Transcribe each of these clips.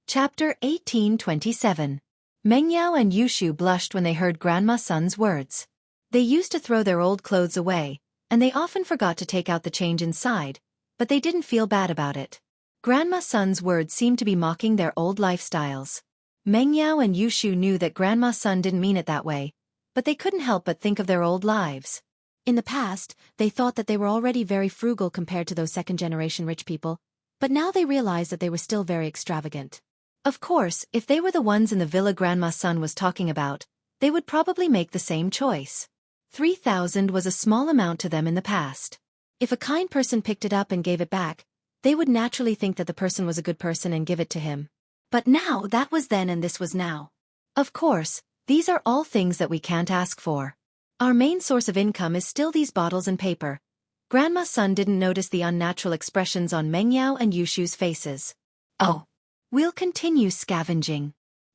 Chapter 1827. Meng Yao and Yushu blushed when they heard Grandma Sun's words. They used to throw their old clothes away, and they often forgot to take out the change inside, but they didn't feel bad about it. Grandma Sun's words seemed to be mocking their old lifestyles. Meng Yao and Yushu knew that Grandma Sun didn't mean it that way, but they couldn't help but think of their old lives. In the past, they thought that they were already very frugal compared to those second-generation rich people, but now they realized that they were still very extravagant. Of course, if they were the ones in the villa Grandma Sun was talking about, they would probably make the same choice. 3,000 was a small amount to them in the past. If a kind person picked it up and gave it back, they would naturally think that the person was a good person and give it to him. But now that was then and this was now. Of course, these are all things that we can't ask for. Our main source of income is still these bottles and paper. Grandma Sun didn't notice the unnatural expressions on Meng Yao and Yushu's faces. Oh. We'll continue scavenging.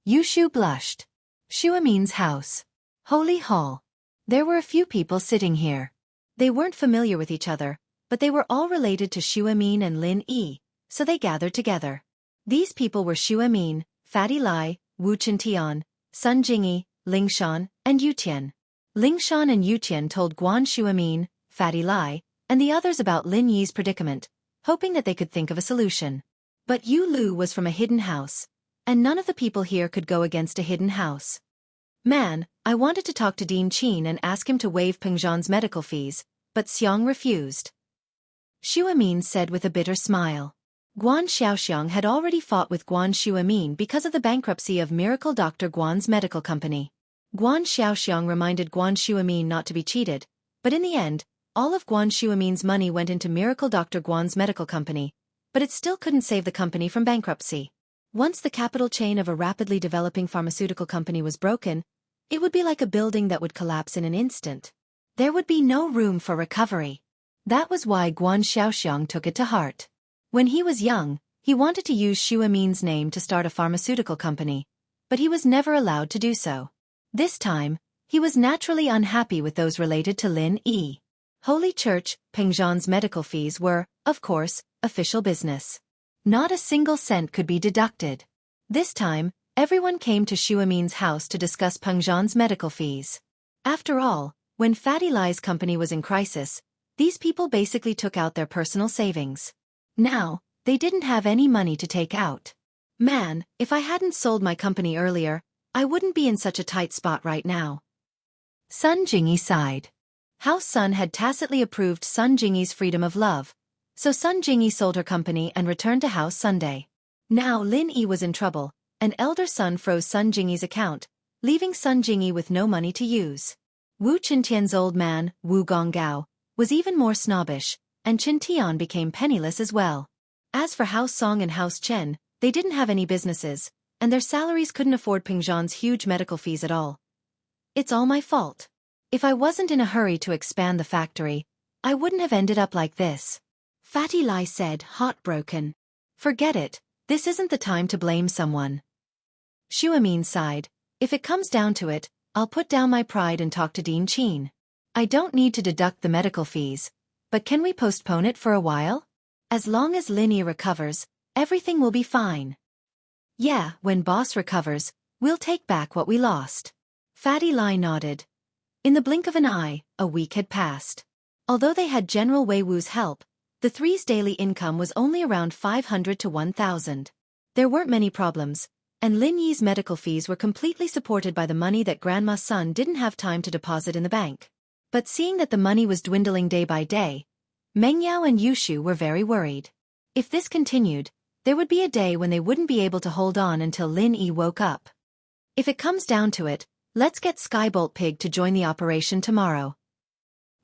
Yushu blushed. Xuemin's house. Holy Hall. There were a few people sitting here. They weren't familiar with each other, but they were all related to Xuemin and Lin Yi, so they gathered together. These people were Xuemin, Fatty Lai, Wu Chintian, Sun Jingyi, Lingshan, and Yutian. Lingshan and Yutian told Guan Xuemin, Fatty Lai, and the others about Lin Yi's predicament, hoping that they could think of a solution. But Yu Lu was from a hidden house, and none of the people here could go against a hidden house. Man, I wanted to talk to Dean Qin and ask him to waive Peng Zhan's medical fees, but Xiang refused. Xuemin said with a bitter smile. Guan Xiaoxiang had already fought with Guan Xuemin because of the bankruptcy of Miracle Dr. Guan's medical company. Guan Xiaoxiang reminded Guan Xuemin not to be cheated, but in the end, all of Guan Xuemin's money went into Miracle Dr. Guan's medical company, but it still couldn't save the company from bankruptcy. Once the capital chain of a rapidly developing pharmaceutical company was broken, it would be like a building that would collapse in an instant. There would be no room for recovery. That was why Guan Xiaoxiang took it to heart. When he was young, he wanted to use Xuemin's name to start a pharmaceutical company, but he was never allowed to do so. This time, he was naturally unhappy with those related to Lin Yi. Holy Church, Peng Zhan's medical fees were, of course, official business. Not a single cent could be deducted. This time, everyone came to Xuemin's house to discuss Peng Zhan's medical fees. After all, when Fatty Lai's company was in crisis, these people basically took out their personal savings. Now, they didn't have any money to take out. Man, if I hadn't sold my company earlier, I wouldn't be in such a tight spot right now. Sun Jingyi sighed. House Sun had tacitly approved Sun Jingyi's freedom of love, so Sun Jingyi sold her company and returned to House Sunday. Now Lin Yi was in trouble, and elder Sun froze Sun Jingyi's account, leaving Sun Jingyi with no money to use. Wu Qintian's old man, Wu Gonggao, was even more snobbish, and Qintian became penniless as well. As for House Song and House Chen, they didn't have any businesses, and their salaries couldn't afford Peng Zhan's huge medical fees at all. It's all my fault. If I wasn't in a hurry to expand the factory, I wouldn't have ended up like this. Fatty Lai said, heartbroken. Forget it, this isn't the time to blame someone. Xuemin sighed. If it comes down to it, I'll put down my pride and talk to Dean Qin. I don't need to deduct the medical fees, but can we postpone it for a while? As long as Lin Yi recovers, everything will be fine. Yeah, when boss recovers, we'll take back what we lost. Fatty Lai nodded. In the blink of an eye, a week had passed. Although they had General Wei Wu's help, the three's daily income was only around 500 to 1,000. There weren't many problems, and Lin Yi's medical fees were completely supported by the money that Grandma Sun didn't have time to deposit in the bank. But seeing that the money was dwindling day by day, Meng Yao and Yushu were very worried. If this continued, there would be a day when they wouldn't be able to hold on until Lin Yi woke up. If it comes down to it, let's get Skybolt Pig to join the operation tomorrow.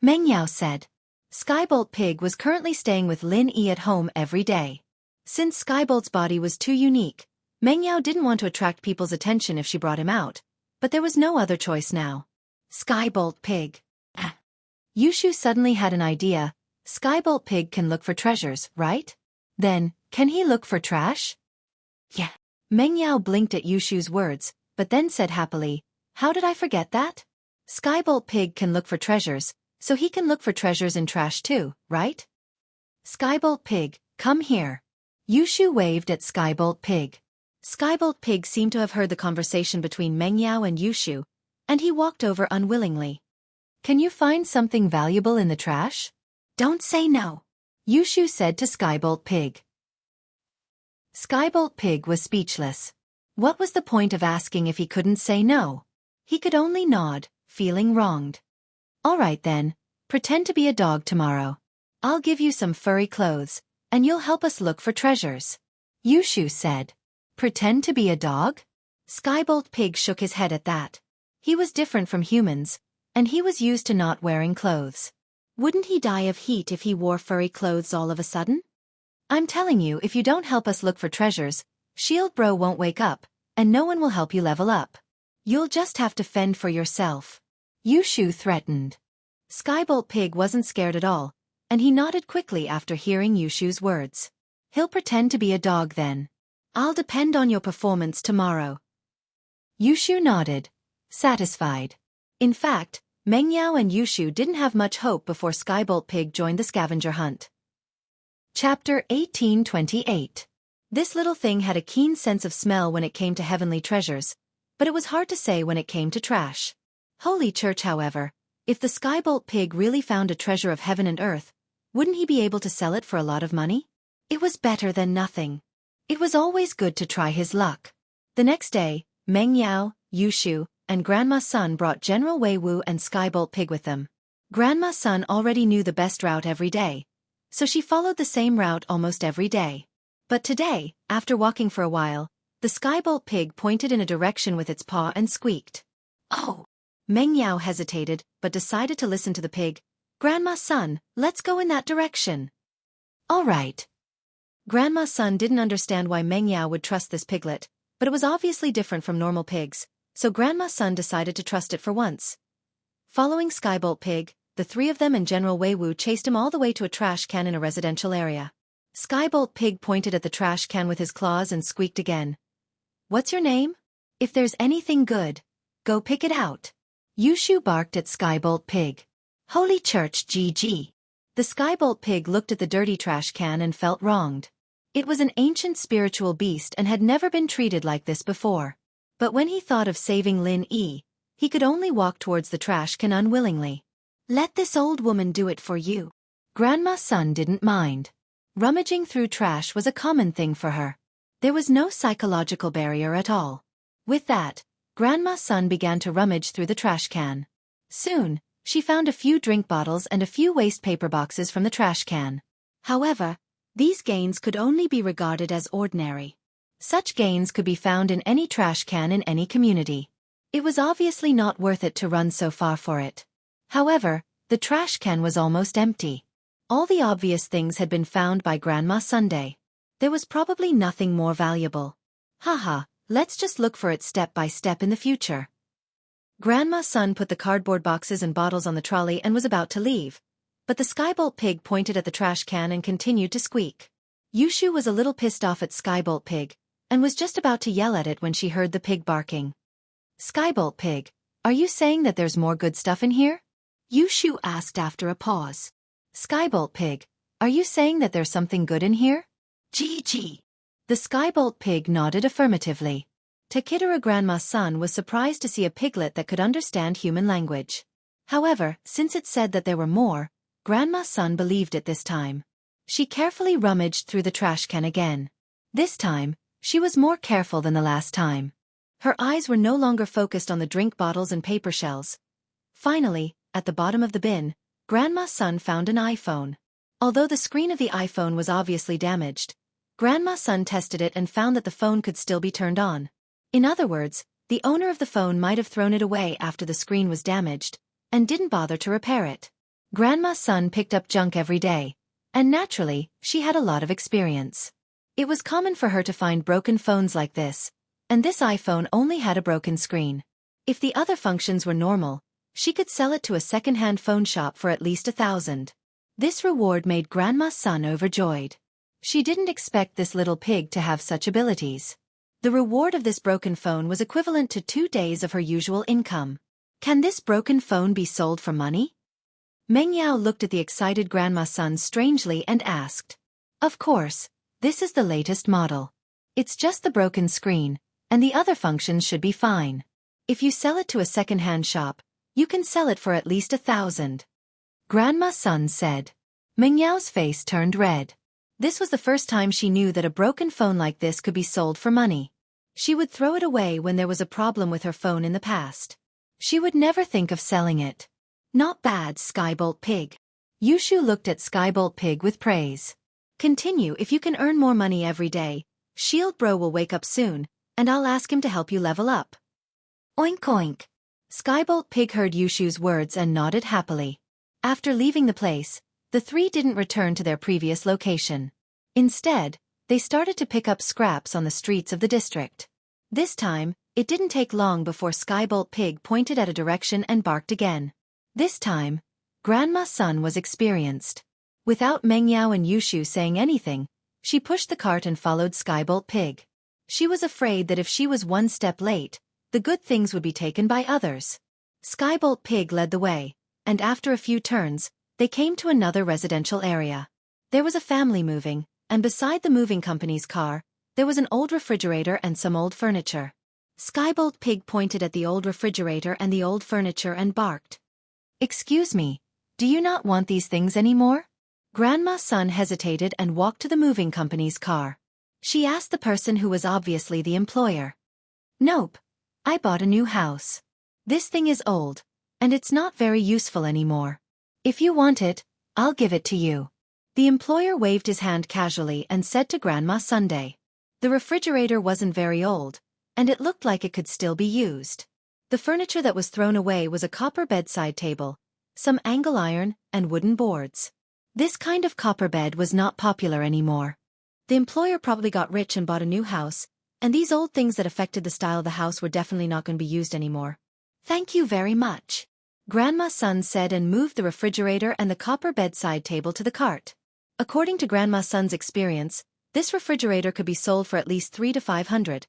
Meng Yao said. Skybolt Pig was currently staying with Lin Yi at home every day. Since Skybolt's body was too unique, Meng Yao didn't want to attract people's attention if she brought him out, but there was no other choice now. Skybolt Pig. Yushu suddenly had an idea. Skybolt Pig can look for treasures, right? Then, can he look for trash? Yeah. Meng Yao blinked at Yushu's words, but then said happily, how did I forget that? Skybolt Pig can look for treasures, so he can look for treasures in trash too, right? Skybolt Pig, come here. Yushu waved at Skybolt Pig. Skybolt Pig seemed to have heard the conversation between Meng Yao and Yushu, and he walked over unwillingly. Can you find something valuable in the trash? Don't say no, Yushu said to Skybolt Pig. Skybolt Pig was speechless. What was the point of asking if he couldn't say no? He could only nod, feeling wronged. All right then, pretend to be a dog tomorrow. I'll give you some furry clothes, and you'll help us look for treasures, Yushu said. Pretend to be a dog? Skybolt Pig shook his head at that. He was different from humans, and he was used to not wearing clothes. Wouldn't he die of heat if he wore furry clothes all of a sudden? I'm telling you, if you don't help us look for treasures, Shield Bro won't wake up, and no one will help you level up. You'll just have to fend for yourself, Yushu threatened. Skybolt Pig wasn't scared at all, and he nodded quickly after hearing Yushu's words. He'll pretend to be a dog then. I'll depend on your performance tomorrow. Yushu nodded, satisfied. In fact, Meng Yao and Yushu didn't have much hope before Skybolt Pig joined the scavenger hunt. Chapter 1828. This little thing had a keen sense of smell when it came to heavenly treasures, but it was hard to say when it came to trash. Holy Church, however, if the Skybolt Pig really found a treasure of heaven and earth, wouldn't he be able to sell it for a lot of money? It was better than nothing. It was always good to try his luck. The next day, Meng Yao, Yushu, and Grandma Sun brought General Wei Wu and Skybolt Pig with them. Grandma Sun already knew the best route every day, so she followed the same route almost every day. But today, after walking for a while, the Skybolt Pig pointed in a direction with its paw and squeaked. Oh! Meng Yao hesitated, but decided to listen to the pig. Grandma Sun, let's go in that direction. All right. Grandma Sun didn't understand why Meng Yao would trust this piglet, but it was obviously different from normal pigs, so Grandma Sun decided to trust it for once. Following Skybolt Pig, the three of them and General Wei Wu chased him all the way to a trash can in a residential area. Skybolt Pig pointed at the trash can with his claws and squeaked again. What's your name? If there's anything good, go pick it out. Yushu barked at Skybolt Pig. Holy Church GG. The Skybolt Pig looked at the dirty trash can and felt wronged. It was an ancient spiritual beast and had never been treated like this before. But when he thought of saving Lin Yi, he could only walk towards the trash can unwillingly. Let this old woman do it for you. Grandma Sun didn't mind. Rummaging through trash was a common thing for her. There was no psychological barrier at all. With that, Grandma Sun began to rummage through the trash can. Soon, she found a few drink bottles and a few waste paper boxes from the trash can. However, these gains could only be regarded as ordinary. Such gains could be found in any trash can in any community. It was obviously not worth it to run so far for it. However, the trash can was almost empty. All the obvious things had been found by Grandma Sunday. There was probably nothing more valuable. Haha, let's just look for it step by step in the future. Grandma Sun put the cardboard boxes and bottles on the trolley and was about to leave. But the Skybolt Pig pointed at the trash can and continued to squeak. Yushu was a little pissed off at Skybolt Pig, and was just about to yell at it when she heard the pig barking. Skybolt Pig, are you saying that there's more good stuff in here? Yushu asked after a pause. Skybolt Pig, are you saying that there's something good in here? GG. The Skybolt Pig nodded affirmatively. Takitara Grandma Sun was surprised to see a piglet that could understand human language. However, since it said that there were more, Grandma Sun believed it this time. She carefully rummaged through the trash can again. This time, she was more careful than the last time. Her eyes were no longer focused on the drink bottles and paper shells. Finally, at the bottom of the bin, Grandma Sun found an iPhone. Although the screen of the iPhone was obviously damaged, Grandma Sun tested it and found that the phone could still be turned on. In other words, the owner of the phone might have thrown it away after the screen was damaged, and didn't bother to repair it. Grandma Sun picked up junk every day, and naturally, she had a lot of experience. It was common for her to find broken phones like this, and this iPhone only had a broken screen. If the other functions were normal, she could sell it to a second-hand phone shop for at least 1,000. This reward made Grandma Sun overjoyed. She didn't expect this little pig to have such abilities. The reward of this broken phone was equivalent to 2 days of her usual income. Can this broken phone be sold for money? Meng Yao looked at the excited Grandma Sun strangely and asked. Of course, this is the latest model. It's just the broken screen, and the other functions should be fine. If you sell it to a second-hand shop, you can sell it for at least 1,000. Grandma's son said. Meng Yao's face turned red. This was the first time she knew that a broken phone like this could be sold for money. She would throw it away when there was a problem with her phone in the past. She would never think of selling it. Not bad, Skybolt Pig. Yushu looked at Skybolt Pig with praise. Continue. If you can earn more money every day, Shield Bro will wake up soon, and I'll ask him to help you level up. Oink oink. Skybolt Pig heard Yushu's words and nodded happily. After leaving the place, the three didn't return to their previous location. Instead, they started to pick up scraps on the streets of the district. This time, it didn't take long before Skybolt Pig pointed at a direction and barked again. This time, Grandma's son was experienced. Without Meng Yao and Yushu saying anything, she pushed the cart and followed Skybolt Pig. She was afraid that if she was one step late, the good things would be taken by others. Skybolt Pig led the way, and after a few turns, they came to another residential area. There was a family moving, and beside the moving company's car, there was an old refrigerator and some old furniture. Skybolt Pig pointed at the old refrigerator and the old furniture and barked. Excuse me, do you not want these things anymore? Grandma's son hesitated and walked to the moving company's car. She asked the person who was obviously the employer. Nope, I bought a new house. This thing is old, and it's not very useful anymore. If you want it, I'll give it to you. The employer waved his hand casually and said to Grandma Sunday. The refrigerator wasn't very old, and it looked like it could still be used. The furniture that was thrown away was a copper bedside table, some angle iron, and wooden boards. This kind of copper bed was not popular anymore. The employer probably got rich and bought a new house, and these old things that affected the style of the house were definitely not going to be used anymore. Thank you very much. Grandma's son said and moved the refrigerator and the copper bedside table to the cart. According to Grandma's son's experience, this refrigerator could be sold for at least 300 to 500,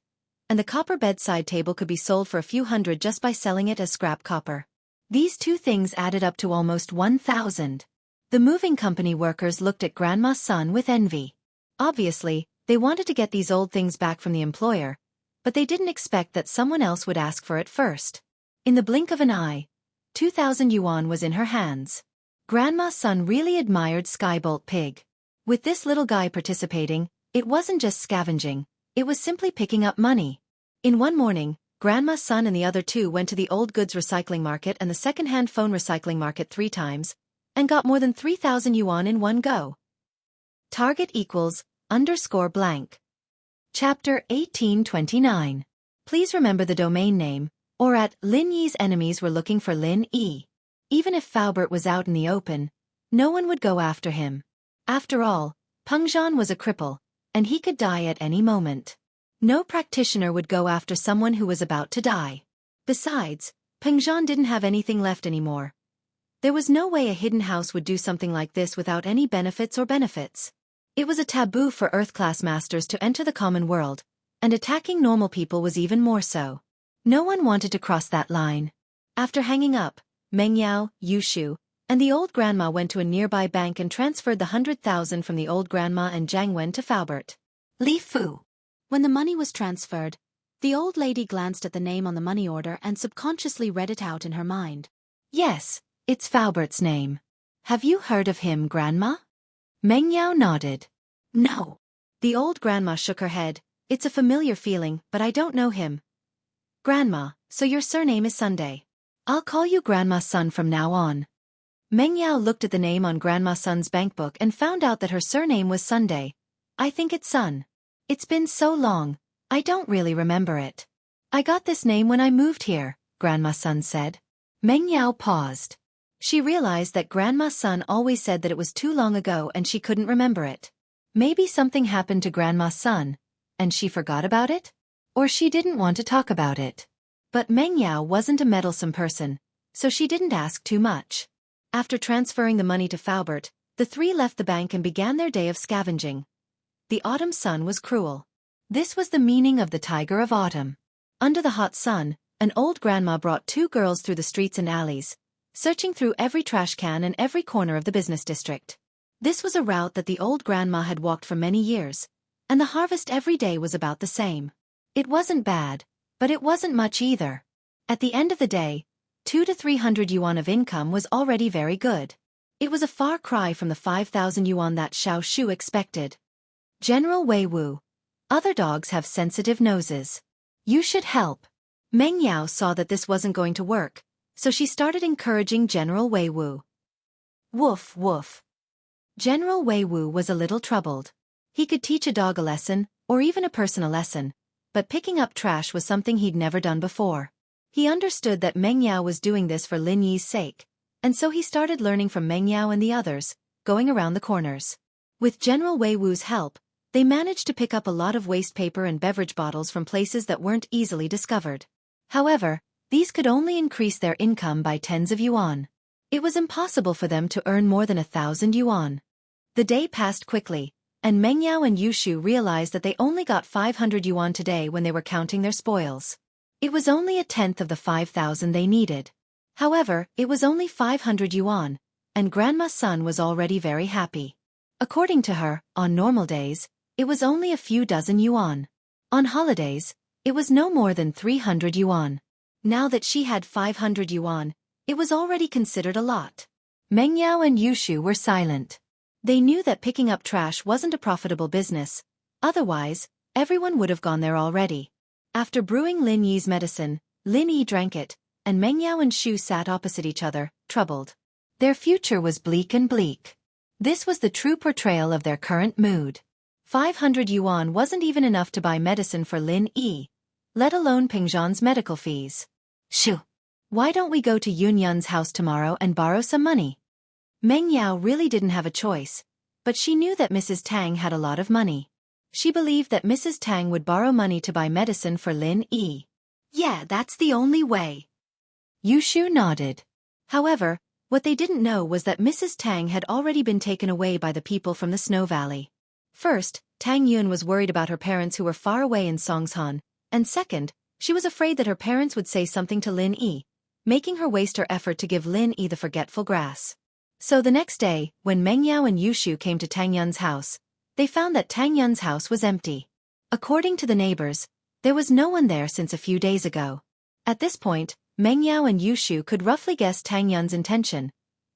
and the copper bedside table could be sold for a few hundred just by selling it as scrap copper. These two things added up to almost 1,000. The moving company workers looked at Grandma's son with envy. Obviously, they wanted to get these old things back from the employer, but they didn't expect that someone else would ask for it first. In the blink of an eye, 2,000 yuan was in her hands. Grandma's son really admired Skybolt Pig. With this little guy participating, it wasn't just scavenging, it was simply picking up money. In one morning, Grandma's son and the other two went to the old goods recycling market and the second-hand phone recycling market 3 times, and got more than 3,000 yuan in one go. Target equals _blank. Chapter 1829. Please remember the domain name, or at Lin Yi's enemies were looking for Lin Yi. Even if Faubert was out in the open, no one would go after him. After all, Peng Zhan was a cripple, and he could die at any moment. No practitioner would go after someone who was about to die. Besides, Peng Zhan didn't have anything left anymore. There was no way a hidden house would do something like this without any benefits or benefits. It was a taboo for Earth-class masters to enter the common world, and attacking normal people was even more so. No one wanted to cross that line. After hanging up, Meng Yao, Yushu, and the old grandma went to a nearby bank and transferred the 100,000 from the old grandma and Jiang Wen to Faubert. Li Fu. When the money was transferred, the old lady glanced at the name on the money order and subconsciously read it out in her mind. Yes, it's Faubert's name. Have you heard of him, Grandma? Meng Yao nodded. No. The old grandma shook her head. It's a familiar feeling, but I don't know him. Grandma, so your surname is Sunday. I'll call you Grandma's son from now on. Meng Yao looked at the name on Grandma's son's bankbook and found out that her surname was Sunday. I think it's Sun. It's been so long, I don't really remember it. I got this name when I moved here, Grandma's son said. Meng Yao paused. She realized that Grandma's son always said that it was too long ago and she couldn't remember it. Maybe something happened to Grandma's son, and she forgot about it? Or she didn't want to talk about it. But Meng Yao wasn't a meddlesome person, so she didn't ask too much. After transferring the money to Faubert, the three left the bank and began their day of scavenging. The autumn sun was cruel. This was the meaning of the tiger of autumn. Under the hot sun, an old grandma brought 2 girls through the streets and alleys, searching through every trash can and every corner of the business district. This was a route that the old grandma had walked for many years, and the harvest every day was about the same. It wasn't bad, but it wasn't much either. At the end of the day, 200 to 300 yuan of income was already very good. It was a far cry from the 5,000 yuan that Xiao Shu expected. General Wei Wu. Other dogs have sensitive noses. You should help. Meng Yao saw that this wasn't going to work, so she started encouraging General Wei Wu. Woof woof. General Wei Wu was a little troubled. He could teach a dog a lesson, or even a person a lesson, but picking up trash was something he'd never done before. He understood that Meng Yao was doing this for Lin Yi's sake, and so he started learning from Meng Yao and the others, going around the corners. With General Wei Wu's help, they managed to pick up a lot of waste paper and beverage bottles from places that weren't easily discovered. However, these could only increase their income by tens of yuan. It was impossible for them to earn more than 1,000 yuan. The day passed quickly, and Meng Yao and Yushu realized that they only got 500 yuan today when they were counting their spoils. It was only a tenth of the 5,000 they needed. However, it was only 500 yuan, and Grandma's son was already very happy. According to her, on normal days, it was only a few dozen yuan. On holidays, it was no more than 300 yuan. Now that she had 500 yuan, it was already considered a lot. Meng Yao and Yushu were silent. They knew that picking up trash wasn't a profitable business, otherwise, everyone would have gone there already. After brewing Lin Yi's medicine, Lin Yi drank it, and Meng Yao and Shu sat opposite each other, troubled. Their future was bleak and bleak. This was the true portrayal of their current mood. 500 yuan wasn't even enough to buy medicine for Lin Yi, let alone Pingzhan's medical fees. Shu, why don't we go to Yun Yun's house tomorrow and borrow some money? Meng Yao really didn't have a choice, but she knew that Mrs. Tang had a lot of money. She believed that Mrs. Tang would borrow money to buy medicine for Lin Yi. Yeah, that's the only way. Yushu nodded. However, what they didn't know was that Mrs. Tang had already been taken away by the people from the Snow Valley. First, Tang Yun was worried about her parents who were far away in Songshan, and second, she was afraid that her parents would say something to Lin Yi, making her waste her effort to give Lin Yi the forgetful grass. So the next day, when Meng Yao and Yushu came to Tang Yun's house, they found that Tang Yun's house was empty. According to the neighbors, there was no one there since a few days ago. At this point, Meng Yao and Yushu could roughly guess Tang Yun's intention,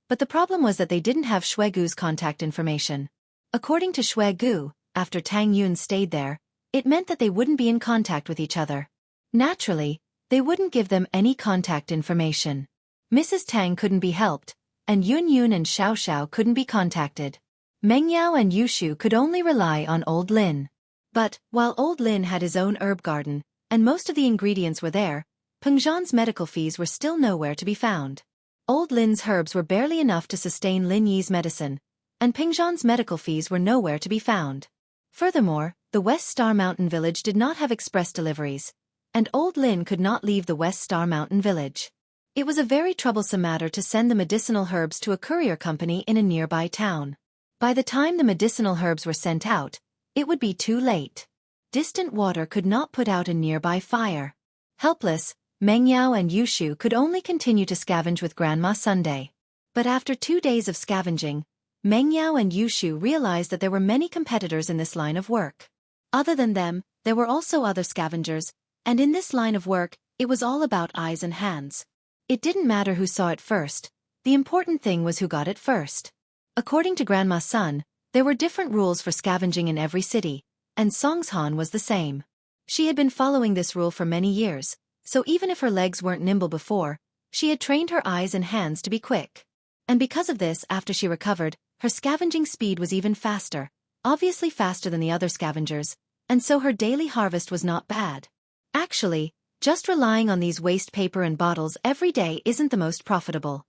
but the problem was that they didn't have Xue Gu's contact information. According to Xue Gu, after Tang Yun stayed there, it meant that they wouldn't be in contact with each other. Naturally, they wouldn't give them any contact information. Mrs. Tang couldn't be helped, and Yun Yun and Xiao Xiao couldn't be contacted. Meng Yao and Yushu could only rely on Old Lin. But, while Old Lin had his own herb garden, and most of the ingredients were there, Pengzhan's medical fees were still nowhere to be found. Old Lin's herbs were barely enough to sustain Lin Yi's medicine, and Pengzhan's medical fees were nowhere to be found. Furthermore, the West Star Mountain Village did not have express deliveries, and Old Lin could not leave the West Star Mountain Village. It was a very troublesome matter to send the medicinal herbs to a courier company in a nearby town. By the time the medicinal herbs were sent out, it would be too late. Distant water could not put out a nearby fire. Helpless, Meng Yao and Yushu could only continue to scavenge with Grandma Sunday. But after 2 days of scavenging, Meng Yao and Yushu realized that there were many competitors in this line of work. Other than them, there were also other scavengers, and in this line of work, it was all about eyes and hands. It didn't matter who saw it first, the important thing was who got it first. According to Grandma's son, there were different rules for scavenging in every city, and Songshan was the same. She had been following this rule for many years, so even if her legs weren't nimble before, she had trained her eyes and hands to be quick. And because of this, after she recovered, her scavenging speed was even faster, obviously faster than the other scavengers, and so her daily harvest was not bad. Actually, just relying on these waste paper and bottles every day isn't the most profitable.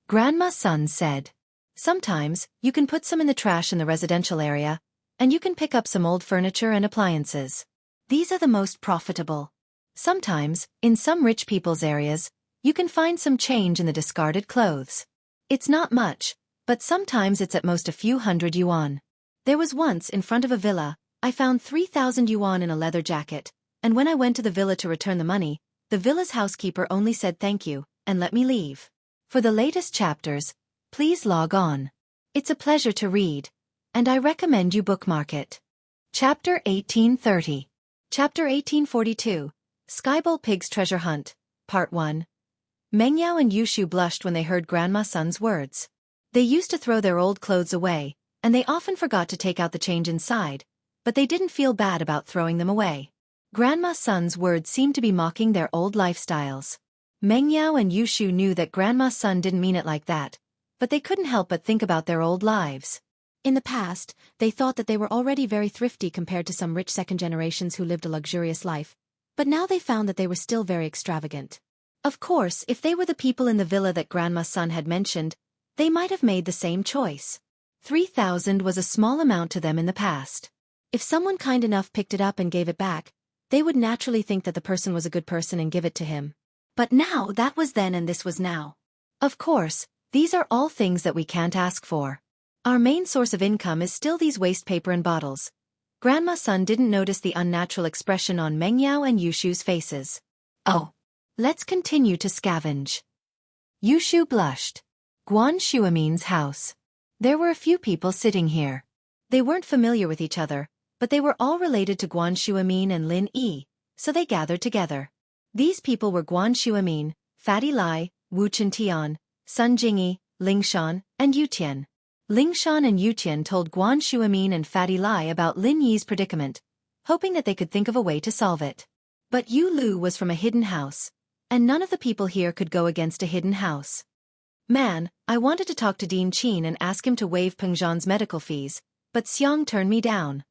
Grandma's son said. Sometimes, you can put some in the trash in the residential area, and you can pick up some old furniture and appliances. These are the most profitable. Sometimes, in some rich people's areas, you can find some change in the discarded clothes. It's not much, but sometimes it's at most a few hundred yuan. There was once, in front of a villa, I found 3,000 yuan in a leather jacket, and when I went to the villa to return the money, the villa's housekeeper only said thank you, and let me leave. For the latest chapters, please log on. It's a pleasure to read, and I recommend you bookmark it. Chapter 1830. Chapter 1842. Skybolt Pig's Treasure Hunt. Part 1. Mengyao and Yushu blushed when they heard Grandma Sun's words. They used to throw their old clothes away, and they often forgot to take out the change inside, but they didn't feel bad about throwing them away. Grandma Sun's words seemed to be mocking their old lifestyles. Mengyao and Yushu knew that Grandma Sun didn't mean it like that, but they couldn't help but think about their old lives. In the past, they thought that they were already very thrifty compared to some rich second generations who lived a luxurious life, but now they found that they were still very extravagant. Of course, if they were the people in the villa that Grandma Sun had mentioned, they might have made the same choice. 3,000 was a small amount to them in the past. If someone kind enough picked it up and gave it back, they would naturally think that the person was a good person and give it to him. But now that was then and this was now. Of course, these are all things that we can't ask for. Our main source of income is still these waste paper and bottles. Grandma Sun didn't notice the unnatural expression on Mengyao and Yushu's faces. Oh. Let's continue to scavenge. Yushu blushed. Guan Shuamin's house. There were a few people sitting here. They weren't familiar with each other, but they were all related to Guan Shuamin and Lin Yi, so they gathered together. These people were Guan Shuamin, Fatty Lai, Wu Chintian, Sun Jingyi, Lingshan, and Yutian. Lingshan and Yutian told Guan Shuamin and Fatty Lai about Lin Yi's predicament, hoping that they could think of a way to solve it. But Yu Lu was from a hidden house, and none of the people here could go against a hidden house. Man, I wanted to talk to Dean Qin and ask him to waive Peng Zhan's medical fees, but Xiang turned me down.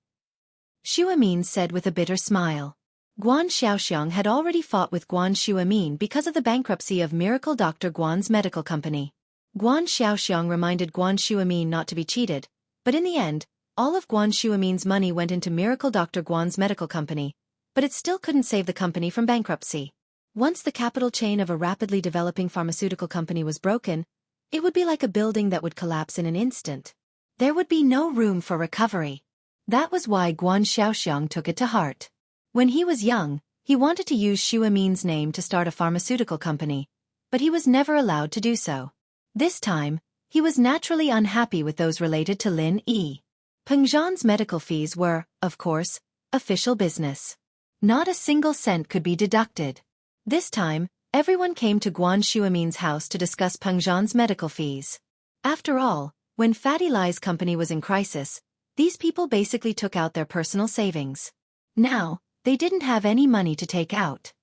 Shuamin said with a bitter smile. Guan Xiaoxiang had already fought with Guan Shuamin because of the bankruptcy of Miracle Dr. Guan's medical company. Guan Xiaoxiang reminded Guan Shuamin not to be cheated, but in the end, all of Guan Shuamin's money went into Miracle Dr. Guan's medical company, but it still couldn't save the company from bankruptcy. Once the capital chain of a rapidly developing pharmaceutical company was broken, it would be like a building that would collapse in an instant. There would be no room for recovery. That was why Guan Xiaoxiang took it to heart. When he was young, he wanted to use Shuamin's name to start a pharmaceutical company, but he was never allowed to do so. This time, he was naturally unhappy with those related to Lin Yi. Peng Zhan's medical fees were, of course, official business. Not a single cent could be deducted. This time, everyone came to Guan Shuamin's house to discuss Peng Zhan's medical fees. After all, when Fatty Lai's company was in crisis, these people basically took out their personal savings. Now, they didn't have any money to take out.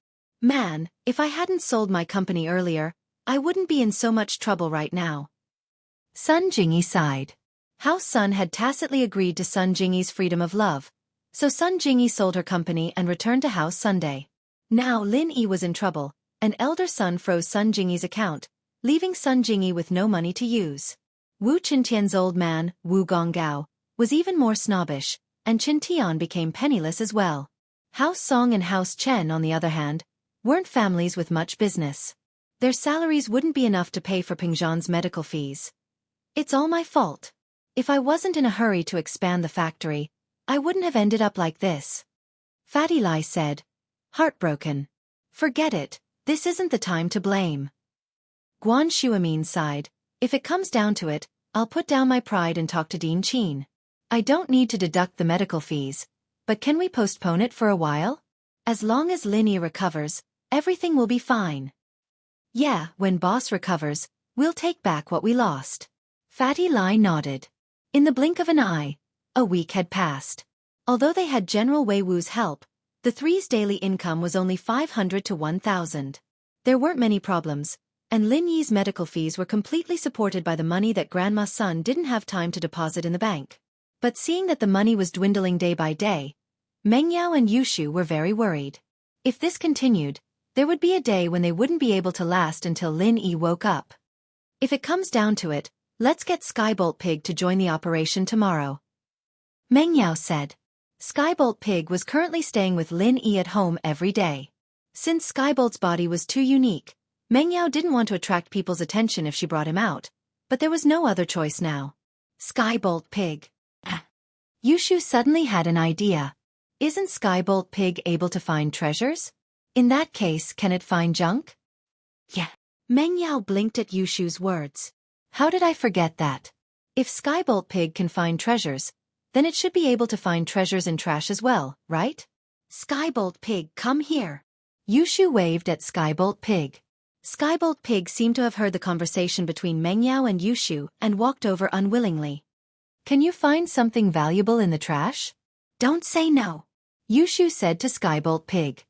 Man, if I hadn't sold my company earlier, I wouldn't be in so much trouble right now. Sun Jingyi sighed. House Sun had tacitly agreed to Sun Jingyi's freedom of love, so Sun Jingyi sold her company and returned to House Sunday. Now Lin Yi was in trouble, and elder Sun froze Sun Jingyi's account, leaving Sun Jingyi with no money to use. Wu Qintian's old man, Wu Gonggao, was even more snobbish, and Qintian became penniless as well. House Song and House Chen, on the other hand, weren't families with much business. Their salaries wouldn't be enough to pay for Peng Zhan's medical fees. It's all my fault. If I wasn't in a hurry to expand the factory, I wouldn't have ended up like this. Fatty Lai said, heartbroken. Forget it, this isn't the time to blame. Guan Shuamin sighed, if it comes down to it, I'll put down my pride and talk to Dean Qin. I don't need to deduct the medical fees, but can we postpone it for a while? As long as Lin Yi recovers, everything will be fine. Yeah, when boss recovers, we'll take back what we lost. Fatty Lai nodded. In the blink of an eye, a week had passed. Although they had General Wei Wu's help, the three's daily income was only 500 to 1,000. There weren't many problems, and Lin Yi's medical fees were completely supported by the money that Grandma Sun didn't have time to deposit in the bank. But seeing that the money was dwindling day by day, Mengyao and Yushu were very worried. If this continued, there would be a day when they wouldn't be able to last until Lin Yi woke up. If it comes down to it, let's get Skybolt Pig to join the operation tomorrow. Mengyao said. Skybolt Pig was currently staying with Lin Yi at home every day. Since Skybolt's body was too unique, Mengyao didn't want to attract people's attention if she brought him out, but there was no other choice now. Skybolt Pig. Yushu suddenly had an idea. Isn't Skybolt Pig able to find treasures? In that case, can it find junk? Yeah. Mengyao blinked at Yushu's words. How did I forget that? If Skybolt Pig can find treasures, Then it should be able to find treasures in trash as well, right? Skybolt Pig, come here. Yushu waved at Skybolt Pig. Skybolt Pig seemed to have heard the conversation between Mengyao and Yushu and walked over unwillingly. Can you find something valuable in the trash? Don't say no, Yushu said to Skybolt Pig.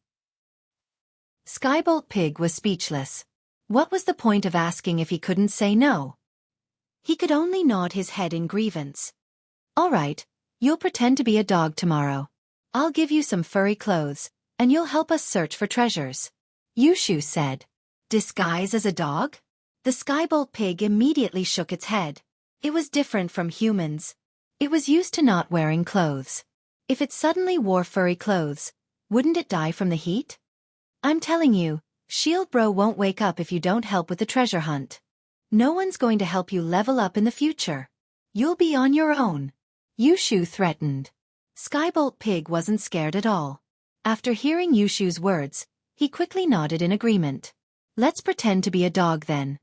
Skybolt Pig was speechless. What was the point of asking if he couldn't say no? He could only nod his head in grievance. All right, you'll pretend to be a dog tomorrow. I'll give you some furry clothes, and you'll help us search for treasures, Yushu said. Disguise as a dog? The Skybolt Pig immediately shook its head. It was different from humans. It was used to not wearing clothes. If it suddenly wore furry clothes, wouldn't it die from the heat? I'm telling you, Shield Bro won't wake up if you don't help with the treasure hunt. No one's going to help you level up in the future. You'll be on your own, Yushu threatened. Skybolt Pig wasn't scared at all. After hearing Yushu's words, he quickly nodded in agreement. Let's pretend to be a dog then.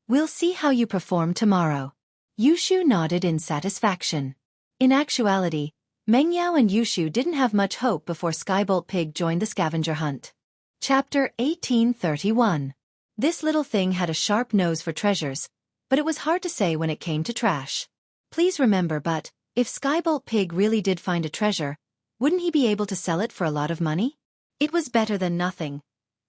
We'll see how you perform tomorrow. Yushu nodded in satisfaction. In actuality, Mengyao and Yushu didn't have much hope before Skybolt Pig joined the scavenger hunt. Chapter 1831. This little thing had a sharp nose for treasures, but it was hard to say when it came to trash. Please remember, but if Skybolt Pig really did find a treasure, wouldn't he be able to sell it for a lot of money? It was better than nothing.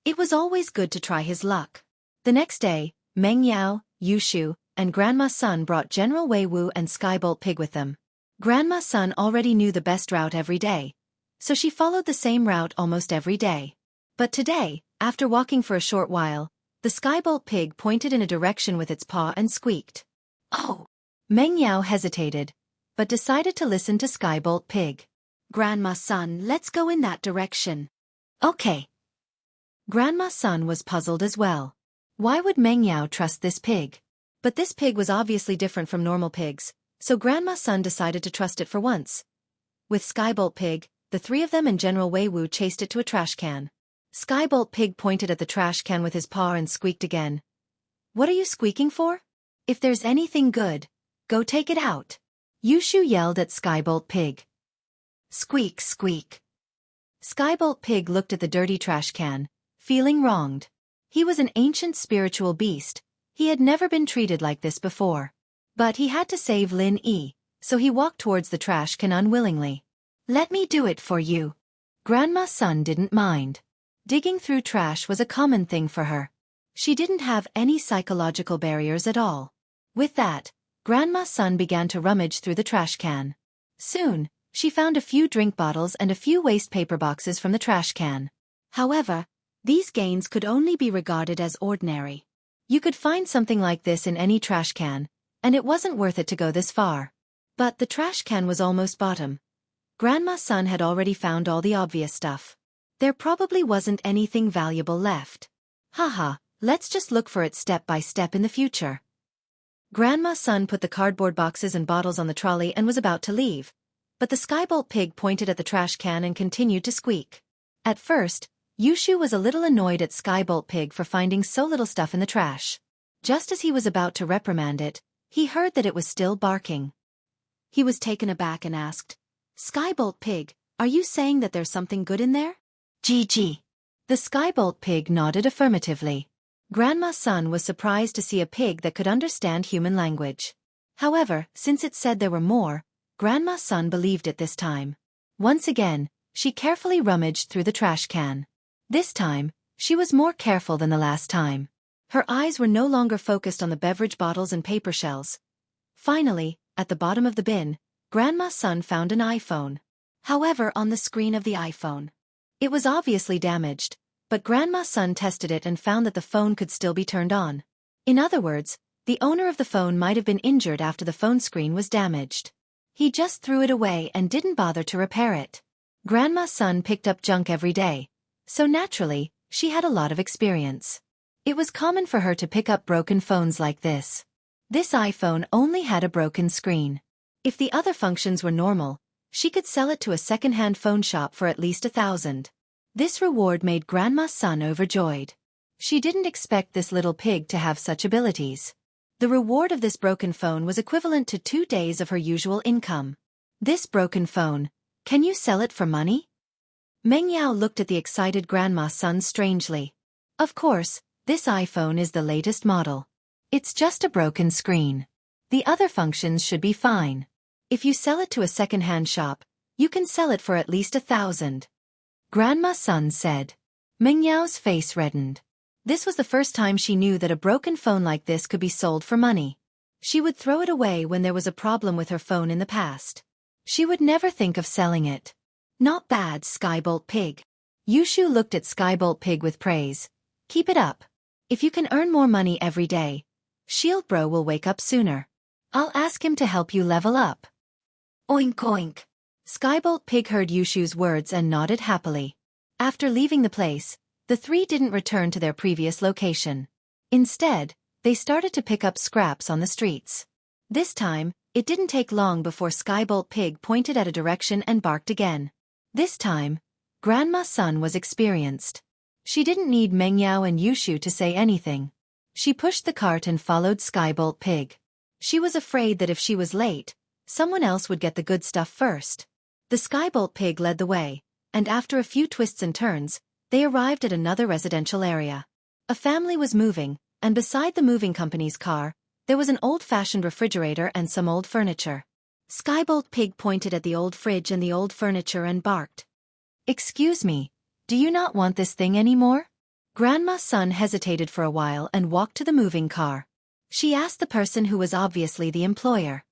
It was always good to try his luck. The next day, Mengyao, Yushu, and Grandma Sun brought General Wei Wu and Skybolt Pig with them. Grandma Sun already knew the best route every day, so she followed the same route almost every day. But today, after walking for a short while, the Skybolt Pig pointed in a direction with its paw and squeaked. Oh! Mengyao hesitated, but decided to listen to Skybolt Pig. Grandma Sun, let's go in that direction. Okay. Grandma Sun was puzzled as well. Why would Mengyao trust this pig? But this pig was obviously different from normal pigs, so Grandma Sun decided to trust it for once. With Skybolt Pig, the three of them and General Wei Wu chased it to a trash can. Skybolt Pig pointed at the trash can with his paw and squeaked again. What are you squeaking for? If there's anything good, go take it out. Yushu yelled at Skybolt Pig. Squeak, squeak. Skybolt Pig looked at the dirty trash can, feeling wronged. He was an ancient spiritual beast. He had never been treated like this before. But he had to save Lin Yi, so he walked towards the trash can unwillingly. Let me do it for you. Grandma Sun didn't mind. Digging through trash was a common thing for her. She didn't have any psychological barriers at all. With that, Grandma Sun began to rummage through the trash can. Soon, she found a few drink bottles and a few waste paper boxes from the trash can. However, these gains could only be regarded as ordinary. You could find something like this in any trash can, and it wasn't worth it to go this far. But the trash can was almost bottom. Grandma Sun had already found all the obvious stuff. There probably wasn't anything valuable left. Haha, let's just look for it step by step in the future. Grandma Sun put the cardboard boxes and bottles on the trolley and was about to leave. But the Skybolt Pig pointed at the trash can and continued to squeak. At first, Yushu was a little annoyed at Skybolt Pig for finding so little stuff in the trash. Just as he was about to reprimand it, he heard that it was still barking. He was taken aback and asked, Skybolt Pig, are you saying that there's something good in there? GG. The Skybolt Pig nodded affirmatively. Grandma Sun was surprised to see a pig that could understand human language. However, since it said there were more, Grandma Sun believed it this time. Once again, she carefully rummaged through the trash can. This time, she was more careful than the last time. Her eyes were no longer focused on the beverage bottles and paper shells. Finally, at the bottom of the bin, Grandma Sun found an iPhone. However, on the screen of the iPhone, it was obviously damaged, but Grandma Sun tested it and found that the phone could still be turned on. In other words, the owner of the phone might have been injured after the phone screen was damaged. He just threw it away and didn't bother to repair it. Grandma Sun picked up junk every day, so naturally, she had a lot of experience. It was common for her to pick up broken phones like this. This iPhone only had a broken screen. If the other functions were normal, she could sell it to a second-hand phone shop for at least 1,000. This reward made Grandma Sun overjoyed. She didn't expect this little pig to have such abilities. The reward of this broken phone was equivalent to 2 days of her usual income. This broken phone, can you sell it for money? Meng Yao looked at the excited grandma's son strangely. Of course, this iPhone is the latest model. It's just a broken screen. The other functions should be fine. If you sell it to a second-hand shop, you can sell it for at least 1,000. Grandma's son said. Meng Yao's face reddened. This was the first time she knew that a broken phone like this could be sold for money. She would throw it away when there was a problem with her phone in the past. She would never think of selling it. Not bad, Skybolt Pig. Yushu looked at Skybolt Pig with praise. Keep it up. If you can earn more money every day, Shield Bro will wake up sooner. I'll ask him to help you level up. Oink oink. Skybolt Pig heard Yushu's words and nodded happily. After leaving the place, the three didn't return to their previous location. Instead, they started to pick up scraps on the streets. This time, it didn't take long before Skybolt Pig pointed at a direction and barked again. This time, Grandma's son was experienced. She didn't need Meng Yao and Yushu to say anything. She pushed the cart and followed Skybolt Pig. She was afraid that if she was late, someone else would get the good stuff first. The Skybolt Pig led the way, and after a few twists and turns, they arrived at another residential area. A family was moving, and beside the moving company's car, there was an old-fashioned refrigerator and some old furniture. Skybolt Pig pointed at the old fridge and the old furniture and barked. Excuse me, do you not want this thing anymore? Grandma's son hesitated for a while and walked to the moving car. She asked the person who was obviously the employer.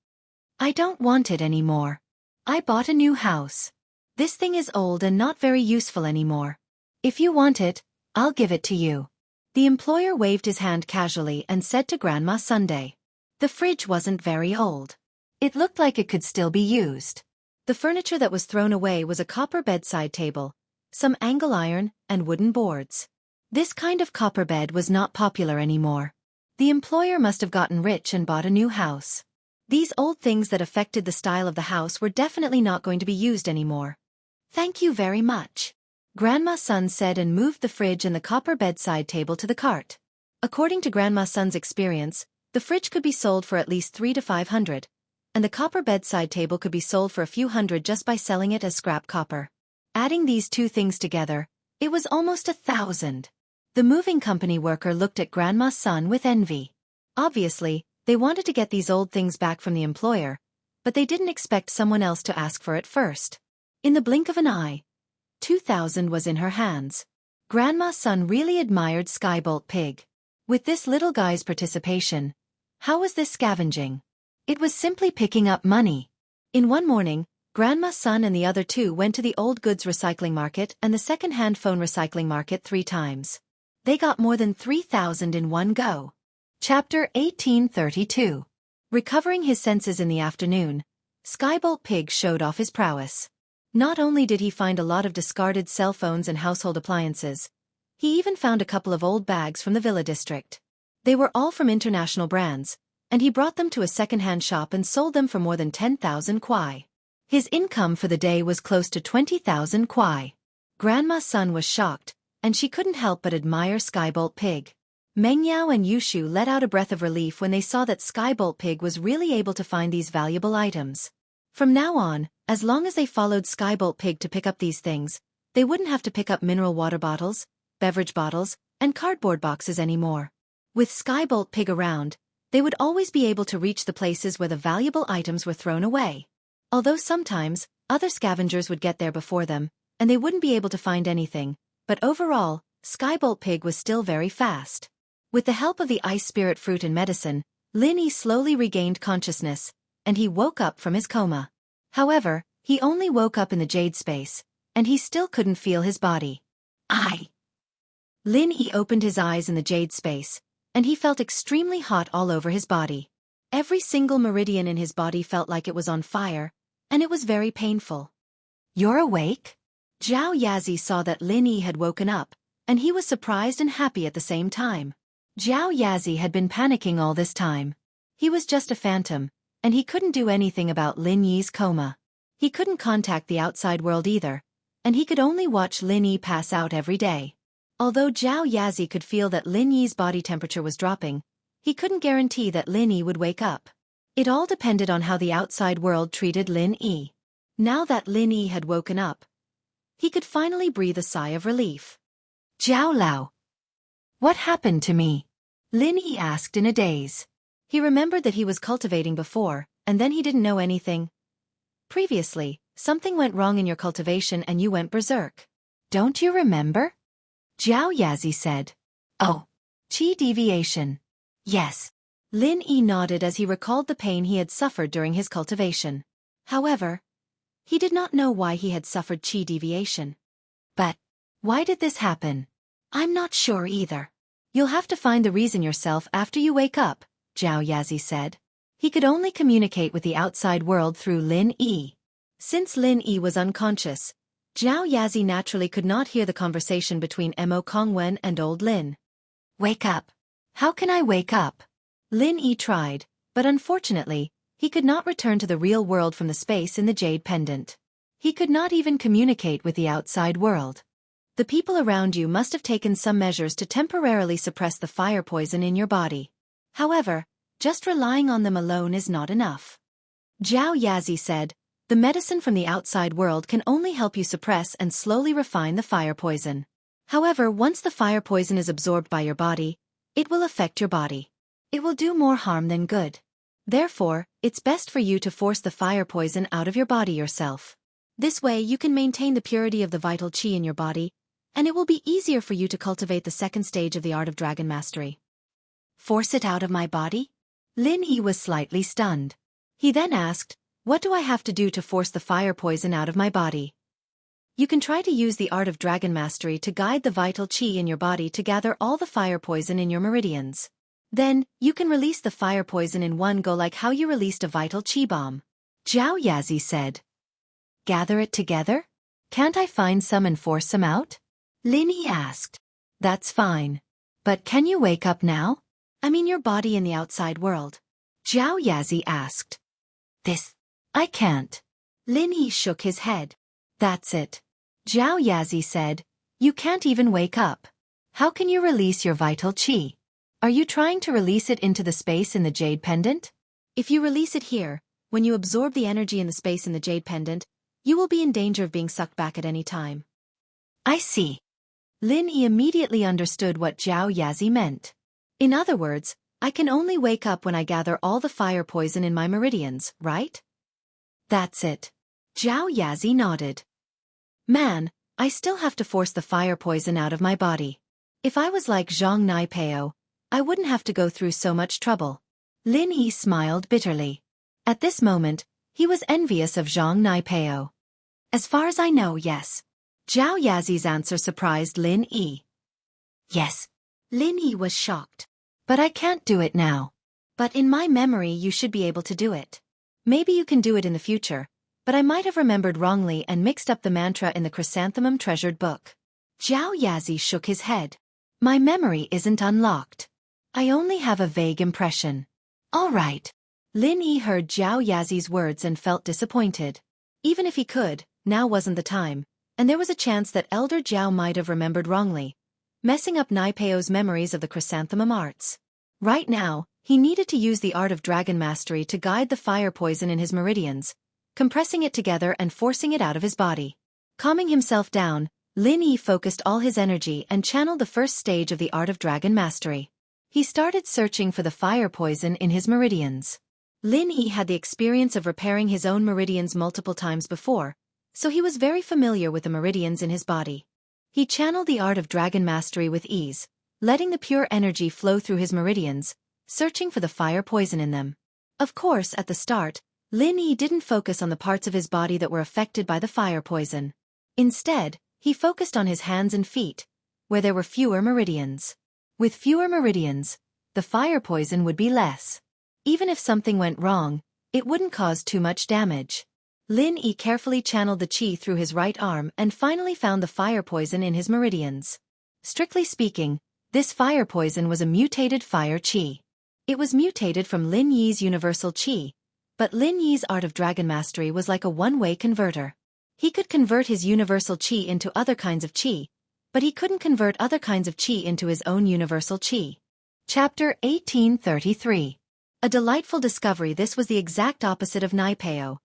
I don't want it anymore. I bought a new house. This thing is old and not very useful anymore. If you want it, I'll give it to you. The employer waved his hand casually and said to Grandma Sunday. The fridge wasn't very old. It looked like it could still be used. The furniture that was thrown away was a copper bedside table, some angle iron, and wooden boards. This kind of copper bed was not popular anymore. The employer must have gotten rich and bought a new house. These old things that affected the style of the house were definitely not going to be used anymore. Thank you very much. Grandma's son said and moved the fridge and the copper bedside table to the cart. According to Grandma's son's experience, the fridge could be sold for at least 300 to 500, and the copper bedside table could be sold for a few hundred just by selling it as scrap copper. Adding these two things together, it was almost 1,000. The moving company worker looked at Grandma's son with envy. Obviously, they wanted to get these old things back from the employer, but they didn't expect someone else to ask for it first. In the blink of an eye, 2,000 was in her hands. Grandma's son really admired Skybolt Pig. With this little guy's participation, how was this scavenging? It was simply picking up money. In one morning, Grandma's son and the other two went to the old goods recycling market and the second-hand phone recycling market 3 times. They got more than 3,000 in one go. Chapter 1832. Recovering his senses in the afternoon, Skybolt Pig showed off his prowess. Not only did he find a lot of discarded cell phones and household appliances, he even found a couple of old bags from the Villa district. They were all from international brands, and he brought them to a second-hand shop and sold them for more than 10,000 kwai. His income for the day was close to 20,000 kwai. Grandma's son was shocked, and she couldn't help but admire Skybolt Pig. Meng Yao and Yushu let out a breath of relief when they saw that Skybolt Pig was really able to find these valuable items. From now on, as long as they followed Skybolt Pig to pick up these things, they wouldn't have to pick up mineral water bottles, beverage bottles, and cardboard boxes anymore. With Skybolt Pig around, they would always be able to reach the places where the valuable items were thrown away. Although sometimes, other scavengers would get there before them, and they wouldn't be able to find anything, but overall, Skybolt Pig was still very fast. With the help of the ice spirit fruit and medicine, Lin Yi slowly regained consciousness, and he woke up from his coma. However, he only woke up in the jade space, and he still couldn't feel his body. Lin Yi opened his eyes in the jade space, and he felt extremely hot all over his body. Every single meridian in his body felt like it was on fire, and it was very painful. You're awake? Zhao Yazi saw that Lin Yi had woken up, and he was surprised and happy at the same time. Zhao Yazi had been panicking all this time. He was just a phantom, and he couldn't do anything about Lin Yi's coma. He couldn't contact the outside world either, and he could only watch Lin Yi pass out every day. Although Zhao Yazi could feel that Lin Yi's body temperature was dropping, he couldn't guarantee that Lin Yi would wake up. It all depended on how the outside world treated Lin Yi. Now that Lin Yi had woken up, he could finally breathe a sigh of relief. Jiao Lao. What happened to me? Lin Yi asked in a daze. He remembered that he was cultivating before, and then he didn't know anything. Previously, something went wrong in your cultivation and you went berserk. Don't you remember? Jiao Yazi said. Oh. Qi deviation. Yes. Lin Yi nodded as he recalled the pain he had suffered during his cultivation. However, he did not know why he had suffered qi deviation. But why did this happen? I'm not sure either. You'll have to find the reason yourself after you wake up, Jiao Yazi said. He could only communicate with the outside world through Lin Yi. Since Lin Yi was unconscious, Jiao Yazi naturally could not hear the conversation between Mo Kongwen and old Lin. Wake up. How can I wake up? Lin Yi tried, but unfortunately, he could not return to the real world from the space in the jade pendant. He could not even communicate with the outside world. The people around you must have taken some measures to temporarily suppress the fire poison in your body. However, just relying on them alone is not enough. Jiao Yazi said, the medicine from the outside world can only help you suppress and slowly refine the fire poison. However, once the fire poison is absorbed by your body, it will affect your body. It will do more harm than good. Therefore, it's best for you to force the fire poison out of your body yourself. This way you can maintain the purity of the vital qi in your body, and it will be easier for you to cultivate the second stage of the art of dragon mastery. Force it out of my body? Lin Yi was slightly stunned. He then asked, what do I have to do to force the fire poison out of my body? You can try to use the art of dragon mastery to guide the vital qi in your body to gather all the fire poison in your meridians. Then, you can release the fire poison in one go like how you released a vital qi bomb. Jiao Yazi said. Gather it together? Can't I find some and force some out? Lin Yi asked. That's fine. But can you wake up now? I mean your body in the outside world. Jiao Yazi asked. I can't. Lin Yi shook his head. That's it. Jiao Yazi said, you can't even wake up. How can you release your vital qi? Are you trying to release it into the space in the jade pendant? If you release it here, when you absorb the energy in the space in the jade pendant, you will be in danger of being sucked back at any time. I see. Lin Yi immediately understood what Jiao Yazi meant. In other words, I can only wake up when I gather all the fire poison in my meridians, right? That's it. Jiao Yazi nodded. Man, I still have to force the fire poison out of my body. If I was like Zhang Naipeo, I wouldn't have to go through so much trouble. Lin Yi smiled bitterly. At this moment, he was envious of Zhang Naipeo. As far as I know, yes. Jiao Yazi's answer surprised Lin Yi. Yes. Lin Yi was shocked. But I can't do it now. But in my memory you should be able to do it. Maybe you can do it in the future, but I might have remembered wrongly and mixed up the mantra in the chrysanthemum treasured book. Jiao Yazi shook his head. My memory isn't unlocked. I only have a vague impression. All right. Lin Yi heard Jiao Yazi's words and felt disappointed. Even if he could, now wasn't the time, and there was a chance that Elder Jiao might have remembered wrongly, messing up Naipeo's memories of the chrysanthemum arts. Right now, he needed to use the art of dragon mastery to guide the fire poison in his meridians, compressing it together and forcing it out of his body. Calming himself down, Lin Yi focused all his energy and channeled the first stage of the art of dragon mastery. He started searching for the fire poison in his meridians. Lin Yi had the experience of repairing his own meridians multiple times before, so he was very familiar with the meridians in his body. He channeled the art of dragon mastery with ease, letting the pure energy flow through his meridians, searching for the fire poison in them. Of course, at the start, Lin Yi didn't focus on the parts of his body that were affected by the fire poison. Instead, he focused on his hands and feet, where there were fewer meridians. With fewer meridians, the fire poison would be less. Even if something went wrong, it wouldn't cause too much damage. Lin Yi carefully channeled the qi through his right arm and finally found the fire poison in his meridians. Strictly speaking, this fire poison was a mutated fire qi. It was mutated from Lin Yi's universal qi, but Lin Yi's art of dragon mastery was like a one-way converter. He could convert his universal qi into other kinds of qi, but he couldn't convert other kinds of qi into his own universal qi. Chapter 1833. A delightful discovery. This was the exact opposite of Naipeo.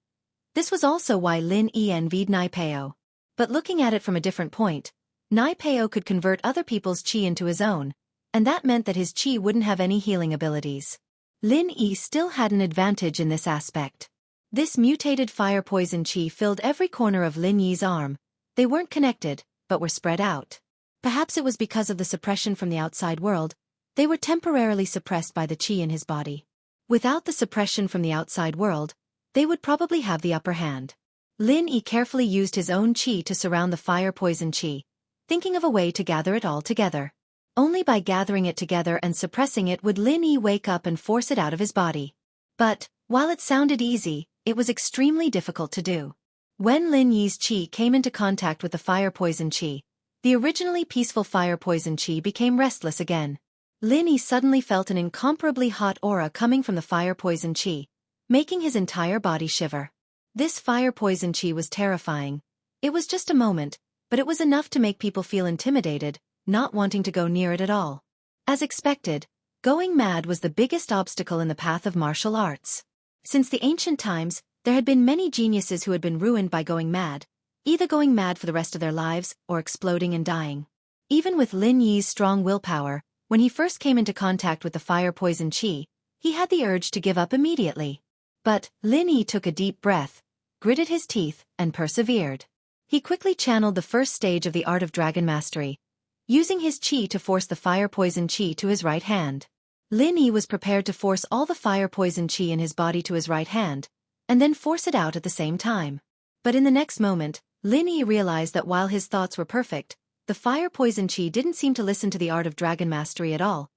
This was also why Lin Yi envied Nai Peo. But looking at it from a different point, Nai Peo could convert other people's chi into his own, and that meant that his chi wouldn't have any healing abilities. Lin Yi still had an advantage in this aspect. This mutated fire poison chi filled every corner of Lin Yi's arm. They weren't connected, but were spread out. Perhaps it was because of the suppression from the outside world. They were temporarily suppressed by the chi in his body. Without the suppression from the outside world, they would probably have the upper hand. Lin Yi carefully used his own chi to surround the fire poison chi, thinking of a way to gather it all together. Only by gathering it together and suppressing it would Lin Yi wake up and force it out of his body. But, while it sounded easy, it was extremely difficult to do. When Lin Yi's chi came into contact with the fire poison chi, the originally peaceful fire poison chi became restless again. Lin Yi suddenly felt an incomparably hot aura coming from the fire poison chi, making his entire body shiver. This fire poison chi was terrifying. It was just a moment, but it was enough to make people feel intimidated, not wanting to go near it at all. As expected, going mad was the biggest obstacle in the path of martial arts. Since the ancient times, there had been many geniuses who had been ruined by going mad, either going mad for the rest of their lives or exploding and dying. Even with Lin Yi's strong willpower, when he first came into contact with the fire poison chi, he had the urge to give up immediately. But Lin Yi took a deep breath, gritted his teeth, and persevered. He quickly channeled the first stage of the art of dragon mastery, using his chi to force the fire poison chi to his right hand. Lin Yi was prepared to force all the fire poison chi in his body to his right hand, and then force it out at the same time. But in the next moment, Lin Yi realized that while his thoughts were perfect, the fire poison chi didn't seem to listen to the art of dragon mastery at all.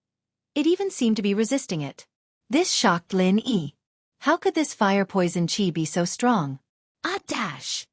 It even seemed to be resisting it. This shocked Lin Yi. How could this fire poison chi be so strong? Dash!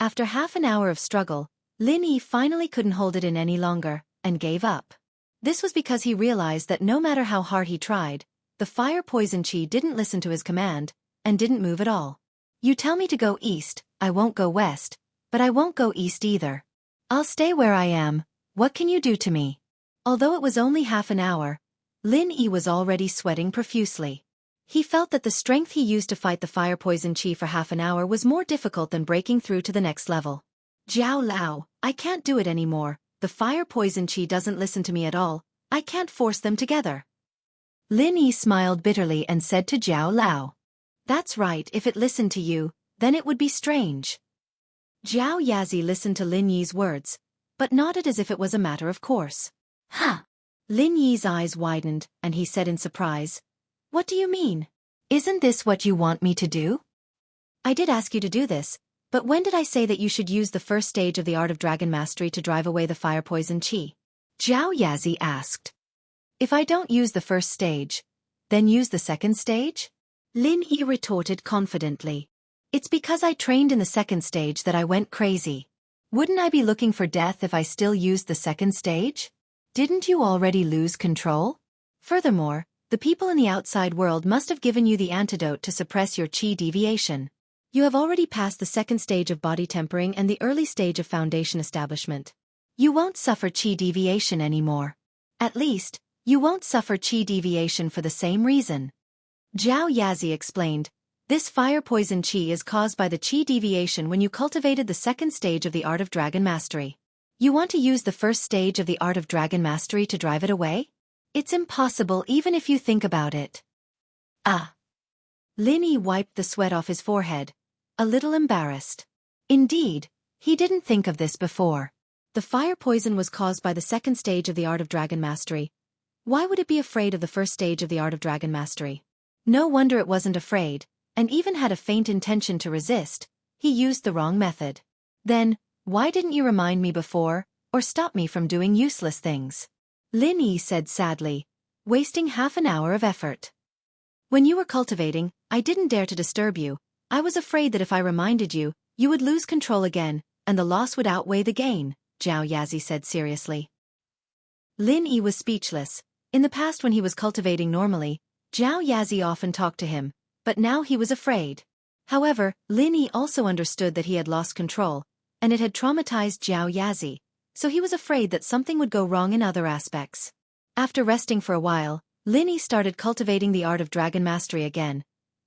After half an hour of struggle, Lin Yi finally couldn't hold it in any longer, and gave up. This was because he realized that no matter how hard he tried, the fire poison chi didn't listen to his command, and didn't move at all. You tell me to go east, I won't go west, but I won't go east either. I'll stay where I am. What can you do to me? Although it was only half an hour, Lin Yi was already sweating profusely. He felt that the strength he used to fight the fire poison chi for half an hour was more difficult than breaking through to the next level. Jiao Lao, I can't do it anymore. The fire poison chi doesn't listen to me at all. I can't force them together. Lin Yi smiled bitterly and said to Jiao Lao, "That's right, if it listened to you, then it would be strange." Jiao Yazi listened to Lin Yi's words, but nodded as if it was a matter of course. Huh! Lin Yi's eyes widened, and he said in surprise, "What do you mean? Isn't this what you want me to do?" "I did ask you to do this, but when did I say that you should use the first stage of the art of dragon mastery to drive away the fire poison chi?" Jiao Yazi asked. "If I don't use the first stage, then use the second stage?" Lin Yi retorted confidently. "It's because I trained in the second stage that I went crazy. Wouldn't I be looking for death if I still used the second stage? Didn't you already lose control? Furthermore, the people in the outside world must have given you the antidote to suppress your chi deviation. You have already passed the second stage of body tempering and the early stage of foundation establishment. You won't suffer chi deviation anymore. At least, you won't suffer chi deviation for the same reason." Jiao Yazi explained, "This fire poison chi is caused by the chi deviation when you cultivated the second stage of the art of dragon mastery. You want to use the first stage of the art of dragon mastery to drive it away? It's impossible even if you think about it." Lin Yi wiped the sweat off his forehead, a little embarrassed. Indeed, he didn't think of this before. The fire poison was caused by the second stage of the art of dragon mastery. Why would it be afraid of the first stage of the art of dragon mastery? No wonder it wasn't afraid, and even had a faint intention to resist. He used the wrong method. Then, why didn't you remind me before, or stop me from doing useless things? Lin Yi said sadly, wasting half an hour of effort. When you were cultivating, I didn't dare to disturb you. I was afraid that if I reminded you, you would lose control again, and the loss would outweigh the gain, Jiao Yazi said seriously. Lin Yi was speechless. In the past when he was cultivating normally, Jiao Yazi often talked to him, but now he was afraid. However, Lin Yi also understood that he had lost control, and it had traumatized Jiao Yazi, so he was afraid that something would go wrong in other aspects. After resting for a while, Lin Yi started cultivating the art of dragon mastery again.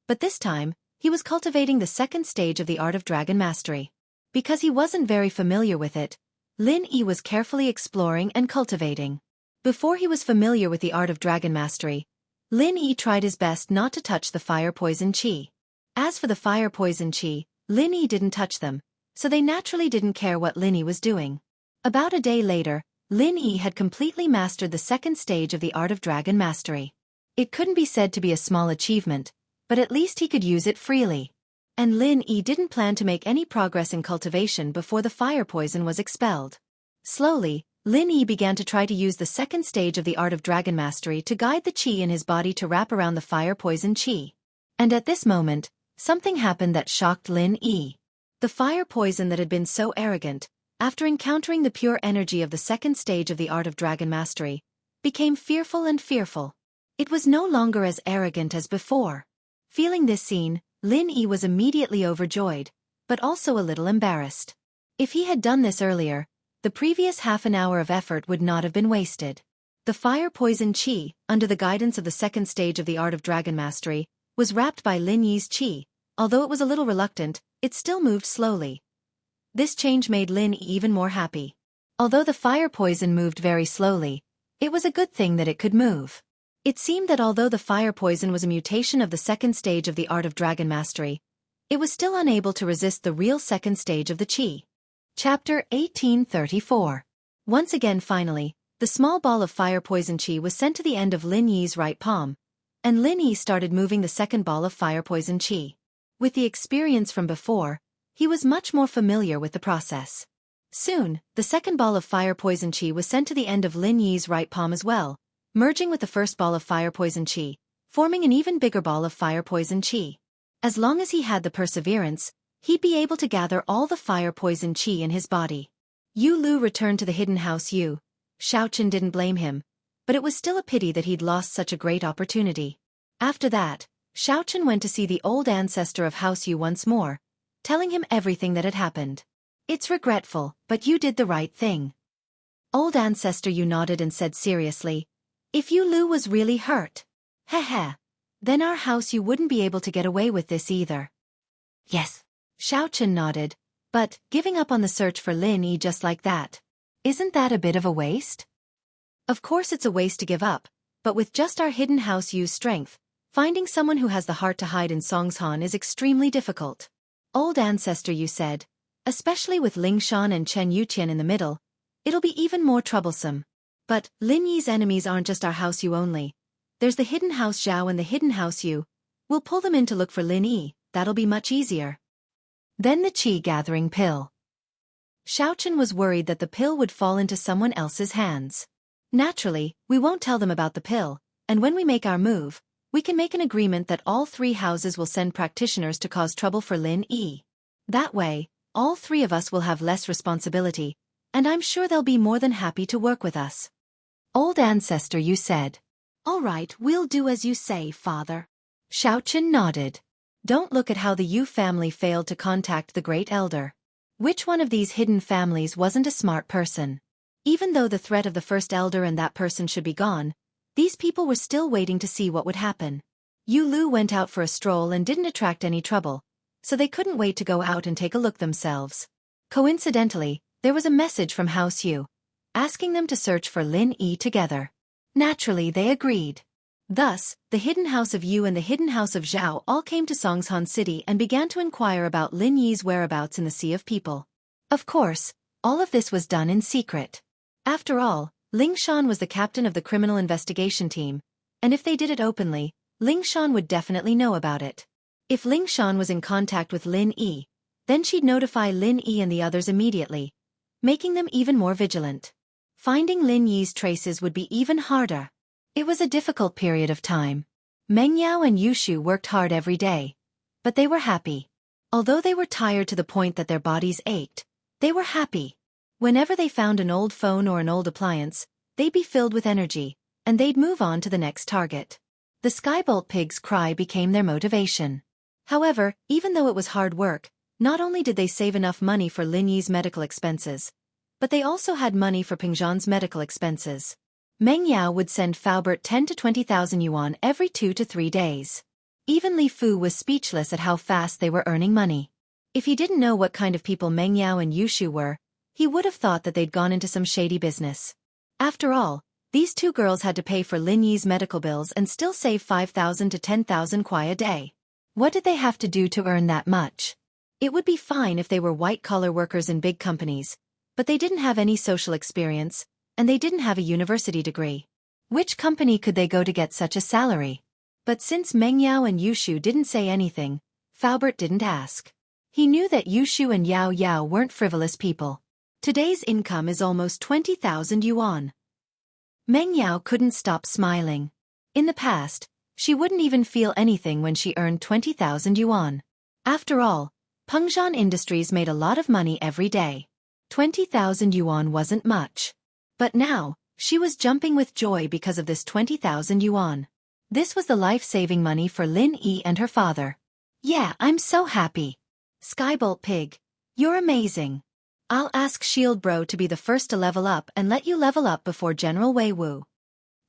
But this time, He was cultivating the second stage of the art of dragon mastery. Because he wasn't very familiar with it, Lin Yi was carefully exploring and cultivating. Before he was familiar with the art of dragon mastery, Lin Yi tried his best not to touch the fire poison qi. As for the fire poison qi, Lin Yi didn't touch them, so they naturally didn't care what Lin Yi was doing. About a day later, Lin Yi had completely mastered the second stage of the art of dragon mastery. It couldn't be said to be a small achievement, but at least he could use it freely. And Lin Yi didn't plan to make any progress in cultivation before the fire poison was expelled. Slowly, Lin Yi began to try to use the second stage of the art of dragon mastery to guide the qi in his body to wrap around the fire poison qi. And at this moment, something happened that shocked Lin Yi. The fire poison that had been so arrogant, after encountering the pure energy of the second stage of the art of dragon mastery, became fearful and fearful. It was no longer as arrogant as before. Feeling this scene, Lin Yi was immediately overjoyed, but also a little embarrassed. If he had done this earlier, the previous half an hour of effort would not have been wasted. The fire poison qi, under the guidance of the second stage of the art of dragon mastery, was wrapped by Lin Yi's qi. Although it was a little reluctant, it still moved slowly. This change made Lin Yi even more happy. Although the fire poison moved very slowly, it was a good thin that it could move. It seemed that although the fire poison was a mutation of the second stage of the art of dragon mastery, it was still unable to resist the real second stage of the qi. Chapter 1834. Once again finally, the small ball of fire poison qi was sent to the end of Lin Yi's right palm, and Lin Yi started moving the second ball of fire poison qi. With the experience from before, he was much more familiar with the process. Soon, the second ball of fire poison qi was sent to the end of Lin Yi's right palm as well, merging with the first ball of fire poison qi, forming an even bigger ball of fire poison qi. As long as he had the perseverance, he'd be able to gather all the fire poison qi in his body. Yu Lu returned to the hidden house Yu. Xiaochen didn't blame him, but it was still a pity that he'd lost such a great opportunity. After that, Xiaochen went to see the old ancestor of House Yu once more, telling him everything that had happened. It's regretful, but you did the right thing. Old ancestor Yu nodded and said seriously, if Yu Lu was really hurt, then our House Yu wouldn't be able to get away with this either. Yes. Xiaochen nodded, but giving up on the search for Lin Yi just like that, isn't that a bit of a waste? Of course it's a waste to give up, but with just our hidden House Yu's strength, finding someone who has the heart to hide in Songshan is extremely difficult. Old ancestor Yu said, especially with Lingshan and Chen Yuqian in the middle, it'll be even more troublesome. But Lin Yi's enemies aren't just our House Yu only. There's the hidden House Zhao and the hidden House Yu. We'll pull them in to look for Lin Yi, that'll be much easier. Then the qi-gathering pill. Xiaochen was worried that the pill would fall into someone else's hands. Naturally, we won't tell them about the pill, and when we make our move, we can make an agreement that all three houses will send practitioners to cause trouble for Lin Yi. That way, all three of us will have less responsibility, and I'm sure they'll be more than happy to work with us. Old ancestor Yu said. All right, we'll do as you say, father. Xiaochen nodded. Don't look at how the Yu family failed to contact the great elder. Which one of these hidden families wasn't a smart person? Even though the threat of the first elder and that person should be gone, these people were still waiting to see what would happen. Yu Lu went out for a stroll and didn't attract any trouble, so they couldn't wait to go out and take a look themselves. Coincidentally, there was a message from House Yu, asking them to search for Lin Yi together. Naturally they agreed. Thus, the hidden house of Yu and the hidden house of Zhao all came to Songshan City and began to inquire about Lin Yi's whereabouts in the Sea of People. Of course, all of this was done in secret. After all, Lingshan was the captain of the criminal investigation team, and if they did it openly, Lingshan would definitely know about it. If Lingshan was in contact with Lin Yi, then she'd notify Lin Yi and the others immediately, making them even more vigilant. Finding Lin Yi's traces would be even harder. It was a difficult period of time. Meng Yao and Yushu worked hard every day, but they were happy. Although they were tired to the point that their bodies ached, they were happy. Whenever they found an old phone or an old appliance, they'd be filled with energy, and they'd move on to the next target. The Skybolt Pig's cry became their motivation. However, even though it was hard work, not only did they save enough money for Lin Yi's medical expenses, but they also had money for Pingzhan's medical expenses. Meng Yao would send Faubert 10 to 20,000 yuan every 2 to 3 days. Even Li Fu was speechless at how fast they were earning money. If he didn't know what kind of people Meng Yao and Yushu were, he would have thought that they'd gone into some shady business. After all, these two girls had to pay for Lin Yi's medical bills and still save 5,000 to 10,000 kuai a day. What did they have to do to earn that much? It would be fine if they were white-collar workers in big companies, but they didn't have any social experience, and they didn't have a university degree. Which company could they go to get such a salary? But since Meng Yao and Yushu didn't say anything, Faubert didn't ask. He knew that Yushu and Yao Yao weren't frivolous people. Today's income is almost 20,000 yuan. Meng Yao couldn't stop smiling. In the past, she wouldn't even feel anything when she earned 20,000 yuan. After all, Pengzhan Industries made a lot of money every day. 20,000 yuan wasn't much. But now, she was jumping with joy because of this 20,000 yuan. This was the life-saving money for Lin Yi and her father. Yeah, I'm so happy. Skybolt Pig, you're amazing. I'll ask Shield Bro to be the first to level up and let you level up before General Wei Wu.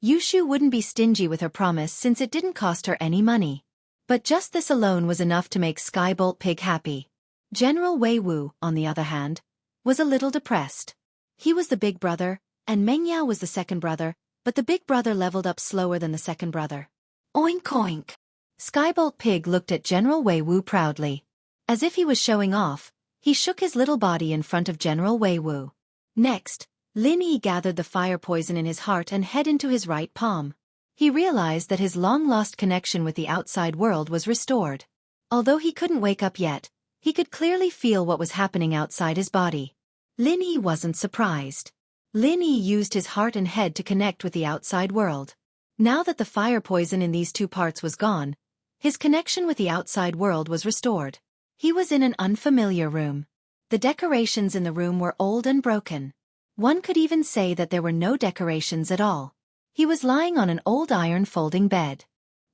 Yushu wouldn't be stingy with her promise since it didn't cost her any money. But just this alone was enough to make Skybolt Pig happy. General Wei Wu, on the other hand, was a little depressed. He was the big brother, and Meng Yao was the second brother, but the big brother leveled up slower than the second brother. Oink oink. Skybolt Pig looked at General Wei Wu proudly. As if he was showing off, he shook his little body in front of General Wei Wu. Next, Lin Yi gathered the fire poison in his heart and head into his right palm. He realized that his long-lost connection with the outside world was restored. Although he couldn't wake up yet, he could clearly feel what was happening outside his body. Lin Yi wasn't surprised. Lin Yi used his heart and head to connect with the outside world. Now that the fire poison in these two parts was gone, his connection with the outside world was restored. He was in an unfamiliar room. The decorations in the room were old and broken. One could even say that there were no decorations at all. He was lying on an old iron folding bed.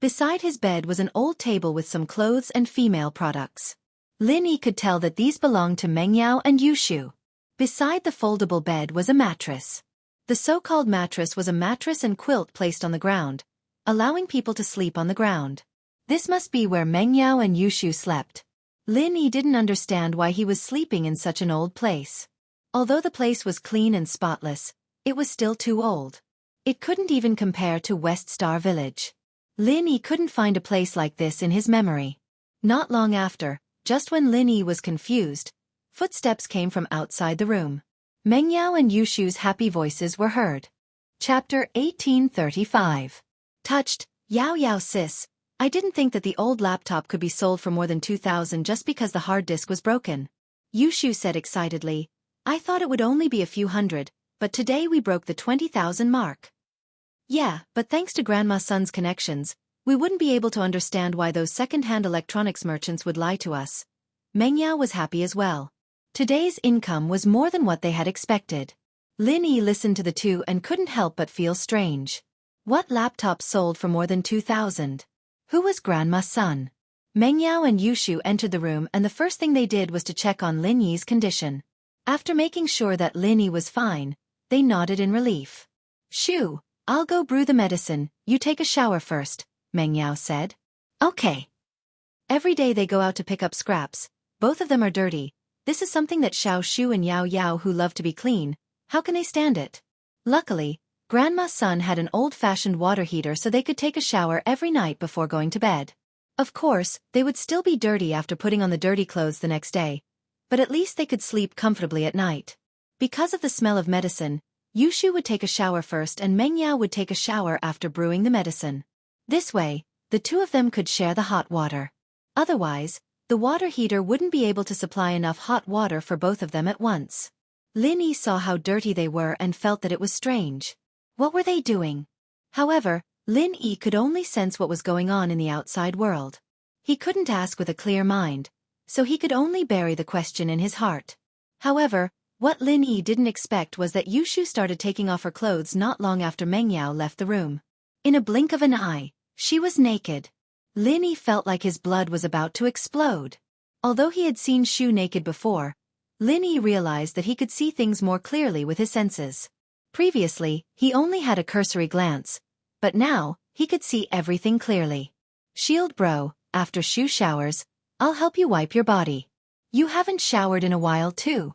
Beside his bed was an old table with some clothes and female products. Lin Yi could tell that these belonged to Meng Yao and Yushu. Beside the foldable bed was a mattress. The so-called mattress was a mattress and quilt placed on the ground, allowing people to sleep on the ground. This must be where Meng Yao and Yushu slept. Lin Yi didn't understand why he was sleeping in such an old place. Although the place was clean and spotless, it was still too old. It couldn't even compare to West Star Village. Lin Yi couldn't find a place like this in his memory. Not long after, just when Lin Yi was confused, footsteps came from outside the room. Meng Yao and Yushu's happy voices were heard. Chapter 1835. Touched, Yao Yao sis, I didn't think that the old laptop could be sold for more than 2,000 just because the hard disk was broken. Yushu said excitedly, I thought it would only be a few hundred, but today we broke the 20,000 mark. Yeah, but thanks to Grandma's son's connections, we wouldn't be able to understand why those second-hand electronics merchants would lie to us. Meng Yao was happy as well. Today's income was more than what they had expected. Lin Yi listened to the two and couldn't help but feel strange. What laptop sold for more than 2,000? Who was Grandma's son? Meng Yao and Yushu entered the room and the first thing they did was to check on Lin Yi's condition. After making sure that Lin Yi was fine, they nodded in relief. Shu, I'll go brew the medicine, you take a shower first, Meng Yao said. Okay. Every day they go out to pick up scraps, both of them are dirty. This is something that Xiao Shu and Yao Yao who love to be clean, how can they stand it? Luckily, Grandma's son had an old-fashioned water heater so they could take a shower every night before going to bed. Of course, they would still be dirty after putting on the dirty clothes the next day, but at least they could sleep comfortably at night. Because of the smell of medicine, Yushu would take a shower first and Meng Yao would take a shower after brewing the medicine. This way, the two of them could share the hot water. Otherwise, the water heater wouldn't be able to supply enough hot water for both of them at once. Lin Yi saw how dirty they were and felt that it was strange. What were they doing? However, Lin Yi could only sense what was going on in the outside world. He couldn't ask with a clear mind, so he could only bury the question in his heart. However, what Lin Yi didn't expect was that Yushu started taking off her clothes not long after Meng Yao left the room. In a blink of an eye, she was naked. Lin Yi felt like his blood was about to explode. Although he had seen Shu naked before, Lin Yi realized that he could see things more clearly with his senses. Previously, he only had a cursory glance, but now, he could see everything clearly. Shield bro, after Shu showers, I'll help you wipe your body. You haven't showered in a while too.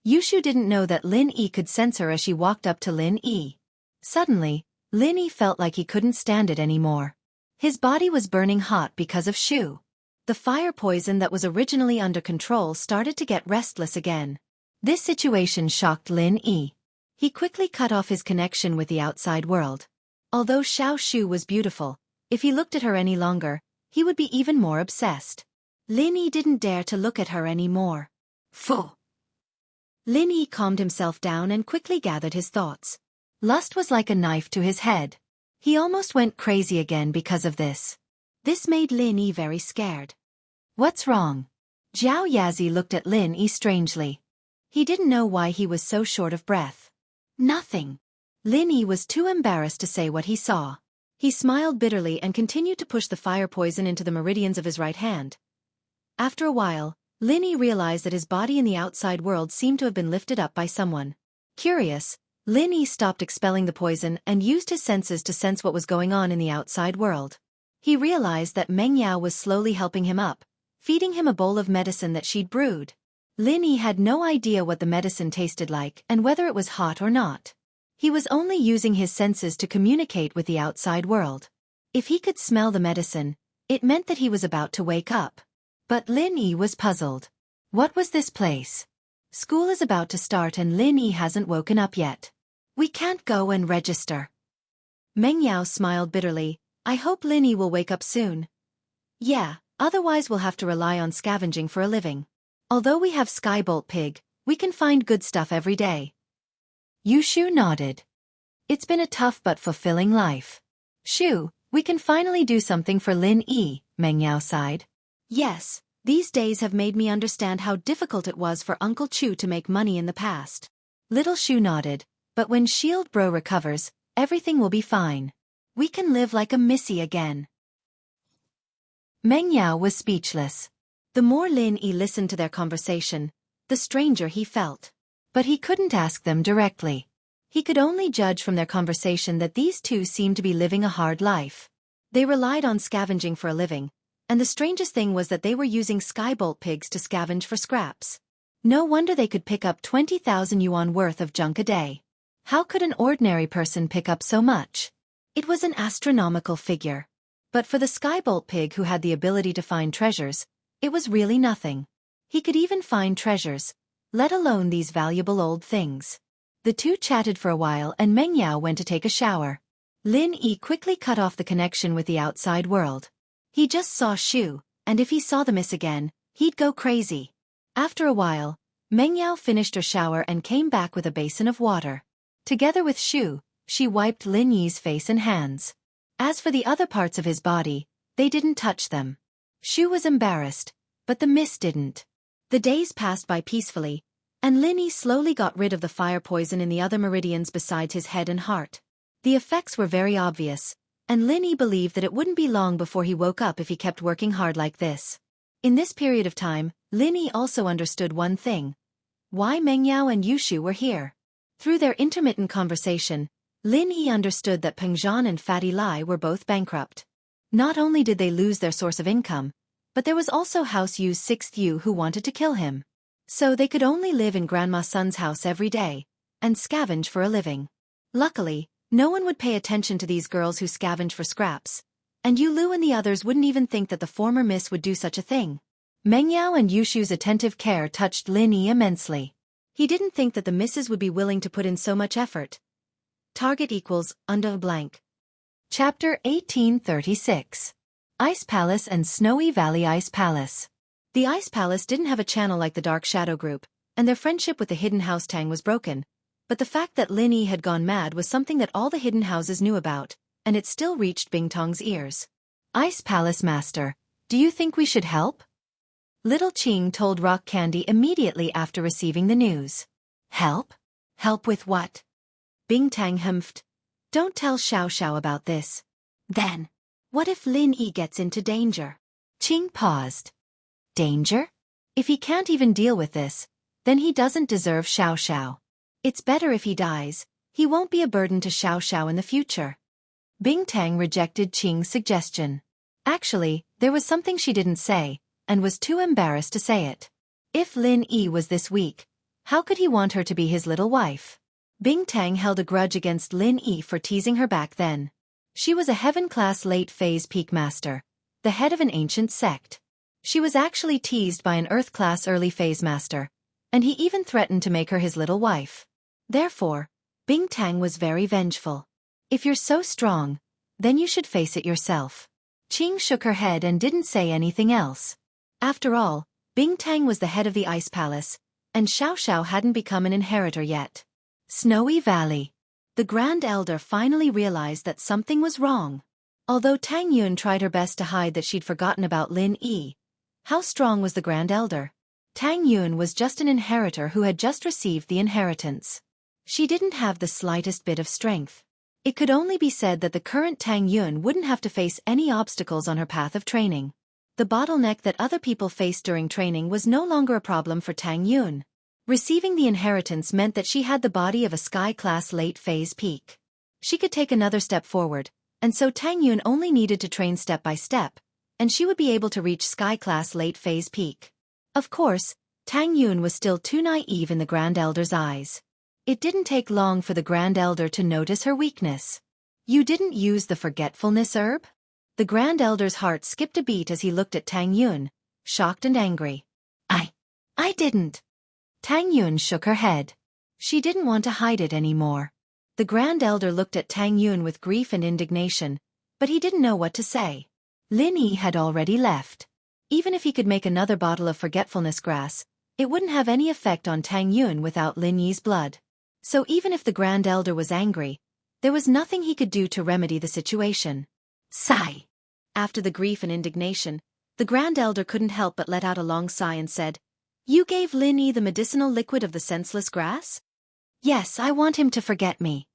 Yushu didn't know that Lin Yi could sense her as she walked up to Lin Yi. Suddenly, Lin Yi felt like he couldn't stand it anymore. His body was burning hot because of Shu. The fire poison that was originally under control started to get restless again. This situation shocked Lin Yi. He quickly cut off his connection with the outside world. Although Xiao Shu was beautiful, if he looked at her any longer, he would be even more obsessed. Lin Yi didn't dare to look at her anymore. Phew! Lin Yi calmed himself down and quickly gathered his thoughts. Lust was like a knife to his head. He almost went crazy again because of this. This made Lin Yi very scared. What's wrong? Zhao Yazi looked at Lin Yi strangely. He didn't know why he was so short of breath. Nothing. Lin Yi was too embarrassed to say what he saw. He smiled bitterly and continued to push the fire poison into the meridians of his right hand. After a while, Lin Yi realized that his body in the outside world seemed to have been lifted up by someone. Curious, Lin Yi stopped expelling the poison and used his senses to sense what was going on in the outside world. He realized that Meng Yao was slowly helping him up, feeding him a bowl of medicine that she'd brewed. Lin Yi had no idea what the medicine tasted like and whether it was hot or not. He was only using his senses to communicate with the outside world. If he could smell the medicine, it meant that he was about to wake up. But Lin Yi was puzzled. What was this place? School is about to start and Lin Yi hasn't woken up yet. We can't go and register. Meng Yao smiled bitterly. I hope Lin Yi will wake up soon. Yeah, otherwise we'll have to rely on scavenging for a living. Although we have Skybolt Pig, we can find good stuff every day. Yushu nodded. It's been a tough but fulfilling life. Shu, we can finally do something for Lin Yi, Meng Yao sighed. Yes, these days have made me understand how difficult it was for Uncle Chu to make money in the past. Little Shu nodded, but when Shield Bro recovers, everything will be fine. We can live like a missy again. Meng Yao was speechless. The more Lin Yi listened to their conversation, the stranger he felt. But he couldn't ask them directly. He could only judge from their conversation that these two seemed to be living a hard life. They relied on scavenging for a living, and the strangest thing was that they were using Skybolt pigs to scavenge for scraps. No wonder they could pick up 20,000 yuan worth of junk a day. How could an ordinary person pick up so much? It was an astronomical figure. But for the Skybolt pig who had the ability to find treasures, it was really nothing. He could even find treasures, let alone these valuable old things. The two chatted for a while and Meng Yao went to take a shower. Lin Yi quickly cut off the connection with the outside world. He just saw Shu, and if he saw the miss again, he'd go crazy. After a while, Meng Yao finished her shower and came back with a basin of water. Together with Shu, she wiped Lin Yi's face and hands. As for the other parts of his body, they didn't touch them. Shu was embarrassed, but the mist didn't. The days passed by peacefully, and Lin Yi slowly got rid of the fire poison in the other meridians besides his head and heart. The effects were very obvious, and Lin Yi believed that it wouldn't be long before he woke up if he kept working hard like this. In this period of time, Lin Yi also understood one thing: why Meng Yao and Yushu were here. Through their intermittent conversation, Lin Yi understood that Peng Zhan and Fatty Lai were both bankrupt. Not only did they lose their source of income, but there was also House Yu's sixth Yu who wanted to kill him. So they could only live in Grandma Sun's house every day, and scavenge for a living. Luckily, no one would pay attention to these girls who scavenge for scraps, and Yu Lu and the others wouldn't even think that the former miss would do such a thing. Meng Yao and Yushu's attentive care touched Lin Yi immensely. He didn't think that the misses would be willing to put in so much effort. Target equals, under blank. Chapter 1836. Ice Palace and Snowy Valley Ice Palace. The Ice Palace didn't have a channel like the Dark Shadow Group, and their friendship with the Hidden House Tang was broken, but the fact that Lin Yi had gone mad was something that all the hidden houses knew about, and it still reached Bing Tong's ears. Ice Palace Master, do you think we should help? Little Qing told Rock Candy immediately after receiving the news. Help? Help with what? Bing Tang humphed. Don't tell Xiao Xiao about this. Then, what if Lin Yi gets into danger? Qing paused. Danger? If he can't even deal with this, then he doesn't deserve Xiao Xiao. It's better if he dies. He won't be a burden to Xiao Xiao in the future. Bing Tang rejected Qing's suggestion. Actually, there was something she didn't say, and was too embarrassed to say it. If Lin Yi was this weak, how could he want her to be his little wife? Bing Tang held a grudge against Lin Yi for teasing her back then. She was a heaven-class late-phase peak master, the head of an ancient sect. She was actually teased by an earth-class early-phase master, and he even threatened to make her his little wife. Therefore, Bing Tang was very vengeful. If you're so strong, then you should face it yourself. Qing shook her head and didn't say anything else. After all, Bing Tang was the head of the Ice Palace, and Xiao hadn't become an inheritor yet. Snowy Valley. The Grand Elder finally realized that something was wrong. Although Tang Yun tried her best to hide that she'd forgotten about Lin Yi, how strong was the Grand Elder? Tang Yun was just an inheritor who had just received the inheritance. She didn't have the slightest bit of strength. It could only be said that the current Tang Yun wouldn't have to face any obstacles on her path of training. The bottleneck that other people faced during training was no longer a problem for Tang Yun. Receiving the inheritance meant that she had the body of a sky-class late-phase peak. She could take another step forward, and so Tang Yun only needed to train step by step, and she would be able to reach sky-class late-phase peak. Of course, Tang Yun was still too naive in the Grand Elder's eyes. It didn't take long for the Grand Elder to notice her weakness. You didn't use the forgetfulness herb? The Grand Elder's heart skipped a beat as he looked at Tang Yun, shocked and angry. I didn't. Tang Yun shook her head. She didn't want to hide it anymore. The Grand Elder looked at Tang Yun with grief and indignation, but he didn't know what to say. Lin Yi had already left. Even if he could make another bottle of forgetfulness grass, it wouldn't have any effect on Tang Yun without Lin Yi's blood. So even if the Grand Elder was angry, there was nothing he could do to remedy the situation. Sigh. After the grief and indignation, the Grand Elder couldn't help but let out a long sigh and said, "You gave Lin Yi the medicinal liquid of the senseless grass?" "Yes, I want him to forget me.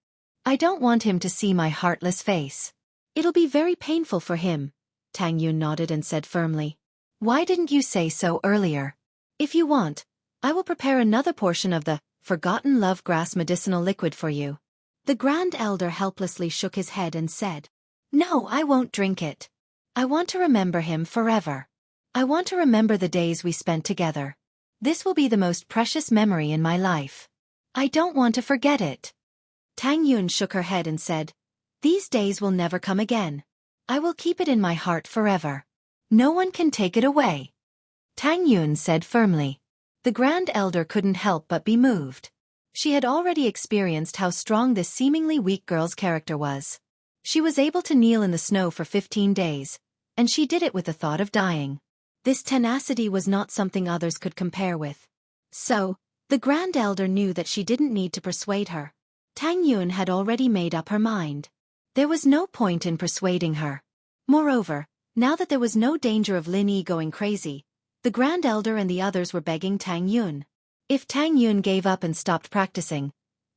I don't want him to see my heartless face. It'll be very painful for him." Tang Yun nodded and said firmly, "Why didn't you say so earlier? If you want, I will prepare another portion of the Forgotten Love Grass medicinal liquid for you." The Grand Elder helplessly shook his head and said, "No, I won't drink it. I want to remember him forever. I want to remember the days we spent together. This will be the most precious memory in my life. I don't want to forget it." Tang Yun shook her head and said, "These days will never come again. I will keep it in my heart forever. No one can take it away." Tang Yun said firmly. The Grand Elder couldn't help but be moved. She had already experienced how strong this seemingly weak girl's character was. She was able to kneel in the snow for 15 days, and she did it with the thought of dying. This tenacity was not something others could compare with. So, the Grand Elder knew that she didn't need to persuade her. Tang Yun had already made up her mind. There was no point in persuading her. Moreover, now that there was no danger of Lin Yi going crazy, the Grand Elder and the others were begging Tang Yun. If Tang Yun gave up and stopped practicing,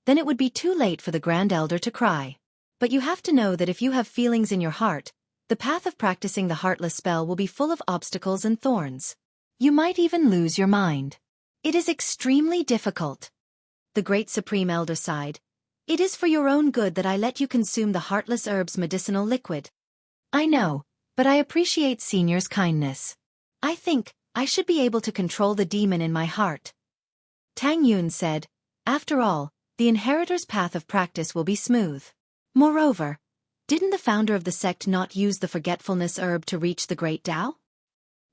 then it would be too late for the Grand Elder to cry. But you have to know that if you have feelings in your heart, the path of practicing the Heartless spell will be full of obstacles and thorns. You might even lose your mind. It is extremely difficult. The Great Supreme Elder sighed. "It is for your own good that I let you consume the Heartless herb's medicinal liquid. I know, but I appreciate Senior's kindness. I think I should be able to control the demon in my heart." Tang Yun said, "After all, the inheritor's path of practice will be smooth. Moreover, didn't the founder of the sect not use the forgetfulness herb to reach the Great Tao?"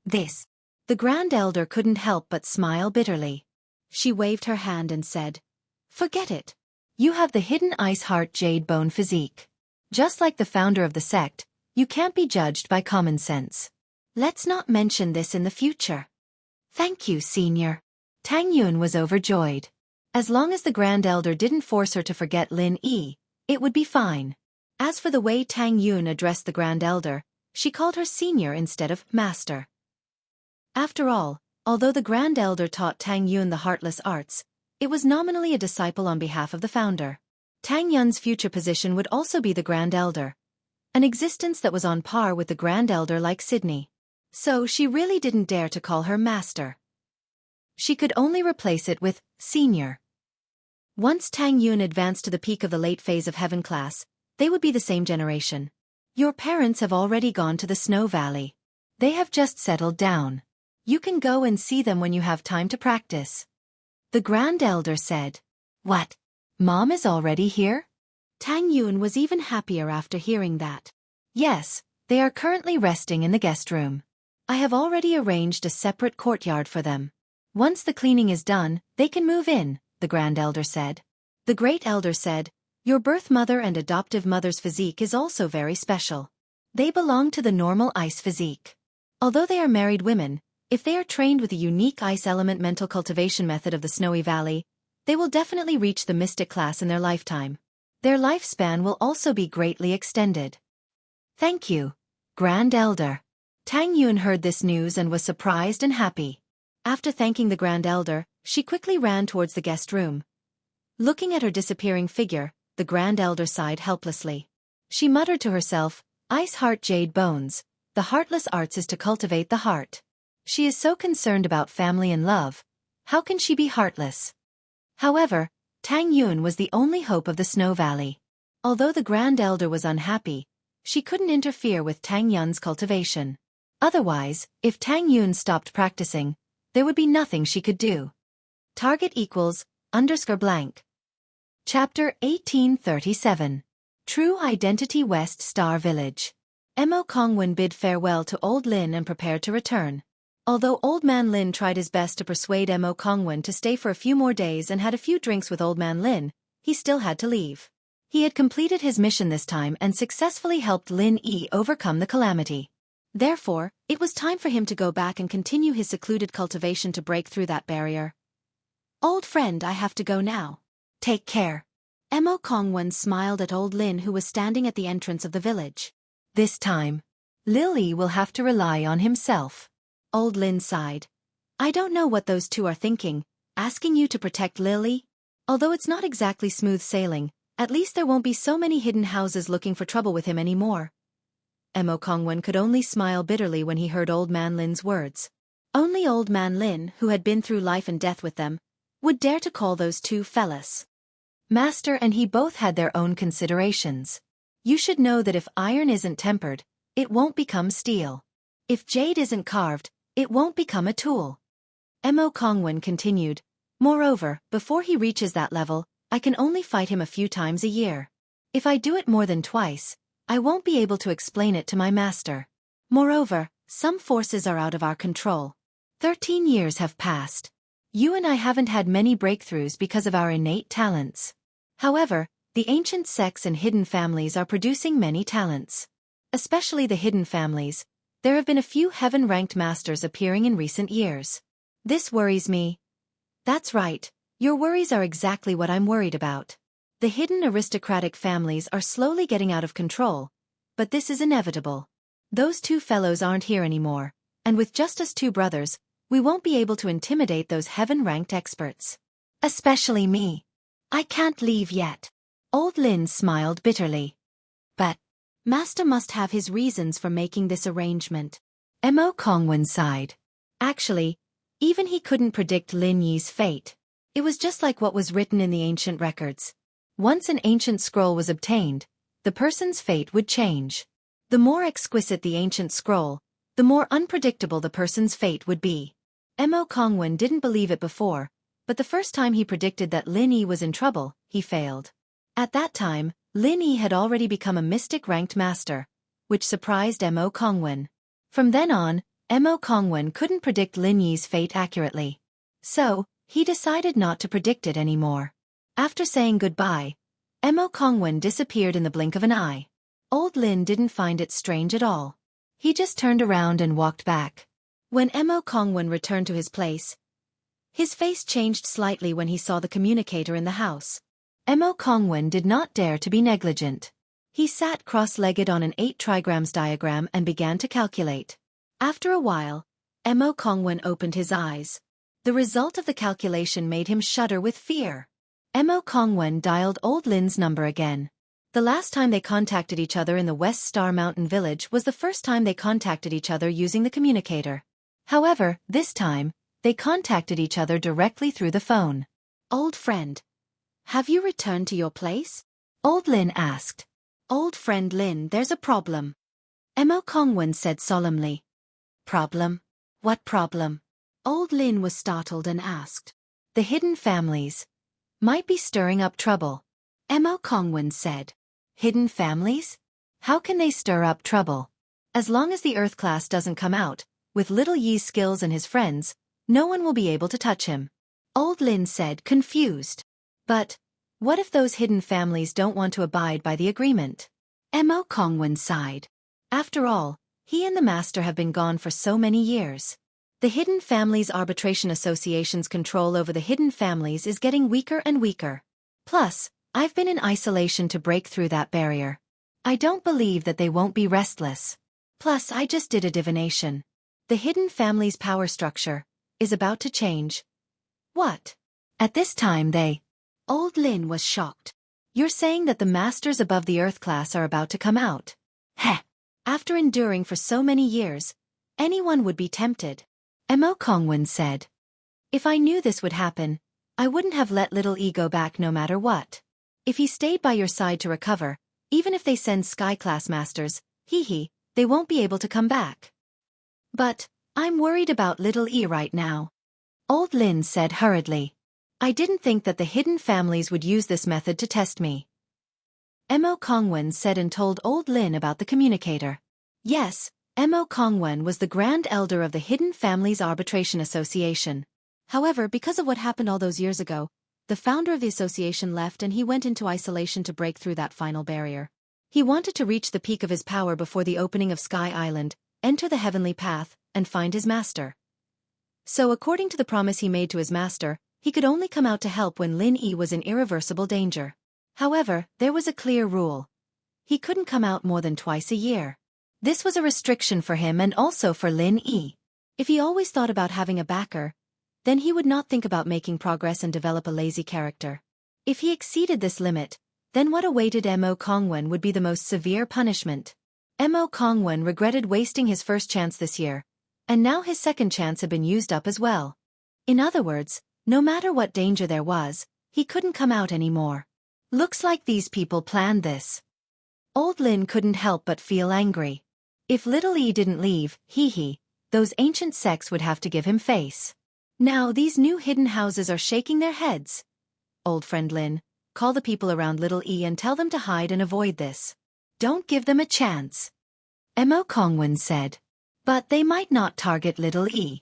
The Grand Elder couldn't help but smile bitterly. She waved her hand and said, "Forget it. You have the hidden ice heart jade bone physique. Just like the founder of the sect, you can't be judged by common sense. Let's not mention this in the future." "Thank you, Senior." Tang Yun was overjoyed. As long as the Grand Elder didn't force her to forget Lin Yi, it would be fine. As for the way Tang Yun addressed the Grand Elder, she called her Senior instead of Master. After all, although the Grand Elder taught Tang Yun the Heartless arts, it was nominally a disciple on behalf of the founder. Tang Yun's future position would also be the Grand Elder, an existence that was on par with the Grand Elder like Sydney. So she really didn't dare to call her Master. She could only replace it with Senior. Once Tang Yun advanced to the peak of the late phase of Heaven class, they would be the same generation. Your parents have already gone to the Snow Valley. They have just settled down. You can go and see them when you have time to practice. The Grand Elder said. What? Mom is already here? Tang Yun was even happier after hearing that. Yes, they are currently resting in the guest room. I have already arranged a separate courtyard for them. Once the cleaning is done, they can move in, the Grand Elder said. The Great Elder said, your birth mother and adoptive mother's physique is also very special. They belong to the normal ice physique. Although they are married women, if they are trained with the unique ice element mental cultivation method of the Snowy Valley, they will definitely reach the mystic class in their lifetime. Their lifespan will also be greatly extended. Thank you, Grand Elder. Tang Yun heard this news and was surprised and happy. After thanking the Grand Elder, she quickly ran towards the guest room. Looking at her disappearing figure, the Grand Elder sighed helplessly. She muttered to herself, Ice Heart Jade Bones, the heartless arts is to cultivate the heart. She is so concerned about family and love. How can she be heartless? However, Tang Yun was the only hope of the Snow Valley. Although the Grand Elder was unhappy, she couldn't interfere with Tang Yun's cultivation. Otherwise, if Tang Yun stopped practicing, there would be nothing she could do. Target equals, _blank. Chapter 1837. True Identity West Star Village. Mo Kongwen bid farewell to Old Lin and prepared to return. Although Old Man Lin tried his best to persuade Mo Kongwen to stay for a few more days and had a few drinks with Old Man Lin, he still had to leave. He had completed his mission this time and successfully helped Lin Yi overcome the calamity. Therefore, it was time for him to go back and continue his secluded cultivation to break through that barrier. Old friend, I have to go now. Take care. Mo Kongwen smiled at Old Lin, who was standing at the entrance of the village. This time, Lily will have to rely on himself. Old Lin sighed. I don't know what those two are thinking, asking you to protect Lily. Although it's not exactly smooth sailing, at least there won't be so many hidden houses looking for trouble with him anymore. Mo Kongwen could only smile bitterly when he heard Old Man Lin's words. Only Old Man Lin, who had been through life and death with them, would dare to call those two fellas. Master and he both had their own considerations. You should know that if iron isn't tempered, it won't become steel. If jade isn't carved, it won't become a tool. Mo Kongwen continued, moreover, before he reaches that level, I can only fight him a few times a year. If I do it more than twice, I won't be able to explain it to my master. Moreover, some forces are out of our control. 13 years have passed. You and I haven't had many breakthroughs because of our innate talents. However, the ancient sects and hidden families are producing many talents. Especially the hidden families, there have been a few heaven-ranked masters appearing in recent years. This worries me. That's right, your worries are exactly what I'm worried about. The hidden aristocratic families are slowly getting out of control, but this is inevitable. Those two fellows aren't here anymore, and with just us two brothers, we won't be able to intimidate those heaven-ranked experts. Especially me. I can't leave yet. Old Lin smiled bitterly. But Master must have his reasons for making this arrangement. Mo Kongwen sighed. Actually, even he couldn't predict Lin Yi's fate. It was just like what was written in the ancient records. Once an ancient scroll was obtained, the person's fate would change. The more exquisite the ancient scroll, the more unpredictable the person's fate would be. Mo Kongwen didn't believe it before, but the first time he predicted that Lin Yi was in trouble, he failed. At that time, Lin Yi had already become a mystic-ranked master, which surprised Mo Kongwen. From then on, Mo Kongwen couldn't predict Lin Yi's fate accurately. So, he decided not to predict it anymore. After saying goodbye, Mo Kongwen disappeared in the blink of an eye. Old Lin didn't find it strange at all. He just turned around and walked back. When Mo Kongwen returned to his place, his face changed slightly when he saw the communicator in the house. Mo Kongwen did not dare to be negligent. He sat cross-legged on an 8 trigrams diagram and began to calculate. After a while, Mo Kongwen opened his eyes. The result of the calculation made him shudder with fear. Mo Kongwen dialed Old Lin's number again. The last time they contacted each other in the West Star Mountain village was the first time they contacted each other using the communicator. However, this time, they contacted each other directly through the phone. Old friend, have you returned to your place? Old Lin asked. Old friend Lin, there's a problem. Mo Kongwen said solemnly. Problem? What problem? Old Lin was startled and asked. The hidden families might be stirring up trouble. Mo Kongwen said. Hidden families? How can they stir up trouble? As long as the Earth class doesn't come out, with little Yi's skills and his friends, no one will be able to touch him. Old Lin said, confused. But what if those hidden families don't want to abide by the agreement? Mo Kongwen sighed. After all, he and the master have been gone for so many years. The Hidden Families Arbitration Association's control over the hidden families is getting weaker and weaker. Plus, I've been in isolation to break through that barrier. I don't believe that they won't be restless. Plus, I just did a divination. The hidden family's power structure is about to change. What? At this time Old Lin was shocked. You're saying that the masters above the Earth class are about to come out? Heh! After enduring for so many years, anyone would be tempted. Mo Kongwen said. If I knew this would happen, I wouldn't have let little E go back no matter what. If he stayed by your side to recover, even if they send Sky-class masters, they won't be able to come back. But I'm worried about little E right now. Old Lin said hurriedly. I didn't think that the hidden families would use this method to test me. Mo Kongwen said and told Old Lin about the communicator. Yes, Mo Kongwen was the Grand Elder of the Hidden Families Arbitration Association. However, because of what happened all those years ago, the founder of the association left and he went into isolation to break through that final barrier. He wanted to reach the peak of his power before the opening of Sky Island, enter the heavenly path, and find his master. So according to the promise he made to his master, he could only come out to help when Lin Yi was in irreversible danger. However, there was a clear rule. He couldn't come out more than twice a year. This was a restriction for him and also for Lin Yi. If he always thought about having a backer, then he would not think about making progress and develop a lazy character. If he exceeded this limit, then what awaited Mo Kongwen would be the most severe punishment. Mo Kongwen regretted wasting his first chance this year, and now his second chance had been used up as well. In other words, no matter what danger there was, he couldn't come out anymore. Looks like these people planned this. Old Lin couldn't help but feel angry. If little E didn't leave, those ancient sects would have to give him face. Now these new hidden houses are shaking their heads. Old friend Lin, call the people around little E and tell them to hide and avoid this. Don't give them a chance. Mo Kongwen said. But they might not target little E.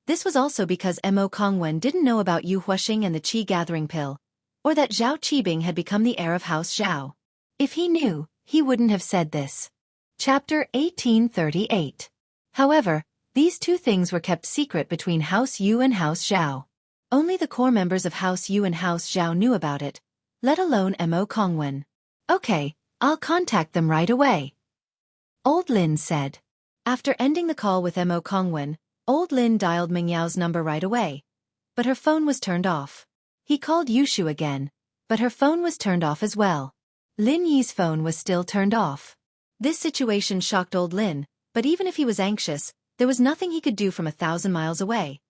This was also because Mo Kongwen didn't know about Yu Huashing and the Qi gathering pill, or that Zhao Qibing had become the heir of House Zhao. If he knew, he wouldn't have said this. Chapter 1838. However, these two things were kept secret between House Yu and House Zhao. Only the core members of House Yu and House Zhao knew about it, let alone Mo Kongwen. Okay, I'll contact them right away. Old Lin said. After ending the call with Mo Kongwen, Old Lin dialed Mingyao's number right away. But her phone was turned off. He called Yushu again, but her phone was turned off as well. Lin Yi's phone was still turned off. This situation shocked Old Lin, but even if he was anxious, there was nothing he could do from 1,000 miles away.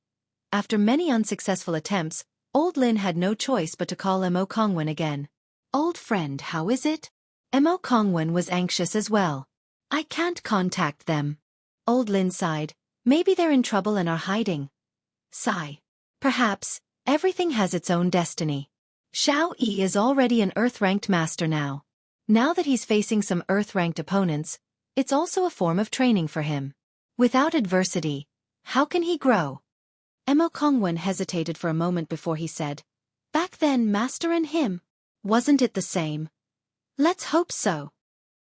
After many unsuccessful attempts, Old Lin had no choice but to call Mo Kongwen again. Old friend, how is it? Mo Kongwen was anxious as well. I can't contact them. Old Lin sighed. Maybe they're in trouble and are hiding. Sigh. Perhaps. Everything has its own destiny. Xiao Yi is already an Earth-ranked master now. Now that he's facing some Earth-ranked opponents, it's also a form of training for him. Without adversity, how can he grow? Mo Kongwen hesitated for a moment before he said, back then master and him, wasn't it the same? Let's hope so.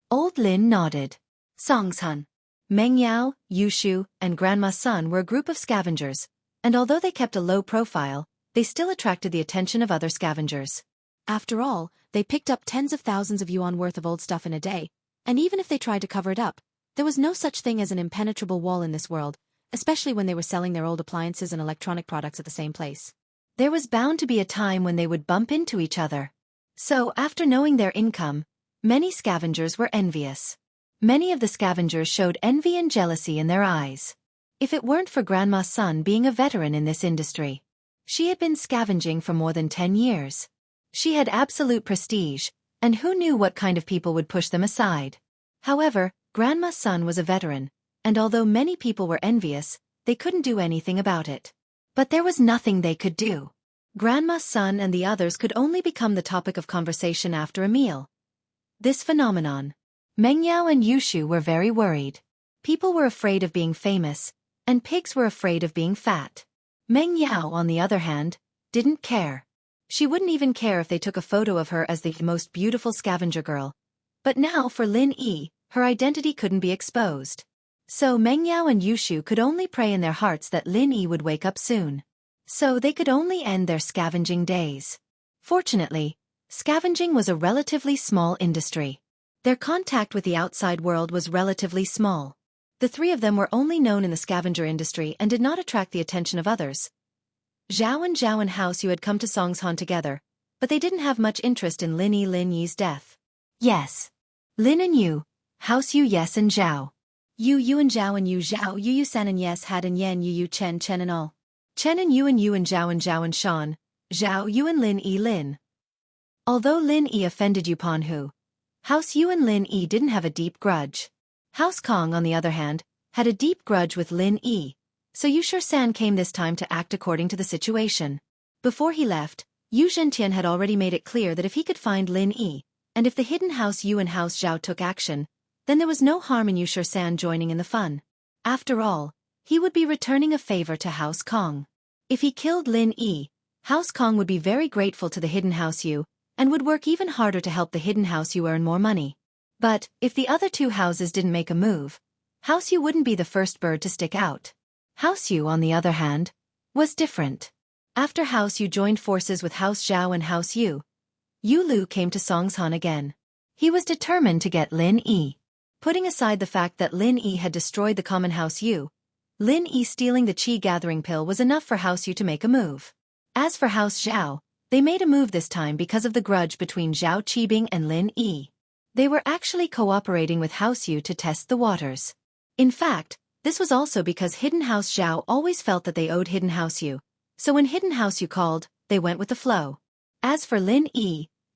Old Lin nodded. Songsun, Meng Yao, Yushu, and Grandma Sun were a group of scavengers, and although they kept a low profile, they still attracted the attention of other scavengers. After all, they picked up tens of thousands of yuan worth of old stuff in a day, and even if they tried to cover it up, there was no such thing as an impenetrable wall in this world, especially when they were selling their old appliances and electronic products at the same place. There was bound to be a time when they would bump into each other. So, after knowing their income, many scavengers were envious. Many of the scavengers showed envy and jealousy in their eyes. If it weren't for Grandma Sun being a veteran in this industry, she had been scavenging for more than 10 years. She had absolute prestige, And who knew what kind of people would push them aside? However, Grandma's son was a veteran, and although many people were envious, they couldn't do anything about it. But there was nothing they could do. Grandma's son and the others could only become the topic of conversation after a meal. This phenomenon. Mengyao and Yushu were very worried. People were afraid of being famous, and pigs were afraid of being fat. Mengyao, on the other hand, didn't care. She wouldn't even care if they took a photo of her as the most beautiful scavenger girl. But now for Lin Yi, her identity couldn't be exposed. So Mengyao and Yushu could only pray in their hearts that Lin Yi would wake up soon. So they could only end their scavenging days. Fortunately, scavenging was a relatively small industry. Their contact with the outside world was relatively small. The three of them were only known in the scavenger industry and did not attract the attention of others. Zhao and House Yu had come to Songshan together, but they didn't have much interest in Lin Yi's death. Yes. Lin and Yu, House Yu yes and Zhao. Yu and Zhao and Yu Zhao Yu San and yes had and Yan Yu Chen and all. Chen and Yu and Zhao and Shan, Zhao Yu and Lin Lin. Although Lin offended Yu Panhu, House Yu and Lin didn't have a deep grudge. House Kong, on the other hand, had a deep grudge with Lin so Yu San came this time to act according to the situation. Before he left, Yu Zhentian had already made it clear that if he could find Lin and if the hidden House Yu and House Zhao took action, then there was no harm in Yu San joining in the fun. After all, he would be returning a favor to House Kong. If he killed Lin House Kong would be very grateful to the hidden House Yu, and would work even harder to help the hidden House Yu earn more money. But, if the other two houses didn't make a move, House Yu wouldn't be the first bird to stick out. House Yu, on the other hand, was different. After House Yu joined forces with House Zhao and House Yu, Yu Lu came to Songshan again. He was determined to get Lin Putting aside the fact that Lin had destroyed the common House Yu, Lin stealing the Qi gathering pill was enough for House Yu to make a move. As for House Zhao, they made a move this time because of the grudge between Zhao Qibing and Lin They were actually cooperating with House Yu to test the waters. In fact, this was also because Hidden House Zhao always felt that they owed Hidden House Yu, so when Hidden House Yu called, they went with the flow. As for Lin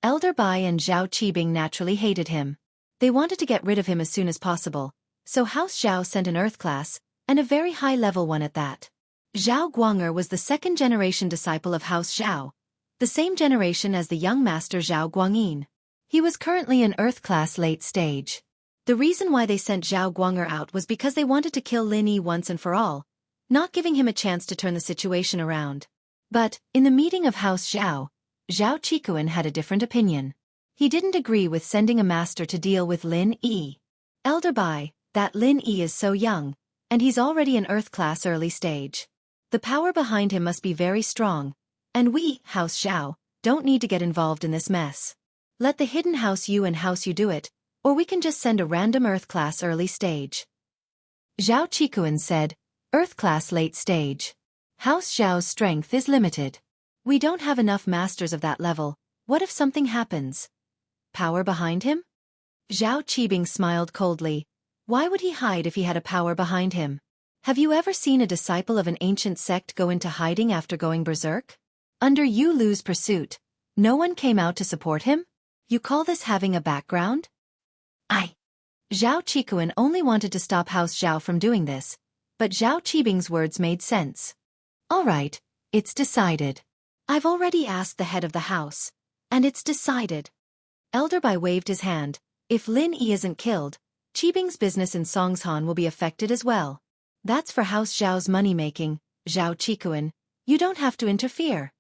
Elder Bai and Zhao Qibing naturally hated him. They wanted to get rid of him as soon as possible, so House Zhao sent an Earth class, and a very high-level one at that. Zhao Guang'er was the second-generation disciple of House Zhao, the same generation as the young master Zhao Guangyin. He was currently in Earth class late stage. The reason why they sent Zhao Guang'er out was because they wanted to kill Lin once and for all, not giving him a chance to turn the situation around. But, in the meeting of House Zhao, Zhao Qikuan had a different opinion. He didn't agree with sending a master to deal with Lin Elder Bai, that Lin is so young, and he's already in Earth class early stage. The power behind him must be very strong, and we, House Zhao, don't need to get involved in this mess. Let the hidden House Yu and House Yu do it, or we can just send a random Earth class early stage. Zhao Qikuan said, Earth class late stage. House Zhao's strength is limited. We don't have enough masters of that level. What if something happens? Power behind him? Zhao Qibing smiled coldly. Why would he hide if he had a power behind him? Have you ever seen a disciple of an ancient sect go into hiding after going berserk? Under Yu Lu's pursuit, no one came out to support him? You call this having a background? Zhao Qikuan only wanted to stop House Zhao from doing this, but Zhao Qibing's words made sense. All right, it's decided. I've already asked the head of the house, and it's decided. Elder Bai waved his hand. If Lin isn't killed, Qibing's business in Songshan will be affected as well. That's for House Zhao's money-making, Zhao Qikuan. You don't have to interfere.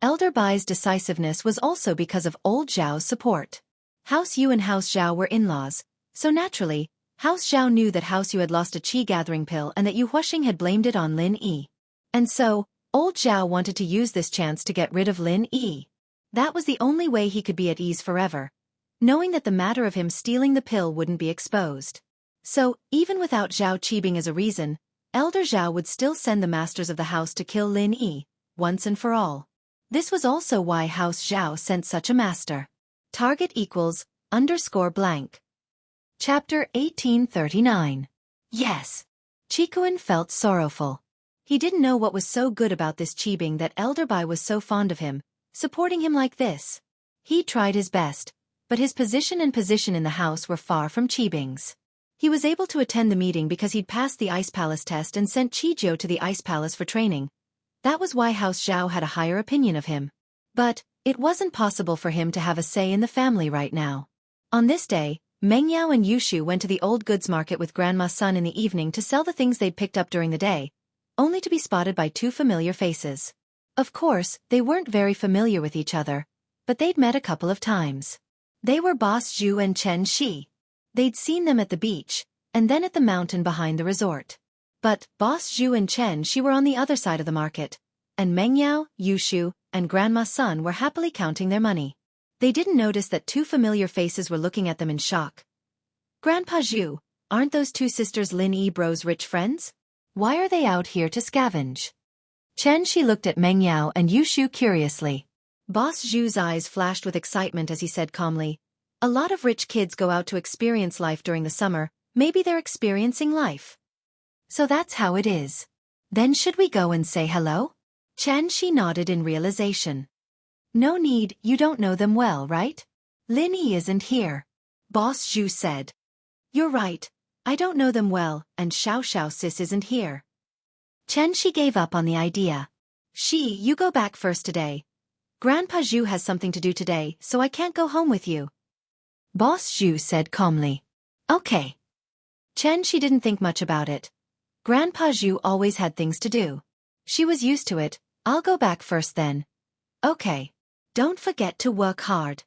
Elder Bai's decisiveness was also because of old Zhao's support. House Yu and House Zhao were in-laws, so naturally, House Zhao knew that House Yu had lost a Qi gathering pill and that Yu Huashing had blamed it on Lin And so, old Zhao wanted to use this chance to get rid of Lin That was the only way he could be at ease forever, knowing that the matter of him stealing the pill wouldn't be exposed. So, even without Zhao Qibing as a reason, Elder Zhao would still send the masters of the house to kill Lin once and for all. This was also why House Zhao sent such a master. Target equals _blank. Chapter 1839. Yes. Qikuan felt sorrowful. He didn't know what was so good about this Qibing that Elder Bai was so fond of him, supporting him like this. He tried his best, but his position in the house were far from Qibing's. He was able to attend the meeting because he'd passed the Ice Palace test and sent Qizhou to the Ice Palace for training. That was why House Zhao had a higher opinion of him. But it wasn't possible for him to have a say in the family right now. On this day, Mengyao and Yushu went to the old goods market with Grandma's son in the evening to sell the things they'd picked up during the day, only to be spotted by two familiar faces. Of course, they weren't very familiar with each other, but they'd met a couple of times. They were Boss Zhu and Chen Shi. They'd seen them at the beach, and then at the mountain behind the resort. But Boss Zhu and Chen Shi were on the other side of the market, and Mengyao, Yushu, and Grandma's son were happily counting their money. They didn't notice that two familiar faces were looking at them in shock. "Grandpa Zhu, aren't those two sisters Lin Yi Bro's rich friends? Why are they out here to scavenge?" Chen Shi looked at Mengyao and Yushu curiously. Boss Zhu's eyes flashed with excitement as he said calmly, "A lot of rich kids go out to experience life during the summer. Maybe they're experiencing life. So that's how it is. Then should we go and say hello?" Chen Shi nodded in realization. "No need, you don't know them well, right? Lin Yi isn't here," Boss Zhu said. "You're right, I don't know them well, and Xiao sis isn't here." Chen Shi gave up on the idea. "Shi, you go back first today. Grandpa Zhu has something to do today, so I can't go home with you," Boss Zhu said calmly. "Okay." Chen Shi didn't think much about it. Grandpa Zhu always had things to do. She was used to it. "I'll go back first then." "Okay. Don't forget to work hard,"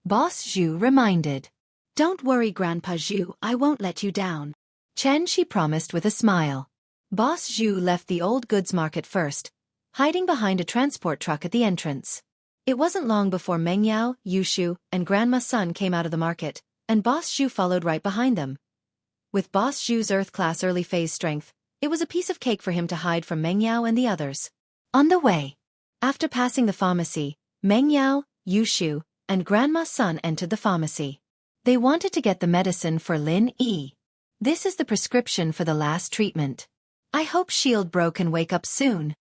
Boss Zhu reminded. "Don't worry, Grandpa Zhu, I won't let you down," Chen Shi promised with a smile. Boss Zhu left the old goods market first, hiding behind a transport truck at the entrance. It wasn't long before Mengyao, Yushu, and Grandma's son came out of the market, and Boss Zhu followed right behind them. With Boss Zhu's Earth-class early phase strength, it was a piece of cake for him to hide from Mengyao and the others. On the way, after passing the pharmacy, Mengyao, Yushu, and Grandma's son entered the pharmacy. They wanted to get the medicine for Lin Yi. "This is the prescription for the last treatment. I hope Shield Bro can wake up soon."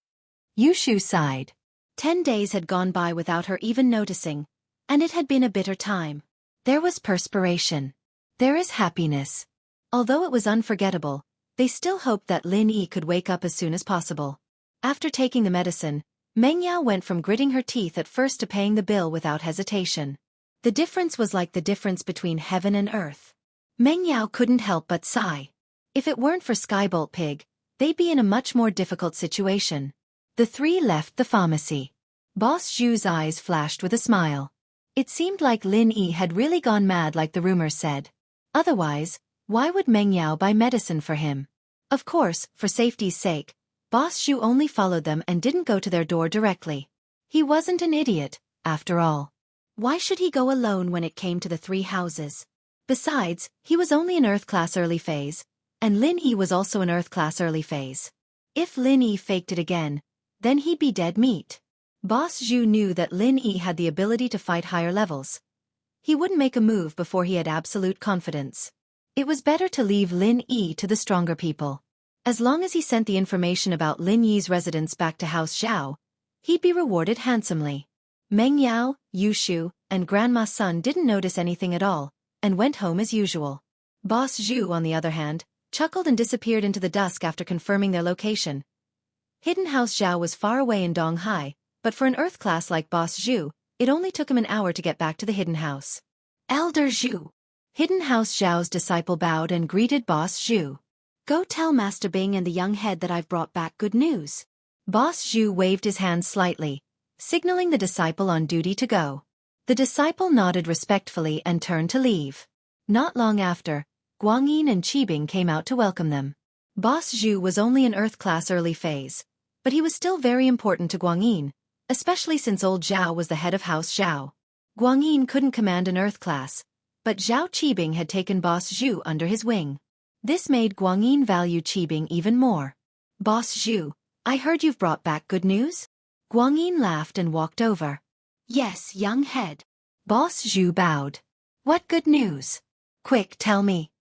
Yushu sighed. 10 days had gone by without her even noticing, and it had been a bitter time. There was perspiration. There is happiness. Although it was unforgettable, they still hoped that Lin Yi could wake up as soon as possible. After taking the medicine, Mengyao went from gritting her teeth at first to paying the bill without hesitation. The difference was like the difference between heaven and earth. Mengyao couldn't help but sigh. If it weren't for Skybolt Pig, they'd be in a much more difficult situation. The three left the pharmacy. Boss Zhu's eyes flashed with a smile. It seemed like Lin Yi had really gone mad like the rumors said. Otherwise, why would Mengyao buy medicine for him? Of course, for safety's sake, Boss Zhu only followed them and didn't go to their door directly. He wasn't an idiot, after all. Why should he go alone when it came to the three houses? Besides, he was only an Earth-class early phase, and Lin Yi was also an Earth-class early phase. If Lin Yi faked it again, then he'd be dead meat. Boss Zhu knew that Lin Yi had the ability to fight higher levels. He wouldn't make a move before he had absolute confidence. It was better to leave Lin Yi to the stronger people. As long as he sent the information about Lin Yi's residence back to House Zhao, he'd be rewarded handsomely. Mengyao, Yushu, and Grandma's son didn't notice anything at all, and went home as usual. Boss Zhu, on the other hand, chuckled and disappeared into the dusk after confirming their location. Hidden House Zhao was far away in Donghai, but for an Earth class like Boss Zhu, it only took him an hour to get back to the Hidden House. "Elder Zhu." Hidden House Zhao's disciple bowed and greeted Boss Zhu. "Go tell Master Bing and the young head that I've brought back good news." Boss Zhu waved his hand slightly, signaling the disciple on duty to go. The disciple nodded respectfully and turned to leave. Not long after, Guangyin and Qibing came out to welcome them. Boss Zhu was only an Earth-class early phase, but he was still very important to Guangyin, especially since old Zhao was the head of House Zhao. Guangyin couldn't command an Earth class, but Zhao Qibing had taken Boss Zhu under his wing. This made Guangyin value Qibing even more. "Boss Zhu, I heard you've brought back good news?" Guangyin laughed and walked over. "Yes, young head." Boss Zhu bowed. "What good news? Quick, tell me."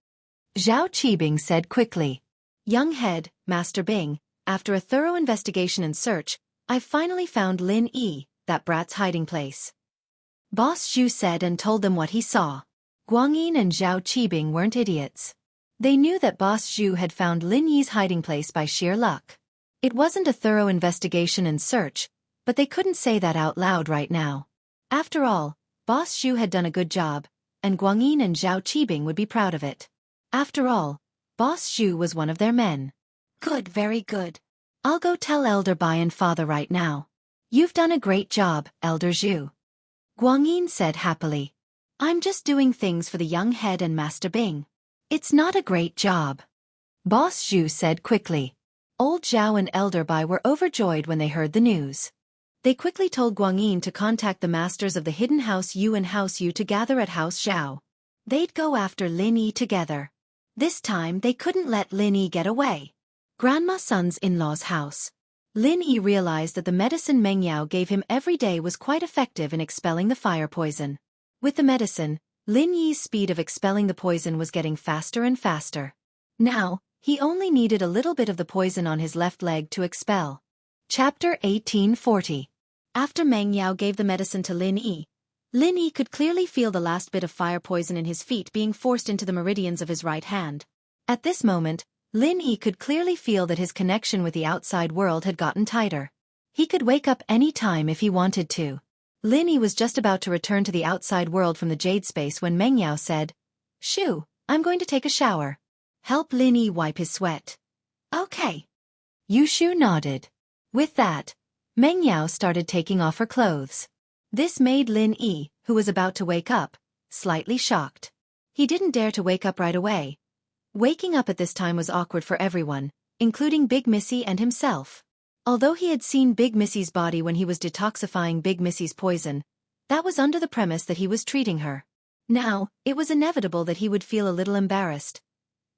Zhao Qibing said quickly. "Young head, Master Bing, after a thorough investigation and search, I've finally found Lin Yi, that brat's hiding place." Boss Zhu said and told them what he saw. Guangyin and Zhao Qibing weren't idiots. They knew that Boss Zhu had found Lin Yi's hiding place by sheer luck. It wasn't a thorough investigation and search, but they couldn't say that out loud right now. After all, Boss Zhu had done a good job, and Guangyin and Zhao Qibing would be proud of it. After all, Boss Zhu was one of their men. Good, very good. I'll go tell Elder Bai and Father right now. You've done a great job, Elder Zhu. Guangyin said happily. I'm just doing things for the young head and Master Bing. It's not a great job. Boss Zhu said quickly. Old Zhao and Elder Bai were overjoyed when they heard the news. They quickly told Guangyin to contact the masters of the Hidden House Yu and House Yu to gather at House Zhao. They'd go after Lin Yi together. This time they couldn't let Lin Yi get away. Grandma Sun's in-laws' house. Lin Yi realized that the medicine Meng Yao gave him every day was quite effective in expelling the fire poison. With the medicine, Lin Yi's speed of expelling the poison was getting faster and faster. Now, he only needed a little bit of the poison on his left leg to expel. Chapter 1840. After Meng Yao gave the medicine to Lin Yi could clearly feel the last bit of fire poison in his feet being forced into the meridians of his right hand. At this moment, Lin Yi could clearly feel that his connection with the outside world had gotten tighter. He could wake up any time if he wanted to. Lin Yi was just about to return to the outside world from the jade space when Meng Yao said, "Shoo, I'm going to take a shower. Help Lin Yi wipe his sweat." "Okay." Yushu nodded. With that, Meng Yao started taking off her clothes. This made Lin Yi, who was about to wake up, slightly shocked. He didn't dare to wake up right away. Waking up at this time was awkward for everyone, including Big Missy and himself. Although he had seen Big Missy's body when he was detoxifying Big Missy's poison, that was under the premise that he was treating her. Now, it was inevitable that he would feel a little embarrassed.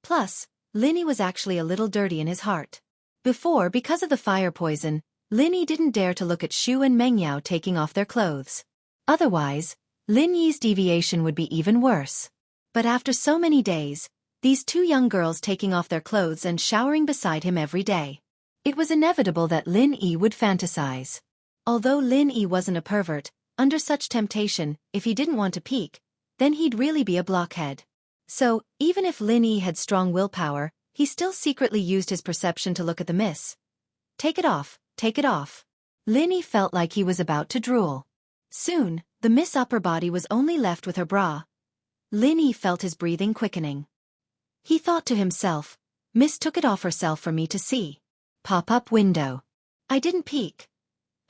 Plus, Lin Yi was actually a little dirty in his heart. Before, because of the fire poison, Lin Yi didn't dare to look at Shu and Meng Yao taking off their clothes. Otherwise, Lin Yi's deviation would be even worse. But after so many days, these two young girls taking off their clothes and showering beside him every day, it was inevitable that Lin Yi would fantasize. Although Lin Yi wasn't a pervert, under such temptation, if he didn't want to peek, then he'd really be a blockhead. So, even if Lin Yi had strong willpower, he still secretly used his perception to look at the miss. Take it off, take it off. Lin Yi felt like he was about to drool. Soon, the miss upper body was only left with her bra. Lin Yi felt his breathing quickening. He thought to himself, Miss took it off herself for me to see. Pop-up window. I didn't peek.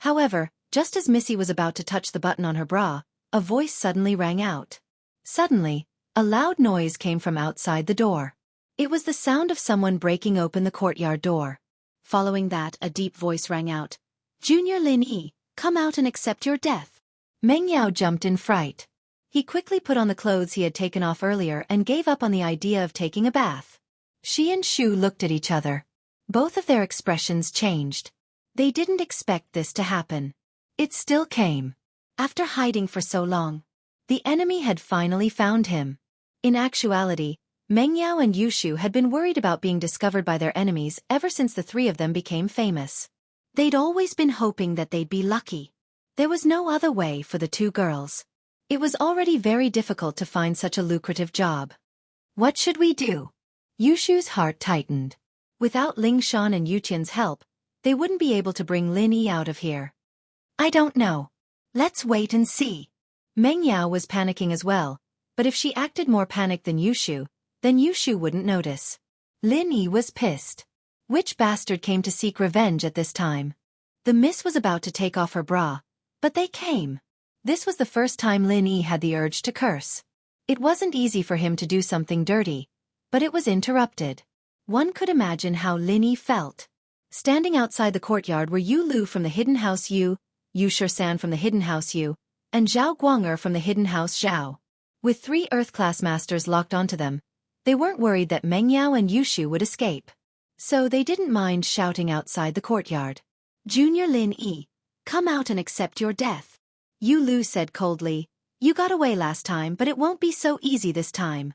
However, just as Missy was about to touch the button on her bra, a voice suddenly rang out. Suddenly, a loud noise came from outside the door. It was the sound of someone breaking open the courtyard door. Following that, a deep voice rang out. Junior Lin Yi, come out and accept your death. Meng Yao jumped in fright. He quickly put on the clothes he had taken off earlier and gave up on the idea of taking a bath. She and Shu looked at each other. Both of their expressions changed. They didn't expect this to happen. It still came. After hiding for so long, the enemy had finally found him. In actuality, Meng Yao and Yushu had been worried about being discovered by their enemies ever since the three of them became famous. They'd always been hoping that they'd be lucky. There was no other way for the two girls. It was already very difficult to find such a lucrative job. What should we do? Yushu's heart tightened. Without Ling Shan and Yuqian's help, they wouldn't be able to bring Lin Yi out of here. I don't know. Let's wait and see. Meng Yao was panicking as well, but if she acted more panicked than Yushu, then Yushu wouldn't notice. Lin Yi was pissed. Which bastard came to seek revenge at this time? The miss was about to take off her bra, but they came. This was the first time Lin Yi had the urge to curse. It wasn't easy for him to do something dirty, but it was interrupted. One could imagine how Lin Yi felt. Standing outside the courtyard were Yu Lu from the Hidden House Yu, Yu Shisan from the Hidden House Yu, and Zhao Guang'er from the Hidden House Zhao. With 3 Earth-class masters locked onto them, they weren't worried that Meng Yao and Yushu would escape. So they didn't mind shouting outside the courtyard. Junior Lin Yi, come out and accept your death. Yu Lu said coldly, you got away last time but it won't be so easy this time.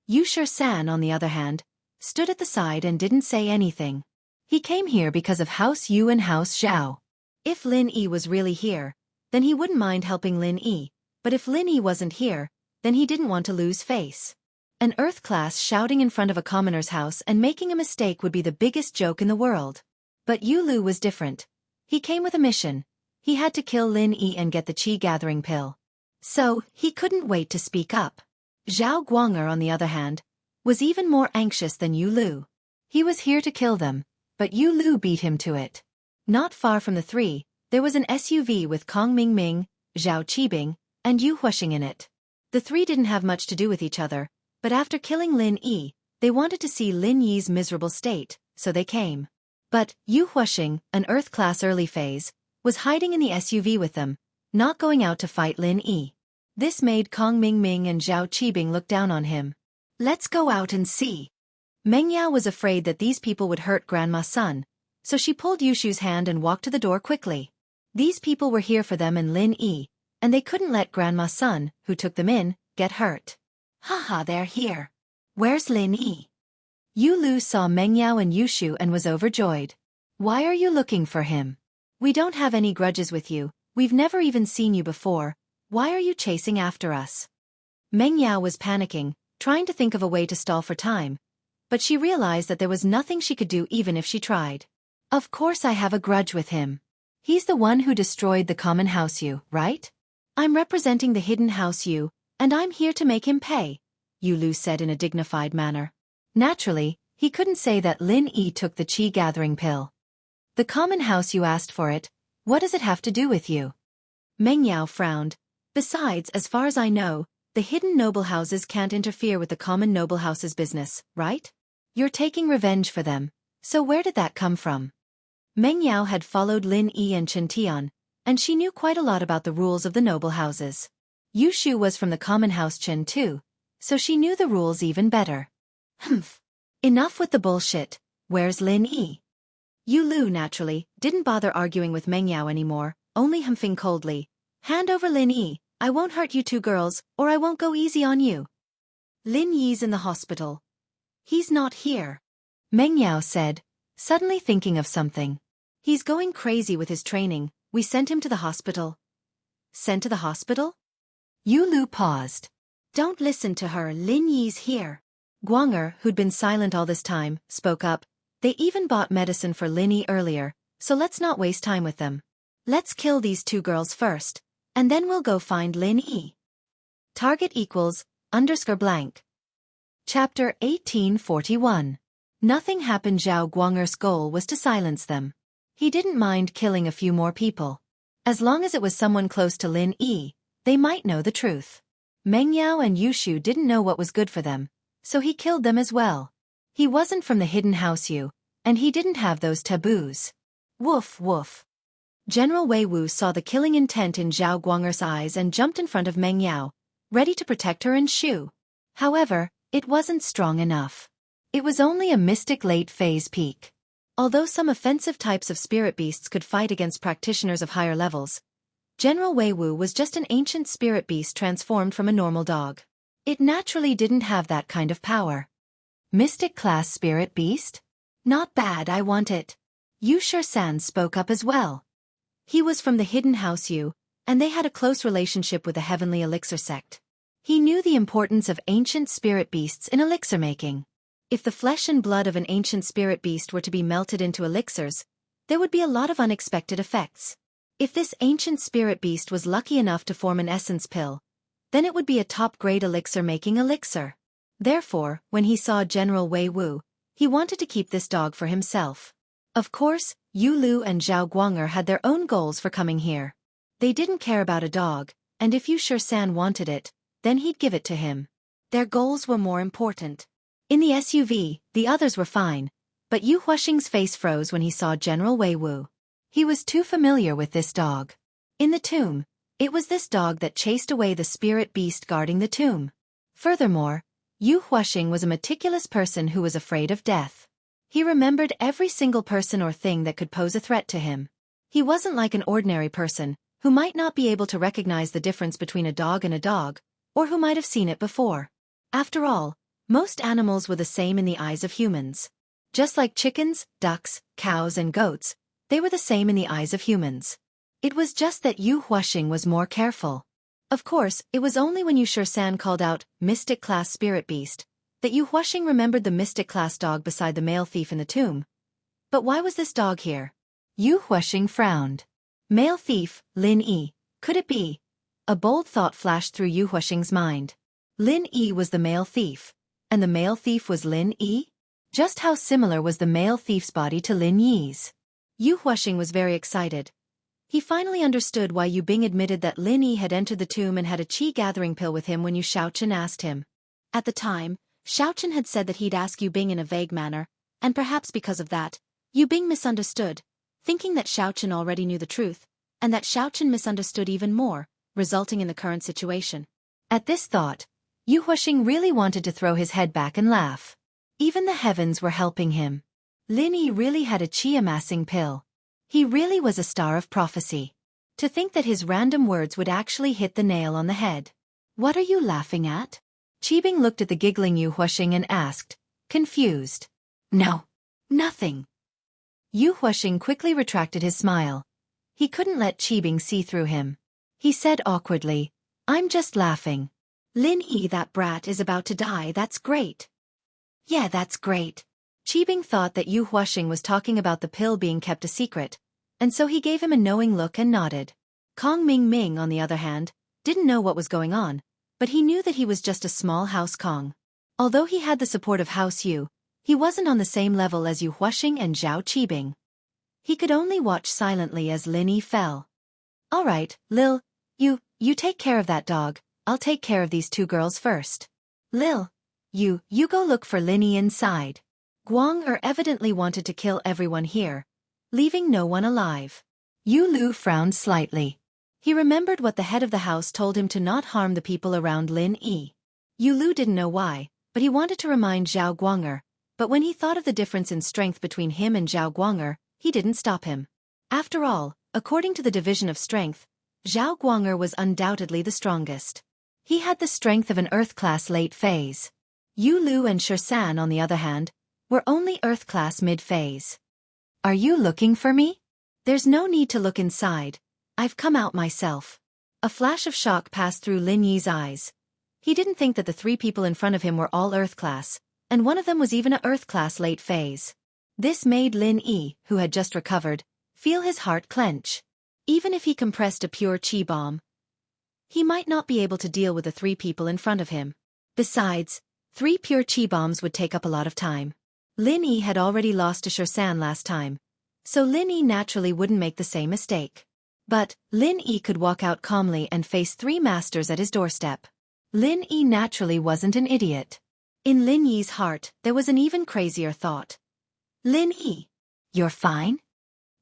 Yu Shisan, on the other hand, stood at the side and didn't say anything. He came here because of House Yu and House Zhao. If Lin Yi was really here, then he wouldn't mind helping Lin Yi, but if Lin Yi wasn't here, then he didn't want to lose face. An Earth class shouting in front of a commoner's house and making a mistake would be the biggest joke in the world. But Yu Lu was different. He came with a mission. He had to kill Lin Yi and get the Qi gathering pill. So, he couldn't wait to speak up. Zhao Guang'er, on the other hand, was even more anxious than Yu Lu. He was here to kill them, but Yu Lu beat him to it. Not far from the three, there was an SUV with Kong Mingming, Zhao Qibing, and Yu Huixing in it. The three didn't have much to do with each other, but after killing Lin Yi, they wanted to see Lin Yi's miserable state, so they came. But Yu Huixing, an Earth-class early phase, was hiding in the SUV with them, not going out to fight Lin Yi. This made Kong Mingming and Zhao Qibing look down on him. Let's go out and see. Meng Yao was afraid that these people would hurt Grandma's son, so she pulled Yushu's hand and walked to the door quickly. These people were here for them and Lin Yi, and they couldn't let Grandma's son, who took them in, get hurt. Haha, they're here. Where's Lin Yi? Yu Lu saw Meng Yao and Yushu and was overjoyed. Why are you looking for him? We don't have any grudges with you, we've never even seen you before, why are you chasing after us? Meng Yao was panicking, trying to think of a way to stall for time, but she realized that there was nothing she could do even if she tried. Of course I have a grudge with him. He's the one who destroyed the common house Yu, right? I'm representing the hidden house Yu, and I'm here to make him pay, Yu Lu said in a dignified manner. Naturally, he couldn't say that Lin Yi took the Qi gathering pill. The common house Yu asked for it, what does it have to do with you? Meng Yao frowned. Besides, as far as I know, the hidden noble houses can't interfere with the common noble house's business, right? You're taking revenge for them, so where did that come from? Meng Yao had followed Lin Yi and Chen Tian, and she knew quite a lot about the rules of the noble houses. Yushu was from the common house Chen too, so she knew the rules even better. Humph. Enough with the bullshit, where's Lin Yi? Yu Lu, naturally, didn't bother arguing with Meng Yao anymore, only humping coldly. Hand over Lin Yi, I won't hurt you two girls, or I won't go easy on you. Lin Yi's in the hospital. He's not here, Meng Yao said, suddenly thinking of something. He's going crazy with his training, we sent him to the hospital. Sent to the hospital? Yu Lu paused. Don't listen to her, Lin Yi's here. Guang'er, who'd been silent all this time, spoke up. They even bought medicine for Lin Yi earlier, so let's not waste time with them. Let's kill these two girls first, and then we'll go find Lin Yi. Target equals _blank. Chapter 1841. Nothing happened. Zhao Guang'er's goal was to silence them. He didn't mind killing a few more people. As long as it was someone close to Lin Yi, they might know the truth. Meng Yao and Yushu didn't know what was good for them, so he killed them as well. He wasn't from the hidden house Yu, and he didn't have those taboos. Woof woof. General Wei Wu saw the killing intent in Zhao Guang'er's eyes and jumped in front of Meng Yao, ready to protect her and Shu. However, it wasn't strong enough. It was only a mystic late phase peak. Although some offensive types of spirit beasts could fight against practitioners of higher levels, General Wei Wu was just an ancient spirit beast transformed from a normal dog. It naturally didn't have that kind of power. Mystic class spirit beast? Not bad, I want it. Yu Shisan spoke up as well. He was from the hidden house Yu, and they had a close relationship with the heavenly elixir sect. He knew the importance of ancient spirit beasts in elixir making. If the flesh and blood of an ancient spirit beast were to be melted into elixirs, there would be a lot of unexpected effects. If this ancient spirit beast was lucky enough to form an essence pill, then it would be a top-grade elixir-making elixir. Therefore, when he saw General Wei Wu, he wanted to keep this dog for himself. Of course, Yu Lu and Zhao Guang'er had their own goals for coming here. They didn't care about a dog, and if Yu Shisan wanted it, then he'd give it to him. Their goals were more important. In the SUV, the others were fine, but Yu Huixing's face froze when he saw General Wei Wu. He was too familiar with this dog. In the tomb, it was this dog that chased away the spirit beast guarding the tomb. Furthermore, Yu Huixing was a meticulous person who was afraid of death. He remembered every single person or thing that could pose a threat to him. He wasn't like an ordinary person, who might not be able to recognize the difference between a dog and a dog, or who might have seen it before. After all, most animals were the same in the eyes of humans. Just like chickens, ducks, cows and goats, they were the same in the eyes of humans. It was just that Yu Huixing was more careful. Of course, it was only when Yu Shisan called out, "Mystic class spirit beast," that Yu Huasheng remembered the mystic class dog beside the male thief in the tomb. But why was this dog here? Yu Huasheng frowned. Male thief, Lin Yi. Could it be? A bold thought flashed through Yu Huasheng's mind. Lin Yi was the male thief, and the male thief was Lin Yi? Just how similar was the male thief's body to Lin Yi's? Yu Huasheng was very excited. He finally understood why Yu Bing admitted that Lin Yi had entered the tomb and had a qi gathering pill with him when Yu Xiaochen asked him. At the time, Xiaochen had said that he'd ask Yu Bing in a vague manner, and perhaps because of that, Yu Bing misunderstood, thinking that Xiaochen already knew the truth, and that Xiaochen misunderstood even more, resulting in the current situation. At this thought, Yu Huasheng really wanted to throw his head back and laugh. Even the heavens were helping him. Lin Yi really had a qi-amassing pill. He really was a star of prophecy. To think that his random words would actually hit the nail on the head. What are you laughing at? Qibing looked at the giggling Yu Huasheng and asked, confused. No. Nothing. Yu Huasheng quickly retracted his smile. He couldn't let Qibing see through him. He said awkwardly, I'm just laughing. Lin Yi, that brat, is about to die. That's great. Yeah, that's great. Qibing thought that Yu Huasheng was talking about the pill being kept a secret, and so he gave him a knowing look and nodded. Kong Ming Ming, on the other hand, didn't know what was going on, but he knew that he was just a small House Kong. Although he had the support of House Yu, he wasn't on the same level as Yu Huasheng and Zhao Qibing. He could only watch silently as Lin Yi fell. All right, Lil, you take care of that dog. I'll take care of these two girls first. Lil, you go look for Lin Yi inside. Guang evidently wanted to kill everyone here, leaving no one alive. Yu Lu frowned slightly. He remembered what the head of the house told him to not harm the people around Lin Yi. Yu Lu didn't know why, but he wanted to remind Zhao Guang, but when he thought of the difference in strength between him and Zhao Guang, he didn't stop him. After all, according to the division of strength, Zhao Guang was undoubtedly the strongest. He had the strength of an Earth-class late phase. Yu Lu and Shisan, on the other hand, were only Earth-class mid-phase. Are you looking for me? There's no need to look inside. I've come out myself. A flash of shock passed through Lin Yi's eyes. He didn't think that the three people in front of him were all Earth-class, and one of them was even a Earth-class late phase. This made Lin Yi, who had just recovered, feel his heart clench. Even if he compressed a pure qi bomb, he might not be able to deal with the three people in front of him. Besides, 3 pure qi bombs would take up a lot of time. Lin Yi had already lost to Shisan last time, so Lin Yi naturally wouldn't make the same mistake. But Lin Yi could walk out calmly and face 3 masters at his doorstep. Lin Yi naturally wasn't an idiot. In Lin Yi's heart, there was an even crazier thought. Lin Yi, you're fine?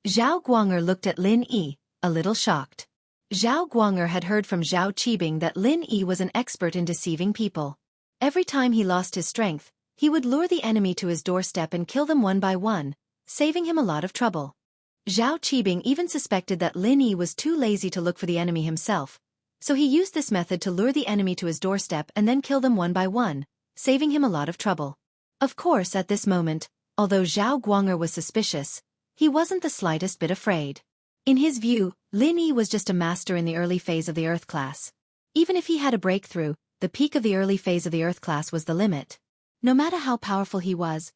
Zhao Guang looked at Lin Yi, a little shocked. Zhao Guang had heard from Zhao Qibing that Lin Yi was an expert in deceiving people. Every time he lost his strength, he would lure the enemy to his doorstep and kill them one by one, saving him a lot of trouble. Zhao Qibing even suspected that Lin Yi was too lazy to look for the enemy himself, so he used this method to lure the enemy to his doorstep and then kill them one by one, saving him a lot of trouble. Of course, at this moment, although Zhao Guang was suspicious, he wasn't the slightest bit afraid. In his view, Lin Yi was just a master in the early phase of the Earth class. Even if he had a breakthrough, the peak of the early phase of the Earth class was the limit. No matter how powerful he was,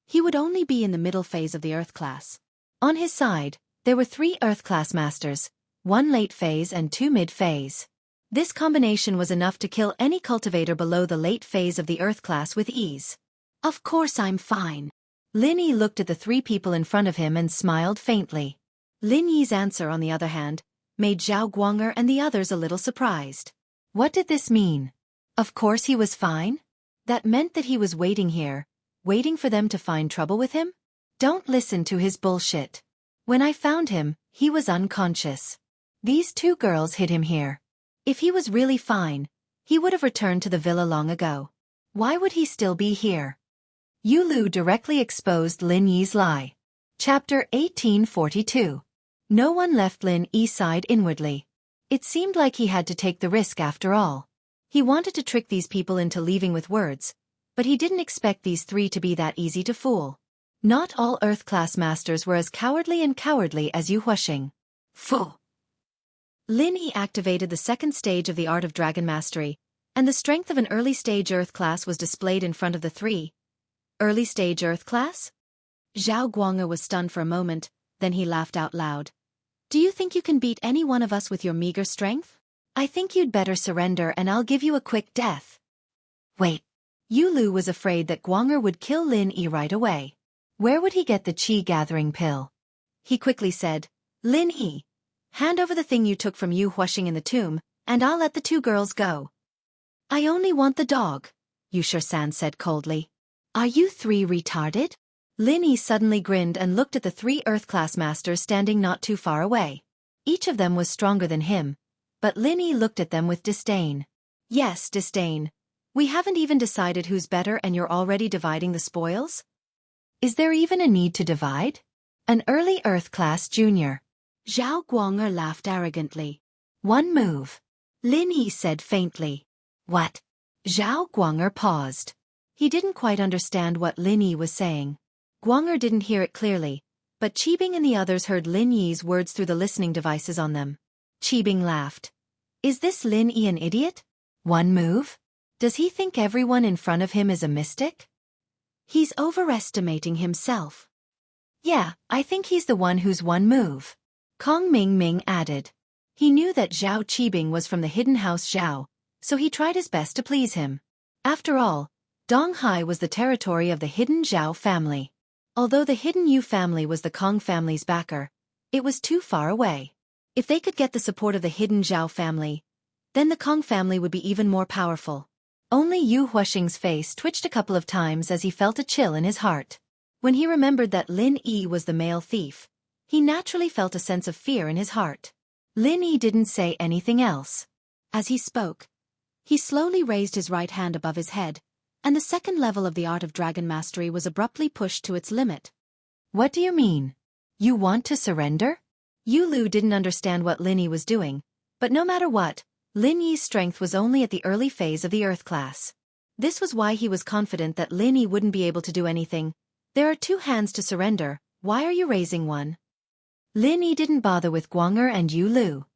he would only be in the middle phase of the Earth class. On his side, there were 3 Earth class masters, 1 late phase and 2 mid phase. This combination was enough to kill any cultivator below the late phase of the Earth class with ease. Of course I'm fine. Lin Yi looked at the 3 people in front of him and smiled faintly. Lin Yi's answer, on the other hand, made Zhao Guang and the others a little surprised. What did this mean? Of course he was fine? That meant that he was waiting here, waiting for them to find trouble with him? Don't listen to his bullshit. When I found him, he was unconscious. These 2 girls hid him here. If he was really fine, he would have returned to the villa long ago. Why would he still be here? Yu Lu directly exposed Lin Yi's lie. Chapter 1842. No one left. Lin Yi sighed inwardly. It seemed like he had to take the risk after all. He wanted to trick these people into leaving with words, but he didn't expect these 3 to be that easy to fool. Not all Earth-class masters were as cowardly as Yu Huasheng. Phew! Lin Yi activated the second stage of the Art of Dragon Mastery, and the strength of an early-stage Earth class was displayed in front of the three. Early-stage Earth class? Zhao Guang'er was stunned for a moment, then he laughed out loud. Do you think you can beat any one of us with your meager strength? I think you'd better surrender and I'll give you a quick death. Wait. Yu Lu was afraid that Guang'er would kill Lin Yi right away. Where would he get the qi-gathering pill? He quickly said, Lin Yi, hand over the thing you took from Yu Huashing in the tomb, and I'll let the two girls go. I only want the dog, Yushir-san said coldly. Are you three retarded? Lin Yi suddenly grinned and looked at the three Earth-class masters standing not too far away. Each of them was stronger than him, but Lin Yi looked at them with disdain. Yes, disdain. We haven't even decided who's better and you're already dividing the spoils? Is there even a need to divide? An early Earth-class junior. Zhao Guang'er laughed arrogantly. One move. Lin Yi said faintly. What? Zhao Guang'er paused. He didn't quite understand what Lin Yi was saying. Guang'er didn't hear it clearly, but Qibing and the others heard Lin Yi's words through the listening devices on them. Qibing laughed. Is this Lin Yi an idiot? One move? Does he think everyone in front of him is a mystic? He's overestimating himself. Yeah, I think he's the one who's one move. Kong Ming added. He knew that Zhao Qibing was from the hidden house Zhao, so he tried his best to please him. After all, Donghai was the territory of the hidden Zhao family. Although the hidden Yu family was the Kong family's backer, it was too far away. If they could get the support of the hidden Zhao family, then the Kong family would be even more powerful. Only Yu Huashing's face twitched a couple of times as he felt a chill in his heart. When he remembered that Lin Yi was the male thief, he naturally felt a sense of fear in his heart. Lin Yi didn't say anything else. As he spoke, he slowly raised his right hand above his head, and the second level of the Art of Dragon Mastery was abruptly pushed to its limit. What do you mean? You want to surrender? Yu Lu didn't understand what Lin Yi was doing, but no matter what, Lin Yi's strength was only at the early phase of the Earth class. This was why he was confident that Lin Yi wouldn't be able to do anything. There are two hands to surrender, why are you raising one? Lin Yi didn't bother with Guang'er and Yu Lu.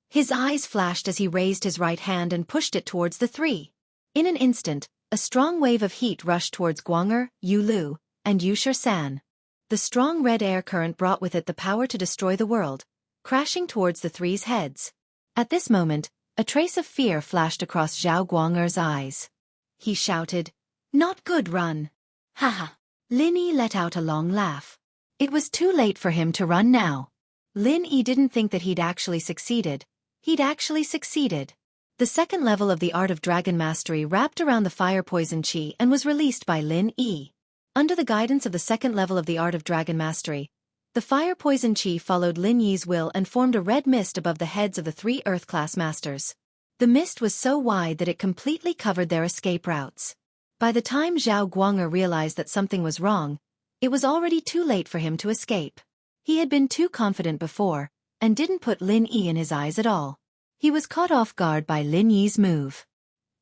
His eyes flashed as he raised his right hand and pushed it towards the three. In an instant, a strong wave of heat rushed towards Guang'er, Yu Lu, and Yushir-san. The strong red air current brought with it the power to destroy the world, crashing towards the three's heads. At this moment, a trace of fear flashed across Zhao Guang'er's eyes. He shouted, Not good, run! Haha! Lin Yi let out a long laugh. It was too late for him to run now. Lin Yi didn't think that he'd actually succeeded. He'd actually succeeded. The second level of the Art of Dragon Mastery wrapped around the fire poison chi and was released by Lin Yi. Under the guidance of the second level of the Art of Dragon Mastery, the fire poison chi followed Lin Yi's will and formed a red mist above the heads of the three Earth-class masters. The mist was so wide that it completely covered their escape routes. By the time Zhao Guang'er realized that something was wrong, it was already too late for him to escape. He had been too confident before, and didn't put Lin Yi in his eyes at all. He was caught off guard by Lin Yi's move.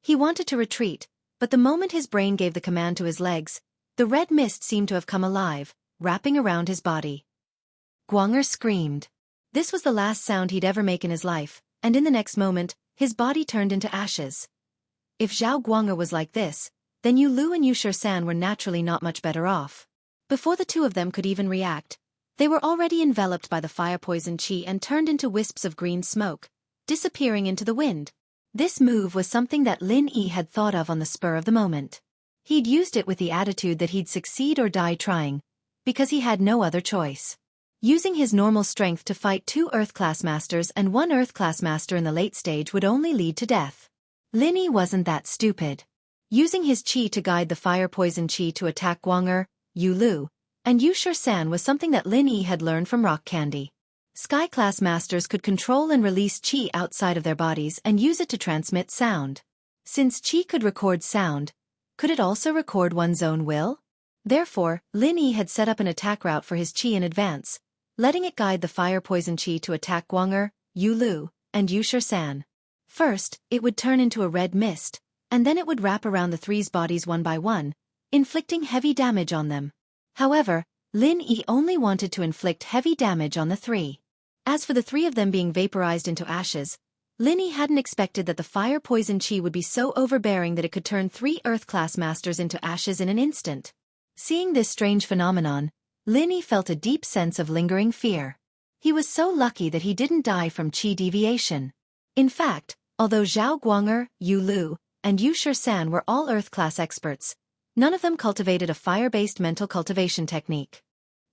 He wanted to retreat, but the moment his brain gave the command to his legs, the red mist seemed to have come alive, wrapping around his body. Guang'er screamed. This was the last sound he'd ever make in his life, and in the next moment, his body turned into ashes. If Zhao Guang'er was like this, then Yu Lu and Yushir-san were naturally not much better off. Before the two of them could even react, they were already enveloped by the fire poison chi and turned into wisps of green smoke, disappearing into the wind. This move was something that Lin Yi had thought of on the spur of the moment. He'd used it with the attitude that he'd succeed or die trying, because he had no other choice. Using his normal strength to fight two Earth-class masters and one Earth-class master in the late stage would only lead to death. Lin Yi wasn't that stupid. Using his chi to guide the fire poison chi to attack Guang'er, Yu Lu, and Yushir-san was something that Lin Yi had learned from Rock Candy. Sky-class masters could control and release chi outside of their bodies and use it to transmit sound. Since chi could record sound, could it also record one's own will? Therefore, Lin Yi had set up an attack route for his chi in advance, letting it guide the fire poison chi to attack Guang'er, Yu Lu, and Yushir-san. First, it would turn into a red mist, and then it would wrap around the three's bodies one by one, inflicting heavy damage on them. However, Lin Yi only wanted to inflict heavy damage on the three. As for the three of them being vaporized into ashes, Lin Yi hadn't expected that the fire poison chi would be so overbearing that it could turn 3 Earth-class masters into ashes in an instant. Seeing this strange phenomenon, Lin Yi felt a deep sense of lingering fear. He was so lucky that he didn't die from chi deviation. In fact, although Zhao Guang'er, Yu Lu, and Yu Shisan were all Earth-class experts, none of them cultivated a fire-based mental cultivation technique.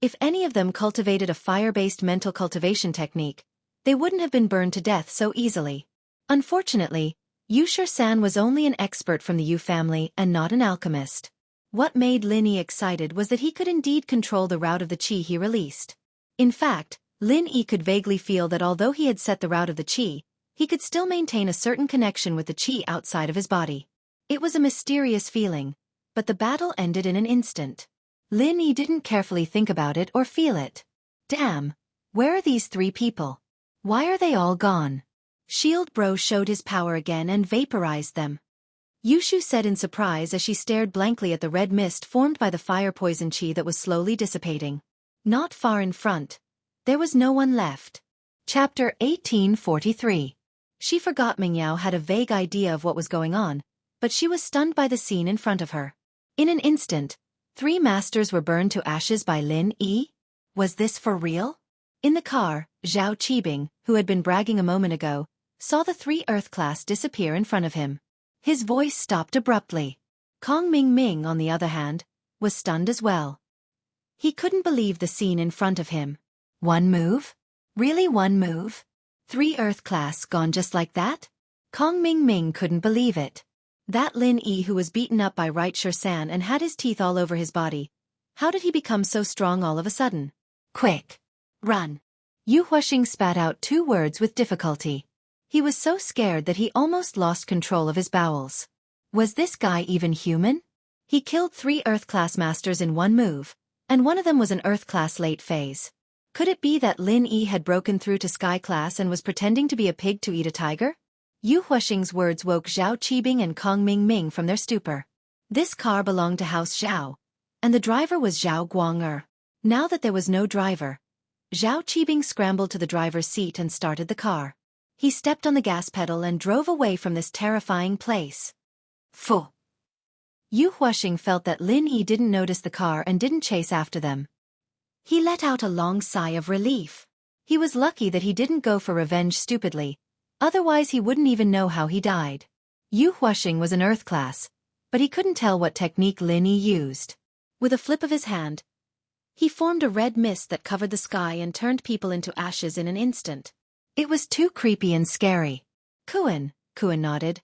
If any of them cultivated a fire-based mental cultivation technique, they wouldn't have been burned to death so easily. Unfortunately, Yu Shisan was only an expert from the Yu family and not an alchemist. What made Lin Yi excited was that he could indeed control the route of the chi he released. In fact, Lin Yi could vaguely feel that although he had set the route of the chi, he could still maintain a certain connection with the chi outside of his body. It was a mysterious feeling, but the battle ended in an instant. Lin Yi didn't carefully think about it or feel it. Damn, where are these 3 people? Why are they all gone? Shield Bro showed his power again and vaporized them. Yushu said in surprise as she stared blankly at the red mist formed by the fire poison chi that was slowly dissipating. Not far in front, there was no one left. Chapter 1843. She forgot Mingyao had a vague idea of what was going on, but she was stunned by the scene in front of her. In an instant, 3 masters were burned to ashes by Lin Yi? Was this for real? In the car, Zhao Qibing, who had been bragging a moment ago, saw the 3 Earth-class disappear in front of him. His voice stopped abruptly. Kong Ming, on the other hand, was stunned as well. He couldn't believe the scene in front of him. 1 move? Really 1 move? 3 Earth-class gone just like that? Kong Ming couldn't believe it. That Lin Yi who was beaten up by Right Shisan and had his teeth all over his body. How did he become so strong all of a sudden? Quick! Run! Yu Huaxing spat out 2 words with difficulty. He was so scared that he almost lost control of his bowels. Was this guy even human? He killed 3 Earth-class masters in 1 move, and one of them was an Earth-class late phase. Could it be that Lin Yi had broken through to Sky-class and was pretending to be a pig to eat a tiger? Yu Huaxing's words woke Zhao Qibing and Kong Ming from their stupor. This car belonged to House Zhao, and the driver was Zhao Guang'er. Now that there was no driver, Zhao Qibing scrambled to the driver's seat and started the car. He stepped on the gas pedal and drove away from this terrifying place. Phew! Yu Huaxing felt that Lin Yi didn't notice the car and didn't chase after them. He let out a long sigh of relief. He was lucky that he didn't go for revenge stupidly, otherwise he wouldn't even know how he died. Yu Huaxing was an Earth-class, but he couldn't tell what technique Lin Yi used. With a flip of his hand, he formed a red mist that covered the sky and turned people into ashes in an instant. It was too creepy and scary. Kuan nodded.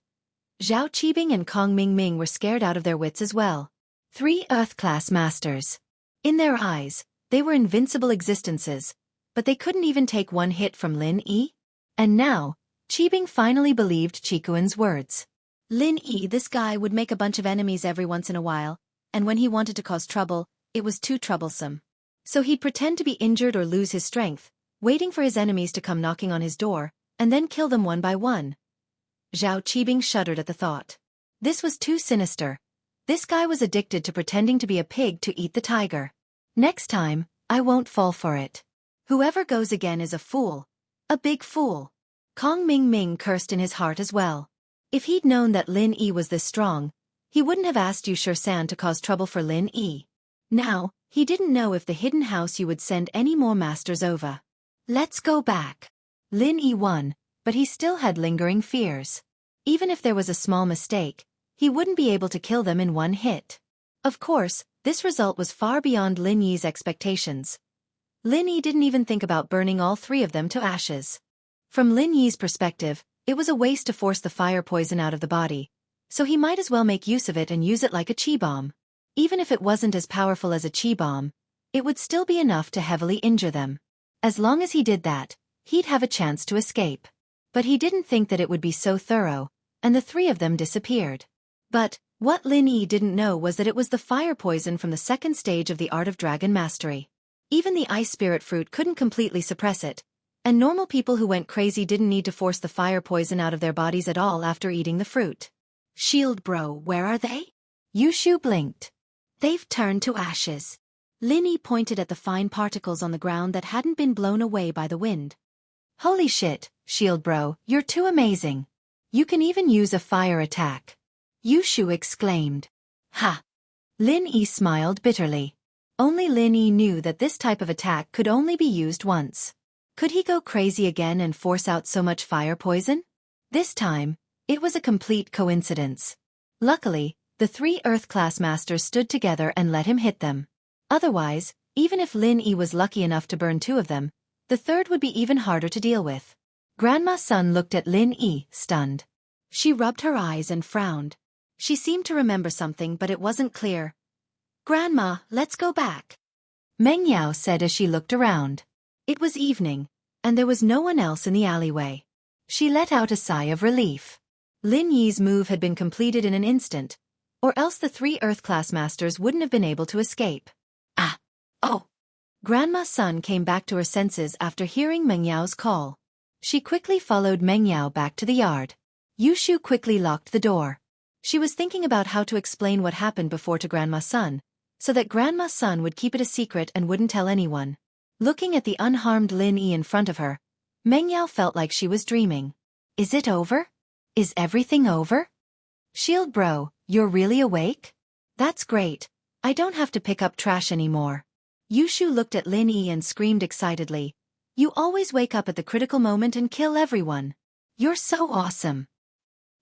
Zhao Qibing and Kong Ming were scared out of their wits as well. 3 Earth-class masters. In their eyes, they were invincible existences, but they couldn't even take 1 hit from Lin Yi. And now, Qibing finally believed Qikuan's words. Lin Yi, this guy would make a bunch of enemies every once in a while, and when he wanted to cause trouble, it was too troublesome. So he'd pretend to be injured or lose his strength, waiting for his enemies to come knocking on his door, and then kill them one by one. Zhao Qibing shuddered at the thought. This was too sinister. This guy was addicted to pretending to be a pig to eat the tiger. Next time, I won't fall for it. Whoever goes again is a fool. A big fool. Kong Ming cursed in his heart as well. If he'd known that Lin Yi was this strong, he wouldn't have asked Yu Shisan to cause trouble for Lin Yi. Now, he didn't know if the hidden house you would send any more masters over. Let's go back. Lin Yi won, but he still had lingering fears. Even if there was a small mistake, he wouldn't be able to kill them in 1 hit. Of course, this result was far beyond Lin Yi's expectations. Lin Yi didn't even think about burning all 3 of them to ashes. From Lin Yi's perspective, it was a waste to force the fire poison out of the body, so he might as well make use of it and use it like a chi bomb. Even if it wasn't as powerful as a chi bomb, it would still be enough to heavily injure them. As long as he did that, he'd have a chance to escape. But he didn't think that it would be so thorough, and the 3 of them disappeared. But what Lin Yi didn't know was that it was the fire poison from the 2nd stage of the Art of Dragon Mastery. Even the ice spirit fruit couldn't completely suppress it, and normal people who went crazy didn't need to force the fire poison out of their bodies at all after eating the fruit. Shield Bro, where are they? Yushu blinked. They've turned to ashes. Lin Yi pointed at the fine particles on the ground that hadn't been blown away by the wind. Holy shit, Shield Bro, you're too amazing. You can even use a fire attack. Yushu exclaimed. Ha! Lin Yi smiled bitterly. Only Lin Yi knew that this type of attack could only be used once. Could he go crazy again and force out so much fire poison? This time, it was a complete coincidence. Luckily, the 3 Earth-class masters stood together and let him hit them. Otherwise, even if Lin Yi was lucky enough to burn 2 of them, the third would be even harder to deal with. Grandma Sun looked at Lin Yi, stunned. She rubbed her eyes and frowned. She seemed to remember something, but it wasn't clear. Grandma, let's go back, Meng Yao said as she looked around. It was evening, and there was no one else in the alleyway. She let out a sigh of relief. Lin Yi's move had been completed in an instant, or else the 3 Earth-class masters wouldn't have been able to escape. Ah! Oh! Grandma Sun came back to her senses after hearing Meng Yao's call. She quickly followed Meng Yao back to the yard. Yushu quickly locked the door. She was thinking about how to explain what happened before to Grandma Sun, so that Grandma Sun would keep it a secret and wouldn't tell anyone. Looking at the unharmed Lin Yi in front of her, Meng Yao felt like she was dreaming. Is it over? Is everything over? Shield Bro, you're really awake? That's great. I don't have to pick up trash anymore. Yushu looked at Lin Yi and screamed excitedly. You always wake up at the critical moment and kill everyone. You're so awesome.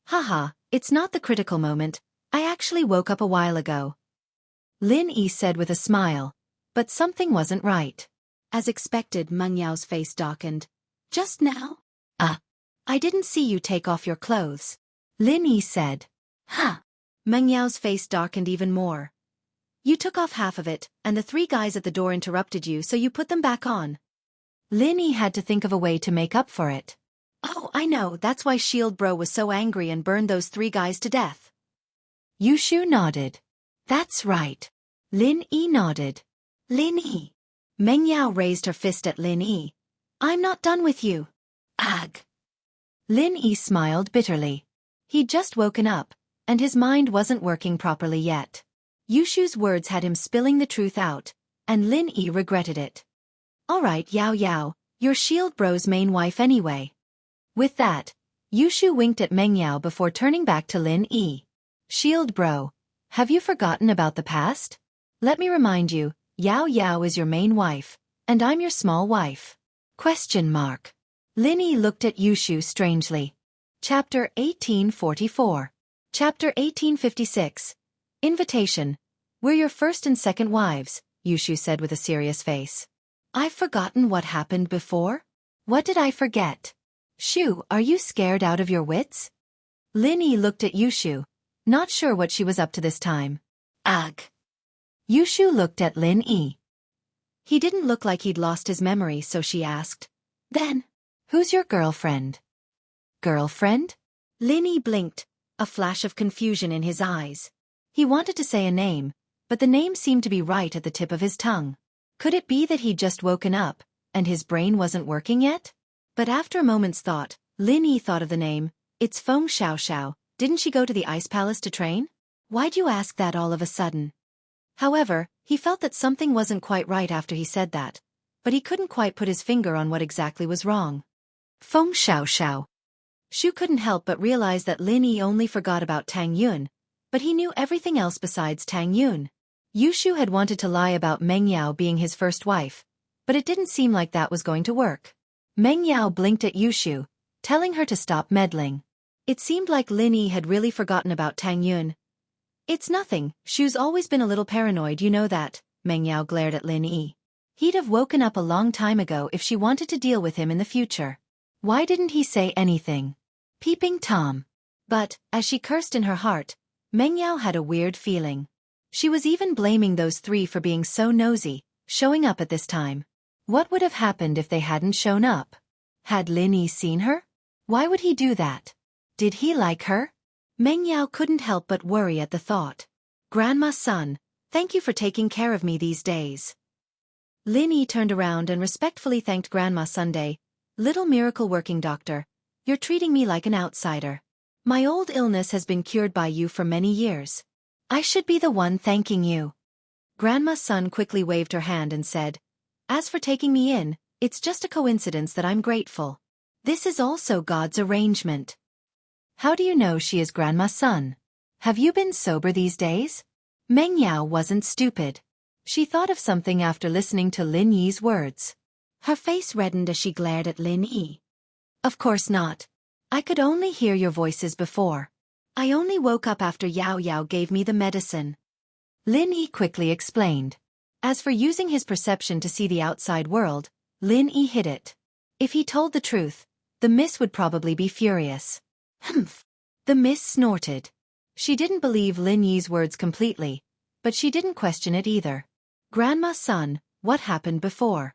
Haha, it's not the critical moment. I actually woke up a while ago. Lin Yi said with a smile, but something wasn't right. As expected, Meng Yao's face darkened. Just now? I didn't see you take off your clothes. Lin Yi said. Huh. Meng Yao's face darkened even more. You took off half of it, and the 3 guys at the door interrupted you, so you put them back on. Lin Yi had to think of a way to make up for it. Oh, I know, that's why Shield Bro was so angry and burned those 3 guys to death. Yushu nodded. That's right. Lin Yi nodded. Lin Yi. Meng Yao raised her fist at Lin Yi. I'm not done with you. Ag. Lin Yi smiled bitterly. He'd just woken up, and his mind wasn't working properly yet. Yushu's words had him spilling the truth out, and Lin Yi regretted it. Alright Yao Yao, you're Shield Bro's main wife anyway. With that, Yushu winked at Meng Yao before turning back to Lin Yi. Shield Bro, have you forgotten about the past? Let me remind you, Yao Yao is your main wife, and I'm your small wife. Question mark. Lin Yi looked at Yushu strangely. Chapter 1844. Chapter 1856. Invitation. We're your first and second wives, Yushu said with a serious face. I've forgotten what happened before? What did I forget? Shu, are you scared out of your wits? Lin Yi looked at Yushu, not sure what she was up to this time. Ugh. Yushu looked at Lin Yi. He didn't look like he'd lost his memory, so she asked. Then, who's your girlfriend? Girlfriend? Lin Yi blinked, a flash of confusion in his eyes. He wanted to say a name, but the name seemed to be right at the tip of his tongue. Could it be that he'd just woken up, and his brain wasn't working yet? But after a moment's thought, Lin Yi thought of the name. It's Feng Xiaoxiao. Didn't she go to the ice palace to train? Why'd you ask that all of a sudden? However, he felt that something wasn't quite right after he said that, but he couldn't quite put his finger on what exactly was wrong. Feng Xiaoxiao. Shu couldn't help but realize that Lin Yi only forgot about Tang Yun, but he knew everything else besides Tang Yun. Yushu had wanted to lie about Meng Yao being his first wife, but it didn't seem like that was going to work. Meng Yao blinked at Yushu, telling her to stop meddling. It seemed like Lin Yi had really forgotten about Tang Yun. It's nothing, Shu's always been a little paranoid, you know that, Meng Yao glared at Lin Yi. He'd have woken up a long time ago if she wanted to deal with him in the future. Why didn't he say anything? Peeping Tom. But, as she cursed in her heart, Meng Yao had a weird feeling. She was even blaming those 3 for being so nosy, showing up at this time. What would have happened if they hadn't shown up? Had Lin Yi seen her? Why would he do that? Did he like her? Meng Yao couldn't help but worry at the thought. Grandma Sun, thank you for taking care of me these days. Lin Yi turned around and respectfully thanked Grandma Sunday. Little miracle working doctor, you're treating me like an outsider. My old illness has been cured by you for many years. I should be the one thanking you. Grandma Sun quickly waved her hand and said, As for taking me in, it's just a coincidence that I'm grateful. This is also God's arrangement. How do you know she is Grandma's son? Have you been sober these days? Meng Yao wasn't stupid. She thought of something after listening to Lin Yi's words. Her face reddened as she glared at Lin Yi. Of course not. I could only hear your voices before. I only woke up after Yao Yao gave me the medicine. Lin Yi quickly explained. As for using his perception to see the outside world, Lin Yi hid it. If he told the truth, the miss would probably be furious. Humph. The miss snorted. She didn't believe Lin Yi's words completely, but she didn't question it either. Grandma's son, what happened before?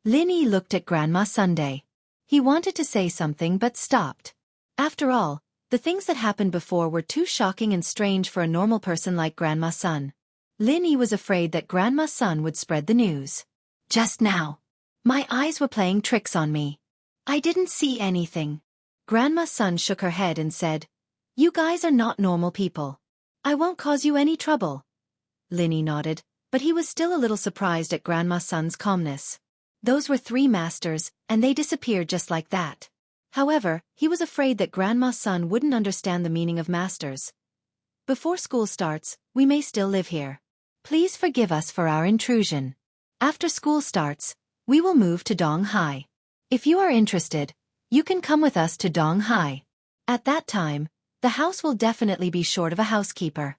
Lin Yi looked at Grandma Sunday. He wanted to say something but stopped. After all, the things that happened before were too shocking and strange for a normal person like Grandma's son. Lin Yi was afraid that Grandma's son would spread the news. Just now, my eyes were playing tricks on me. I didn't see anything. Grandma's son shook her head and said, You guys are not normal people. I won't cause you any trouble. Lin Yi nodded, but he was still a little surprised at Grandma's son's calmness. Those were 3 masters, and they disappeared just like that. However, he was afraid that Grandma's son wouldn't understand the meaning of masters. Before school starts, we may still live here. Please forgive us for our intrusion. After school starts, we will move to Donghai. If you are interested, you can come with us to Donghai. At that time, the house will definitely be short of a housekeeper.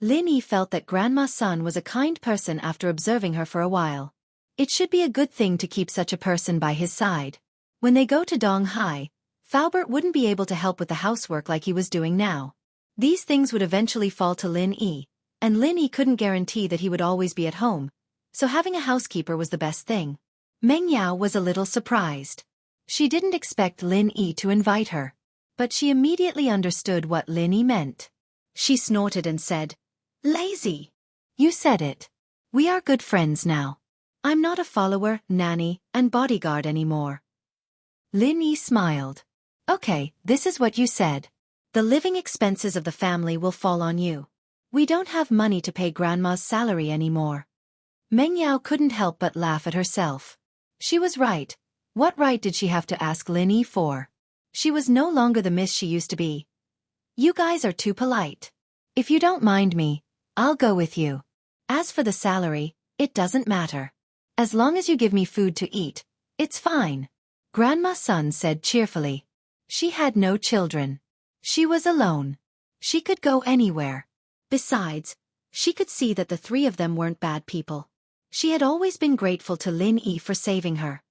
Lin Yi felt that Grandma's son was a kind person after observing her for a while. It should be a good thing to keep such a person by his side. When they go to Donghai, Faubert wouldn't be able to help with the housework like he was doing now. These things would eventually fall to Lin Yi, and Lin Yi couldn't guarantee that he would always be at home, so having a housekeeper was the best thing. Meng Yao was a little surprised. She didn't expect Lin Yi to invite her, but she immediately understood what Lin Yi meant. She snorted and said, Lazy. You said it. We are good friends now. I'm not a follower, nanny, and bodyguard anymore. Lin Yi smiled. Okay, this is what you said. The living expenses of the family will fall on you. We don't have money to pay Grandma's salary anymore. Meng Yao couldn't help but laugh at herself. She was right. What right did she have to ask Lin Yi for? She was no longer the miss she used to be. You guys are too polite. If you don't mind me, I'll go with you. As for the salary, it doesn't matter. As long as you give me food to eat, it's fine. Grandma's son said cheerfully. She had no children. She was alone. She could go anywhere. Besides, she could see that the 3 of them weren't bad people. She had always been grateful to Lin Yi for saving her.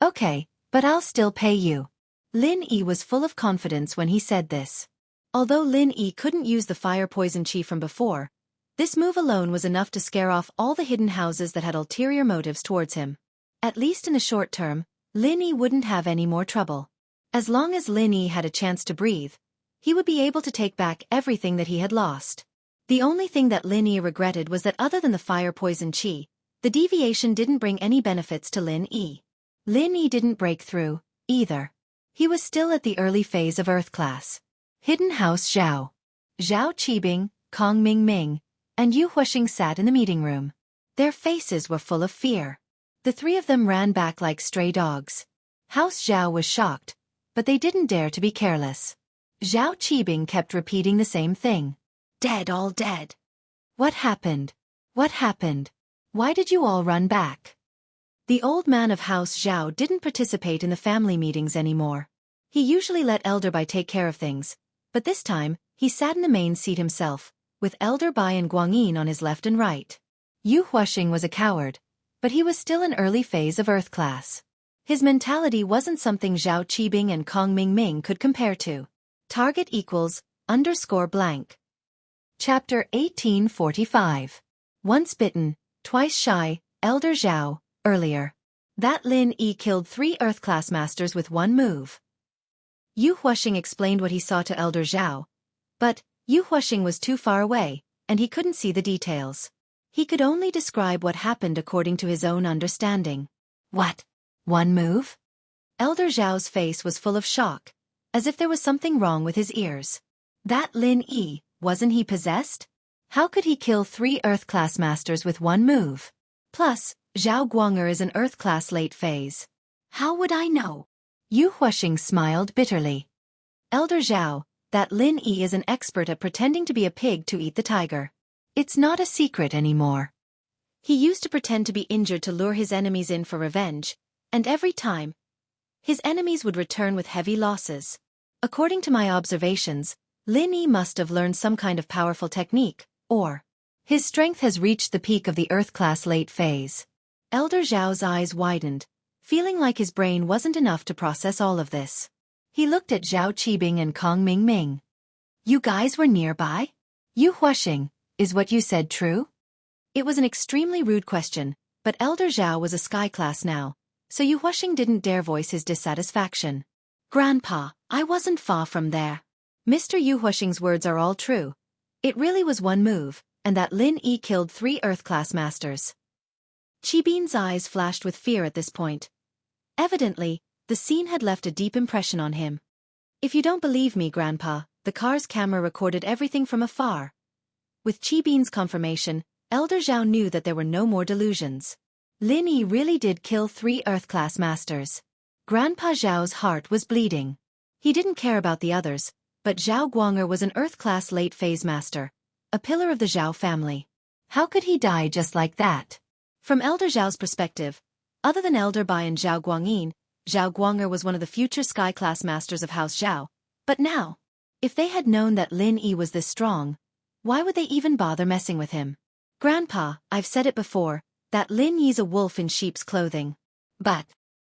Okay, but I'll still pay you. Lin Yi was full of confidence when he said this. Although Lin Yi couldn't use the fire poison chi from before, this move alone was enough to scare off all the hidden houses that had ulterior motives towards him. At least in the short term, Lin Yi wouldn't have any more trouble. As long as Lin Yi had a chance to breathe, he would be able to take back everything that he had lost. The only thing that Lin Yi regretted was that other than the fire poison chi, the deviation didn't bring any benefits to Lin Yi. Lin Yi didn't break through, either. He was still at the early phase of Earth class. Hidden House Zhao. Zhao Qibing, Kong Ming, and Yu Huixing sat in the meeting room. Their faces were full of fear. The 3 of them ran back like stray dogs. House Zhao was shocked, but they didn't dare to be careless. Zhao Qibing kept repeating the same thing. Dead, all dead. What happened? What happened? Why did you all run back? The old man of House Zhao didn't participate in the family meetings anymore. He usually let Elder Bai take care of things, but this time, he sat in the main seat himself, with Elder Bai and Guangyin on his left and right. Yu Huixing was a coward, but he was still an early phase of Earth class. His mentality wasn't something Zhao Qibing and Kong Ming could compare to. Target equals _blank. Chapter 1845. Once bitten, twice shy, Elder Zhao, earlier. That Lin Yi killed 3 Earth class masters with 1 move. Yu Huixing explained what he saw to Elder Zhao, but Yu Huixing was too far away, and he couldn't see the details. He could only describe what happened according to his own understanding. What? 1 move? Elder Zhao's face was full of shock, as if there was something wrong with his ears. That Lin Yi, wasn't he possessed? How could he kill 3 Earth class masters with 1 move? Plus, Zhao Guang'er is an Earth class late phase. How would I know? Yu Huasheng smiled bitterly. Elder Zhao, that Lin Yi is an expert at pretending to be a pig to eat the tiger. It's not a secret anymore. He used to pretend to be injured to lure his enemies in for revenge, and every time, his enemies would return with heavy losses. According to my observations, Lin Yi must have learned some kind of powerful technique, or his strength has reached the peak of the Earth-class late phase. Elder Zhao's eyes widened, feeling like his brain wasn't enough to process all of this. He looked at Zhao Qibing and Kong Mingming. You guys were nearby? Yu Huasheng, is what you said true? It was an extremely rude question, but Elder Zhao was a sky class now, so Yu Huasheng didn't dare voice his dissatisfaction. Grandpa, I wasn't far from there. Mr. Yu Huasheng's words are all true. It really was one move, and that Lin Yi killed 3 Earth-class masters. Qibin's eyes flashed with fear at this point. Evidently, the scene had left a deep impression on him. If you don't believe me, Grandpa, the car's camera recorded everything from afar. With Qibin's confirmation, Elder Zhao knew that there were no more delusions. Lin Yi really did kill 3 Earth-class masters. Grandpa Zhao's heart was bleeding. He didn't care about the others, but Zhao Guang'er was an Earth-class late-phase master, a pillar of the Zhao family. How could he die just like that? From Elder Zhao's perspective, other than Elder Bai and Zhao Guangyin, Zhao Guang'er was one of the future sky-class masters of House Zhao. But now, if they had known that Lin Yi was this strong, why would they even bother messing with him? Grandpa, I've said it before, that Lin Yi's a wolf in sheep's clothing. But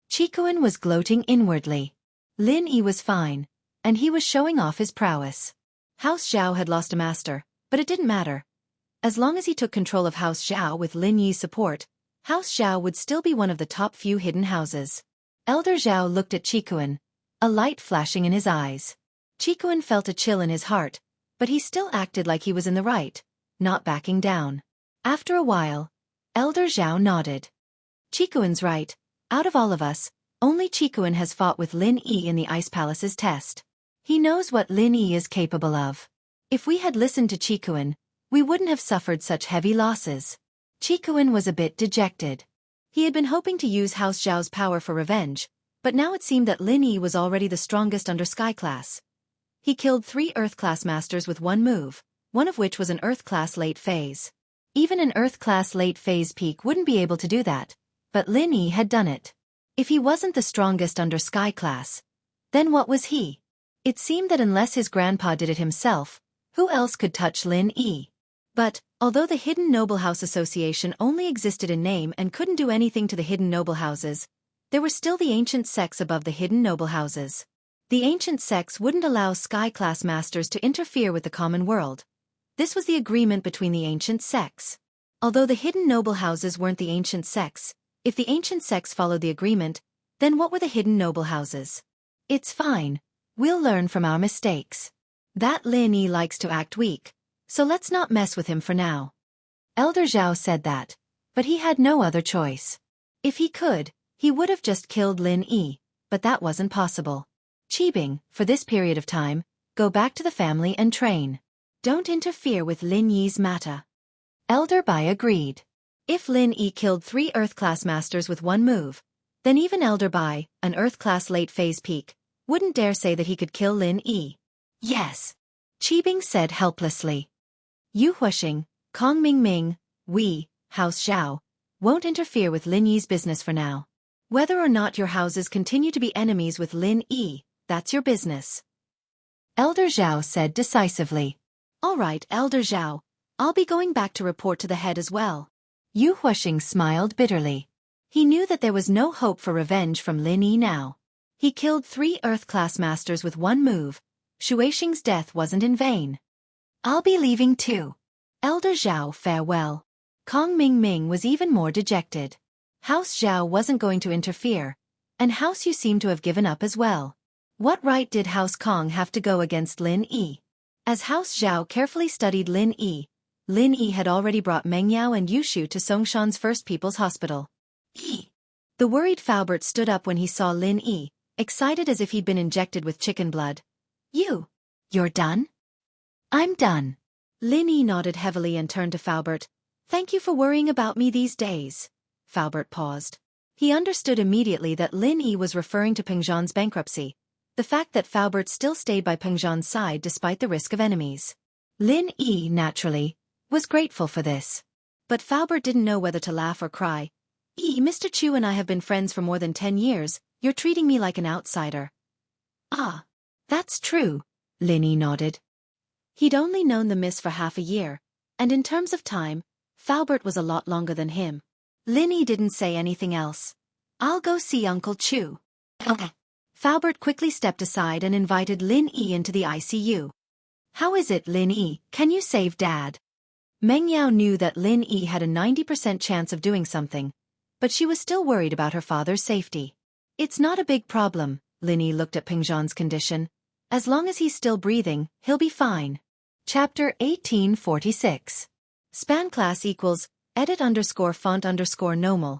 Qikuan was gloating inwardly. Lin Yi was fine, and he was showing off his prowess. House Zhao had lost a master, but it didn't matter. As long as he took control of House Zhao with Lin Yi's support, House Zhao would still be one of the top few hidden houses. Elder Zhao looked at Qikuan, a light flashing in his eyes. Qikuan felt a chill in his heart, but he still acted like he was in the right, not backing down. After a while, Elder Zhao nodded. Qikuan's right. Out of all of us, only Qikuan has fought with Lin Yi in the Ice Palace's test. He knows what Lin Yi is capable of. If we had listened to Qikuan, we wouldn't have suffered such heavy losses. Qikuan was a bit dejected. He had been hoping to use House Zhao's power for revenge, but now it seemed that Lin Yi was already the strongest under Sky Class. He killed 3 Earth-class masters with one move, one of which was an Earth-class late phase. Even an Earth-class late phase peak wouldn't be able to do that, but Lin Yi had done it. If he wasn't the strongest under Sky Class, then what was he? It seemed that unless his grandpa did it himself, who else could touch Lin Yi? But, although the Hidden Noble House Association only existed in name and couldn't do anything to the Hidden Noble Houses, there were still the ancient sects above the Hidden Noble Houses. The ancient sects wouldn't allow Sky-class masters to interfere with the common world. This was the agreement between the ancient sects. Although the Hidden Noble Houses weren't the ancient sects, if the ancient sects followed the agreement, then what were the Hidden Noble Houses? It's fine. We'll learn from our mistakes. That Lin Yi likes to act weak, so let's not mess with him for now. Elder Zhao said that, but he had no other choice. If he could, he would have just killed Lin Yi, but that wasn't possible. Qibing, for this period of time, go back to the family and train. Don't interfere with Lin Yi's matter. Elder Bai agreed. If Lin Yi killed 3 Earth-class masters with one move, then even Elder Bai, an Earth-class late-phase peak, wouldn't dare say that he could kill Lin Yi. Yes, Qibing said helplessly. Yu Huasheng, Kong Mingming, we, House Zhao, won't interfere with Lin Yi's business for now. Whether or not your houses continue to be enemies with Lin Yi, that's your business. Elder Zhao said decisively. All right, Elder Zhao, I'll be going back to report to the head as well. Yu Huasheng smiled bitterly. He knew that there was no hope for revenge from Lin Yi now. He killed 3 Earth-class masters with one move. Shuixing's death wasn't in vain. I'll be leaving too. Elder Zhao, farewell. Kong Mingming was even more dejected. House Zhao wasn't going to interfere, and House Yu seemed to have given up as well. What right did House Kong have to go against Lin Yi? As House Zhao carefully studied Lin Yi had already brought Meng Yao and Yushu to Songshan's First People's Hospital. The worried Faubert stood up when he saw Lin Yi, excited as if he'd been injected with chicken blood. You're done? I'm done. Lin Yi nodded heavily and turned to Faubert. Thank you for worrying about me these days. Faubert paused. He understood immediately that Lin Yi was referring to Peng Zhan's bankruptcy, the fact that Faubert still stayed by Peng Zhan's side despite the risk of enemies. Lin Yi, naturally, was grateful for this. But Faubert didn't know whether to laugh or cry. Mr. Chu and I have been friends for more than 10 years, you're treating me like an outsider. Ah, that's true, Lin Yi nodded. He'd only known the miss for half a year, and in terms of time, Faubert was a lot longer than him. Lin Yi didn't say anything else. I'll go see Uncle Chu. Okay. Faubert quickly stepped aside and invited Lin Yi into the ICU. How is it, Lin Yi? Can you save Dad? Meng Yao knew that Lin Yi had a 90% chance of doing something, but she was still worried about her father's safety. It's not a big problem, Lin Yi looked at Peng Zhan's condition. As long as he's still breathing, he'll be fine. Chapter 1846. Span class equals, edit_font_normal.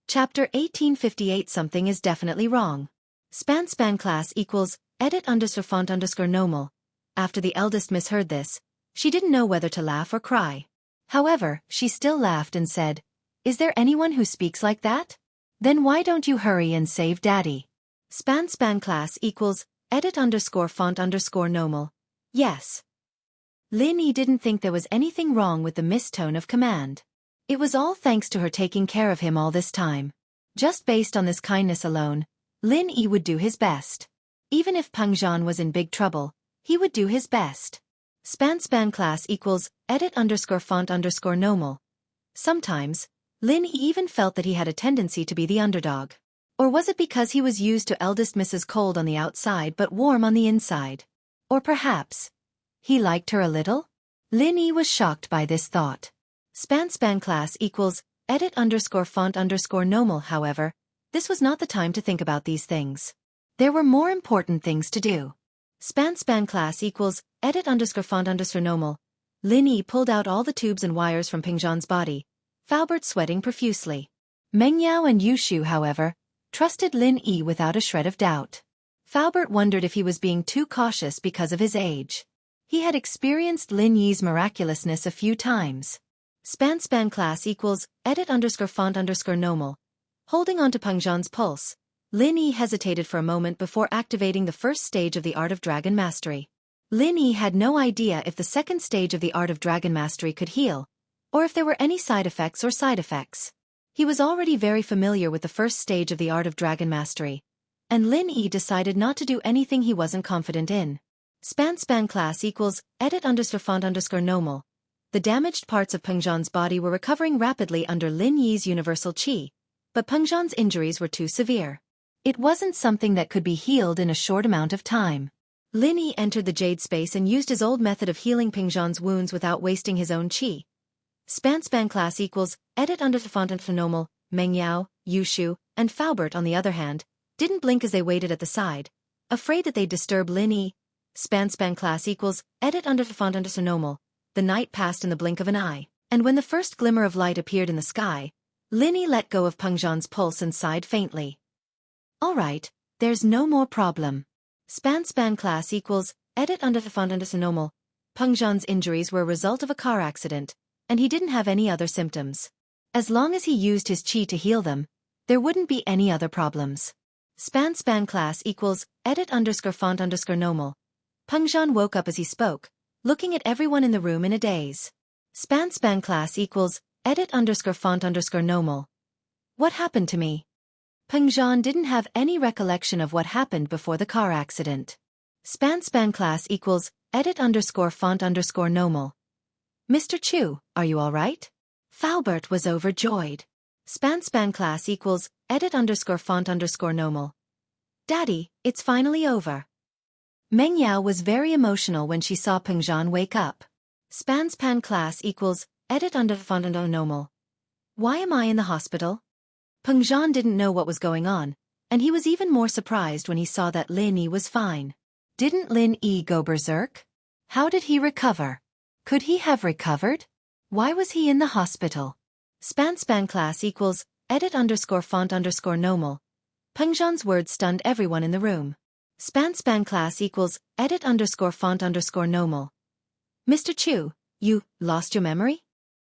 Chapter 1858 something is definitely wrong. Span class equals, edit_font_normal. After the eldest miss heard this, she didn't know whether to laugh or cry. However, she still laughed and said, Is there anyone who speaks like that? Then why don't you hurry and save Daddy? Span class equals, edit_font_normal. Yes. Lin Yi didn't think there was anything wrong with the missed tone of command. It was all thanks to her taking care of him all this time. Just based on this kindness alone, Lin Yi would do his best. Even if Peng Zhan was in big trouble, he would do his best. Span class equals, edit_font_normal. Sometimes, Lin Yi even felt that he had a tendency to be the underdog. Or was it because he was used to eldest Mrs. Cold on the outside but warm on the inside? Or perhaps, he liked her a little? Lin Yi was shocked by this thought. Span class equals, edit_font_normal. However, this was not the time to think about these things. There were more important things to do. Span class equals, edit_font_normal. Lin Yi pulled out all the tubes and wires from Peng Zhan's body, Faubert sweating profusely. Meng Yao and Yushu, however, trusted Lin Yi without a shred of doubt. Faubert wondered if he was being too cautious because of his age. He had experienced Lin Yi's miraculousness a few times. Span class equals, edit_font_normal. Holding on to Peng Zhan's pulse, Lin Yi hesitated for a moment before activating the first stage of the Art of Dragon Mastery. Lin Yi had no idea if the second stage of the Art of Dragon Mastery could heal, or if there were any side effects. He was already very familiar with the first stage of the Art of Dragon Mastery, and Lin Yi decided not to do anything he wasn't confident in. Span class equals, edit_font_normal. The damaged parts of Peng Zhan's body were recovering rapidly under Lin Yi's universal qi, but Peng Zhan's injuries were too severe. It wasn't something that could be healed in a short amount of time. Lin Yi entered the jade space and used his old method of healing Peng Zhan's wounds without wasting his own qi. Span class equals, edit_font_normal. Meng Yao, Yushu, and Faubert, on the other hand, didn't blink as they waited at the side, afraid that they'd disturb Lin Yi. Span class equals, edit_font_normal. The night passed in the blink of an eye, and when the first glimmer of light appeared in the sky, Lin Yi let go of Peng Zhan's pulse and sighed faintly. All right, there's no more problem. Span class equals, edit_font_normal. Peng Zhan's injuries were a result of a car accident, and he didn't have any other symptoms. As long as he used his qi to heal them, there wouldn't be any other problems. Span class equals, edit_font_normal. Peng Zhan woke up as he spoke, looking at everyone in the room in a daze. Span class equals, edit_font_normal. What happened to me? Peng Zhan didn't have any recollection of what happened before the car accident. Span class equals, edit_font_normal. Mr. Chu, are you all right? Faubert was overjoyed. Span class equals, edit_font_normal. Daddy, it's finally over. Meng Yao was very emotional when she saw Peng Zhan wake up. Span class equals, edit_font_normal. Why am I in the hospital? Peng Zhan didn't know what was going on, and he was even more surprised when he saw that Lin Yi was fine. Didn't Lin Yi go berserk? How did he recover? Could he have recovered? Why was he in the hospital? Span class equals, edit_font_normal. Peng Zhan's words stunned everyone in the room. Span class equals, edit_font_normal. Mr. Chu, you lost your memory?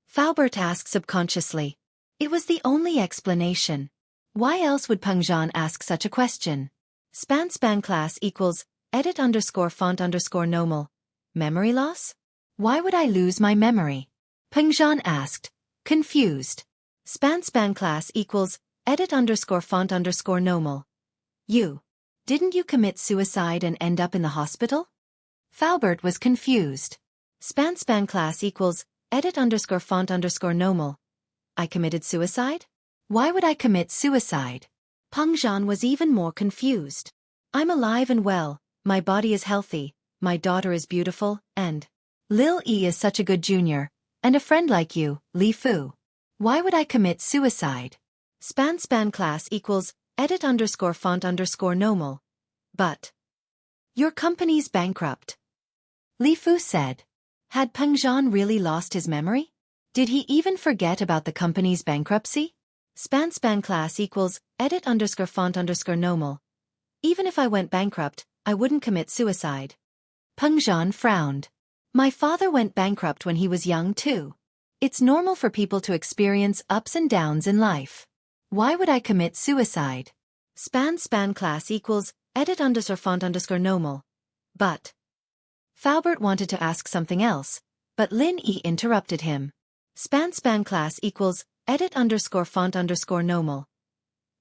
Faubert asked subconsciously. It was the only explanation. Why else would Pengzhan ask such a question? Span class equals edit underscore font underscore normal. Memory loss? Why would I lose my memory? Pengzhan asked, confused. Span class equals edit underscore font underscore normal. Didn't you commit suicide and end up in the hospital? Faubert was confused. Span class equals edit underscore font underscore normal. I committed suicide? Why would I commit suicide? Pengzhan was even more confused. I'm alive and well, my body is healthy, my daughter is beautiful, and Lil E is such a good junior, and a friend like you, Li Fu. Why would I commit suicide? Span class equals edit underscore font underscore normal. But your company's bankrupt. Li Fu said. Had Pengzhan really lost his memory? Did he even forget about the company's bankruptcy? Span class equals edit underscore font underscore normal. Even if I went bankrupt, I wouldn't commit suicide. Pengzhan frowned. My father went bankrupt when he was young too. It's normal for people to experience ups and downs in life. Why would I commit suicide? Span class equals edit underscore font underscore normal. But Faubert wanted to ask something else, but Lin E interrupted him. Span class equals edit underscore font underscore normal.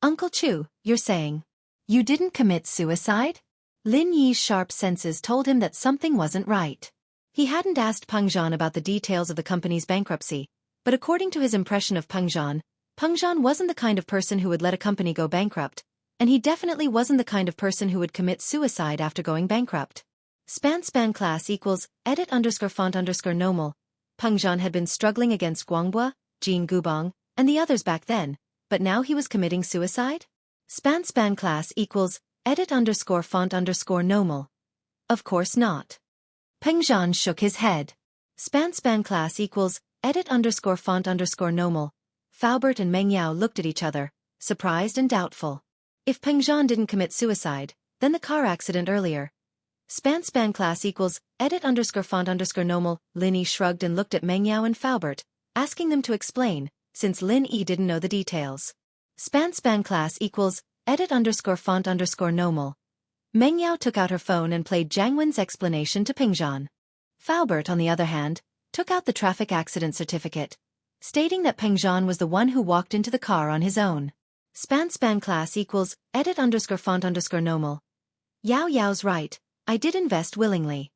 Uncle Chu, you're saying you didn't commit suicide? Lin Yi's sharp senses told him that something wasn't right. He hadn't asked Pengzhan about the details of the company's bankruptcy, but according to his impression of Pengzhan wasn't the kind of person who would let a company go bankrupt, and he definitely wasn't the kind of person who would commit suicide after going bankrupt. Span class equals edit underscore font underscore normal. Pengzhan had been struggling against Guangbua, Jin Gubong, and the others back then, but now he was committing suicide? Span class equals edit underscore font underscore normal. Of course not. Pengzhan shook his head. Span class equals edit underscore font underscore normal. Faubert and Meng Yao looked at each other, surprised and doubtful. If Pengzhan didn't commit suicide, then the car accident earlier. Span class equals edit underscore font underscore normal. Lin E shrugged and looked at Meng Yao and Faubert, asking them to explain, since Lin E didn't know the details. Span class equals edit underscore font underscore normal. Meng Yao took out her phone and played Jiang Wen's explanation to Pengzhan. Faubert, on the other hand, took out the traffic accident certificate, stating that Pengzhan was the one who walked into the car on his own. Span class equals edit underscore font underscore normal. Yao's right, I did invest willingly.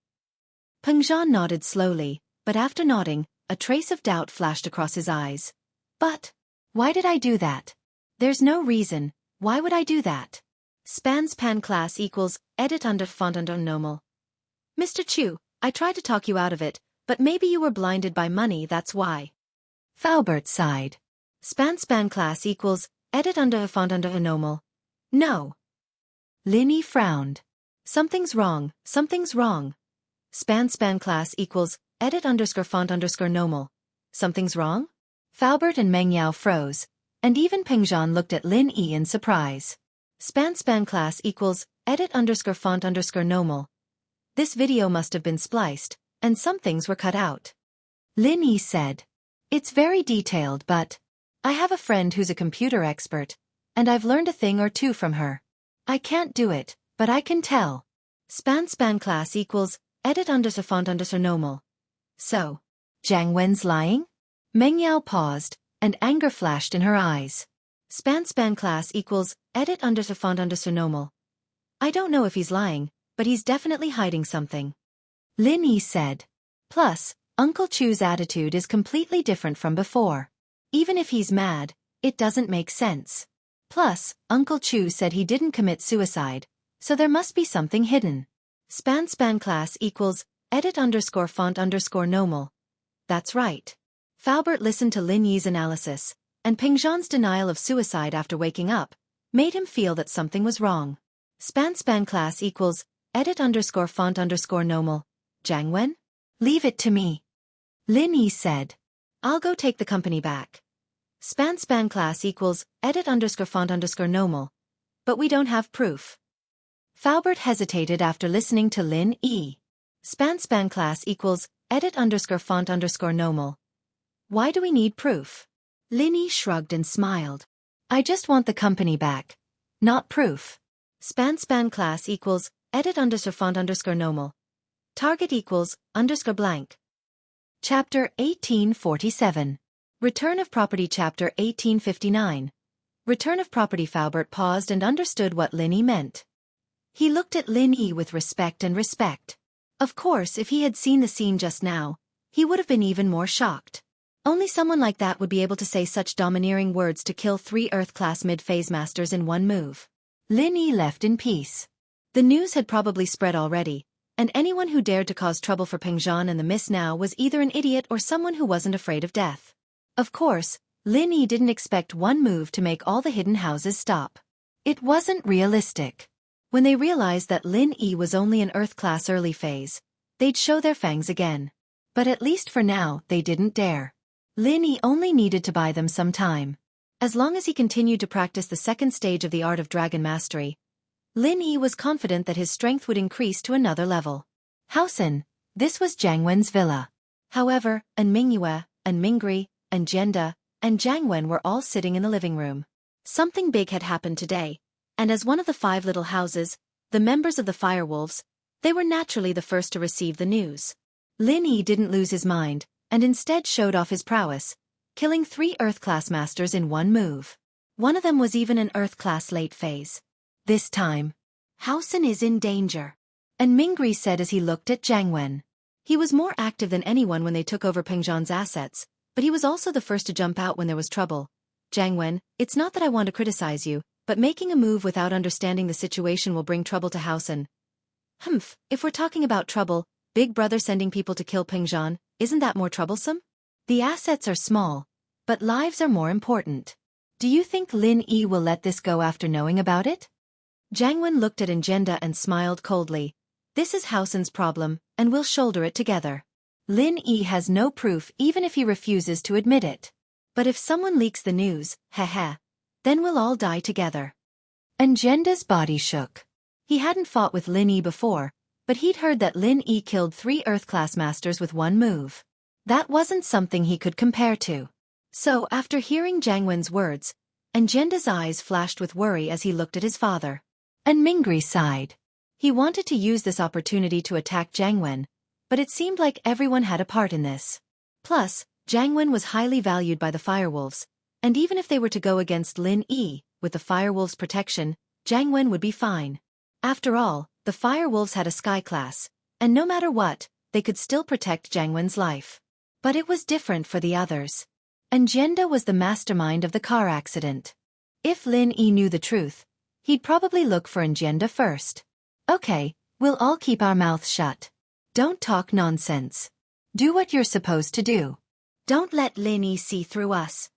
Pengzhan nodded slowly, but after nodding, a trace of doubt flashed across his eyes. But why did I do that? There's no reason. Why would I do that? Span class equals edit under font under normal. Mr. Chu, I tried to talk you out of it, but maybe you were blinded by money, that's why. Faubert sighed. Span class equals edit under font under normal. No. Lin E frowned. Something's wrong, something's wrong. Span class equals edit underscore font underscore normal. Something's wrong? Faubert and Meng Yao froze, and even Pengzhan looked at Lin E in surprise. Span class equals edit underscore font underscore normal. This video must have been spliced, and some things were cut out. Lin E said. It's very detailed, but I have a friend who's a computer expert, and I've learned a thing or two from her. I can't do it, but I can tell. Span class equals edit underscore font underscore normal. So, Jiang Wen's lying? Meng Yao paused, and anger flashed in her eyes. Span class equals edit underscore font underscore normal. I don't know if he's lying, but he's definitely hiding something. Lin E said. Plus, Uncle Chu's attitude is completely different from before. Even if he's mad, it doesn't make sense. Plus, Uncle Chu said he didn't commit suicide, so there must be something hidden. Span class equals edit underscore font underscore normal. That's right. Faubert listened to Lin Yi's analysis, and Pengzhan's denial of suicide after waking up made him feel that something was wrong. Span class equals edit underscore font underscore normal. Jiang Wen? Leave it to me. Lin Yi said. I'll go take the company back. Span class equals edit underscore font underscore normal. But we don't have proof. Faubert hesitated after listening to Lin Yi. Span class equals edit underscore font underscore normal. Why do we need proof? Lin Yi shrugged and smiled. I just want the company back. Not proof. Span class equals edit underscore font underscore normal. Target equals underscore blank. Chapter 1847. Return of Property. Chapter 1859. Return of Property. Faubert paused and understood what Lin Yi meant. He looked at Lin Yi with respect. Of course, if he had seen the scene just now, he would have been even more shocked. Only someone like that would be able to say such domineering words to kill 3 Earth-class mid-phase masters in one move. Lin Yi left in peace. The news had probably spread already, and anyone who dared to cause trouble for Peng Zhan and the Miss now was either an idiot or someone who wasn't afraid of death. Of course, Lin Yi didn't expect one move to make all the hidden houses stop. It wasn't realistic. When they realized that Lin Yi was only an Earth-class early phase, they'd show their fangs again. But at least for now, they didn't dare. Lin Yi only needed to buy them some time. As long as he continued to practice the second stage of the art of dragon mastery, Lin Yi was confident that his strength would increase to another level. Hausen, this was Jiang Wen's villa. However, Mingyue, Mingri, Jianda, and Jiang Wen were all sitting in the living room. Something big had happened today, and as one of the 5 little houses, the members of the Firewolves, they were naturally the first to receive the news. Lin Yi didn't lose his mind, and instead showed off his prowess, killing 3 Earth-class masters in one move. One of them was even an Earth-class late phase. This time, Hausen is in danger. And Mingri said as he looked at Jiang Wen. He was more active than anyone when they took over Peng Zhan's assets, but he was also the first to jump out when there was trouble. Jiang Wen, it's not that I want to criticize you, but making a move without understanding the situation will bring trouble to Hausen. If we're talking about trouble, Big Brother sending people to kill Peng Zhan, isn't that more troublesome? The assets are small, but lives are more important. Do you think Lin Yi will let this go after knowing about it? Jiang Wen looked at Jianda and smiled coldly. This is Hausen's problem, and we'll shoulder it together. Lin Yi has no proof even if he refuses to admit it. But if someone leaks the news, then we'll all die together. Jianda's body shook. He hadn't fought with Lin Yi before, but he'd heard that Lin Yi killed 3 Earth-class masters with one move. That wasn't something he could compare to. So, after hearing Jiang Wen's words, Jianda's eyes flashed with worry as he looked at his father. Mingri sighed. He wanted to use this opportunity to attack Jiang Wen, but it seemed like everyone had a part in this. Plus, Jiang Wen was highly valued by the Firewolves, and even if they were to go against Lin Yi, with the Firewolves' protection, Jiang Wen would be fine. After all, the Firewolves had a sky class, and no matter what, they could still protect Jiang Wen's life. But it was different for the others. Jianda was the mastermind of the car accident. If Lin Yi knew the truth, he'd probably look for Jianda first. Okay, we'll all keep our mouths shut. Don't talk nonsense. Do what you're supposed to do. Don't let Lin Yi see through us.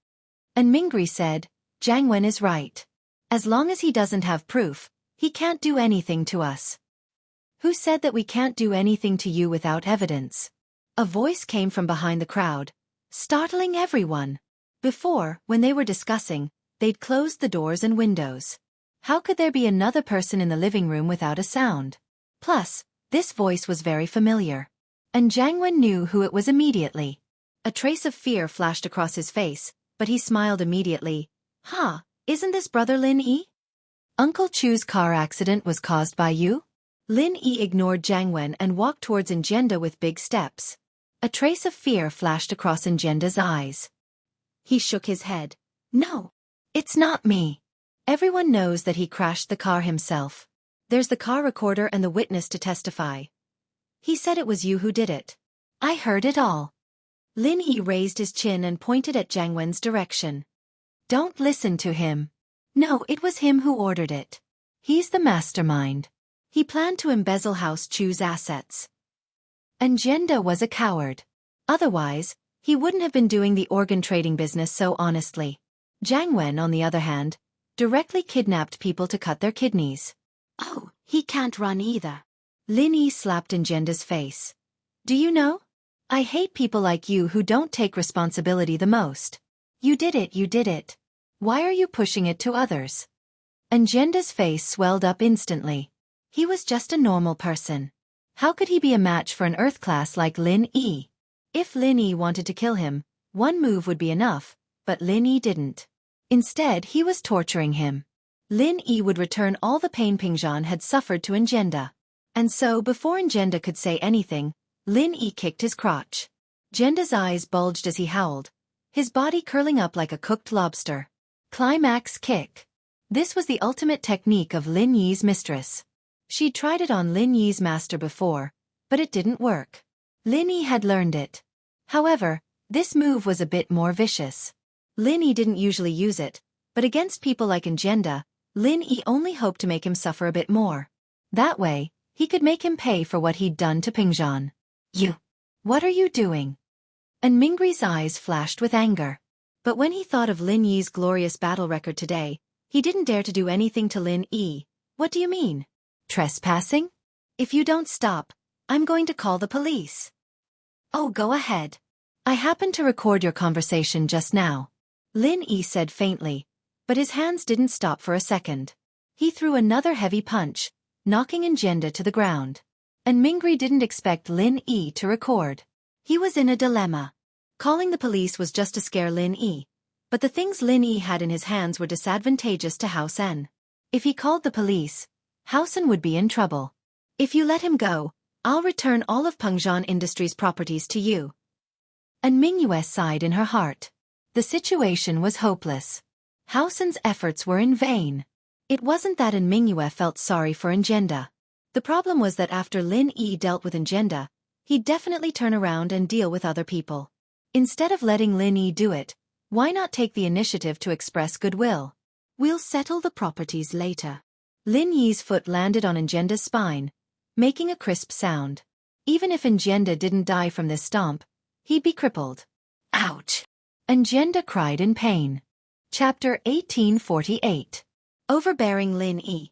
Mingri said, Jiang Wen is right. As long as he doesn't have proof, he can't do anything to us. Who said that we can't do anything to you without evidence? A voice came from behind the crowd, startling everyone. Before, when they were discussing, they'd closed the doors and windows. How could there be another person in the living room without a sound? Plus, this voice was very familiar. Jiang Wen knew who it was immediately. A trace of fear flashed across his face, but he smiled immediately. Isn't this brother Lin Yi? Uncle Chu's car accident was caused by you? Lin Yi ignored Jiang Wen and walked towards Jianda with big steps. A trace of fear flashed across Jianda's eyes. He shook his head. No, it's not me. Everyone knows that he crashed the car himself. There's the car recorder and the witness to testify. He said it was you who did it. I heard it all. Lin Yi raised his chin and pointed at Jiang Wen's direction. Don't listen to him. No, it was him who ordered it. He's the mastermind. He planned to embezzle House Chu's assets. Jianda was a coward. Otherwise, he wouldn't have been doing the organ trading business so honestly. Jiang Wen, on the other hand, directly kidnapped people to cut their kidneys. Oh, he can't run either. Lin Yi slapped Jianda's face. Do you know? I hate people like you who don't take responsibility the most. You did it. Why are you pushing it to others? Jianda's face swelled up instantly. He was just a normal person. How could he be a match for an Earth class like Lin Yi? If Lin Yi wanted to kill him, one move would be enough, but Lin Yi didn't. Instead, he was torturing him. Lin Yi would return all the pain Pingzhan had suffered to Ngenda. And so, before Ngenda could say anything, Lin Yi kicked his crotch. Ngenda's eyes bulged as he howled, his body curling up like a cooked lobster. Climax kick. This was the ultimate technique of Lin Yi's mistress. She'd tried it on Lin Yi's master before, but it didn't work. Lin Yi had learned it. However, this move was a bit more vicious. Lin Yi didn't usually use it, but against people like Ngenda, Lin Yi only hoped to make him suffer a bit more. That way, he could make him pay for what he'd done to Pingzhan. You! What are you doing? And Mingri's eyes flashed with anger. But when he thought of Lin Yi's glorious battle record today, he didn't dare to do anything to Lin Yi. What do you mean? Trespassing? If you don't stop, I'm going to call the police. Oh, go ahead. I happened to record your conversation just now. Lin Yi said faintly, but his hands didn't stop for a second. He threw another heavy punch, knocking Ngenda to the ground. And Mingri didn't expect Lin Yi to record. He was in a dilemma. Calling the police was just to scare Lin Yi, but the things Lin Yi had in his hands were disadvantageous to Hao Sen. If he called the police, Hao Sen would be in trouble. If you let him go, I'll return all of Pengzhan Industries' properties to you. And Mingyue sighed in her heart. The situation was hopeless. Hao Sen's efforts were in vain. It wasn't that Mingyue felt sorry for Ngenda. The problem was that after Lin Yi dealt with Ngenda, he'd definitely turn around and deal with other people. Instead of letting Lin Yi do it, why not take the initiative to express goodwill? We'll settle the properties later. Lin Yi's foot landed on Ngenda's spine, making a crisp sound. Even if Ngenda didn't die from this stomp, he'd be crippled. Ouch! Ngenda cried in pain. Chapter 1848. Overbearing Lin Yi.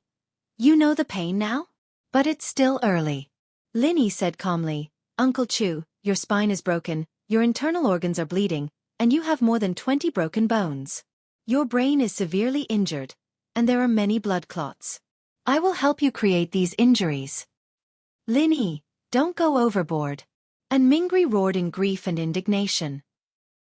You know the pain now? But it's still early. Lin Yi said calmly, Uncle Chu, your spine is broken, your internal organs are bleeding, and you have more than 20 broken bones. Your brain is severely injured, and there are many blood clots. I will help you create these injuries. Lin Yi, don't go overboard. And Mingri roared in grief and indignation.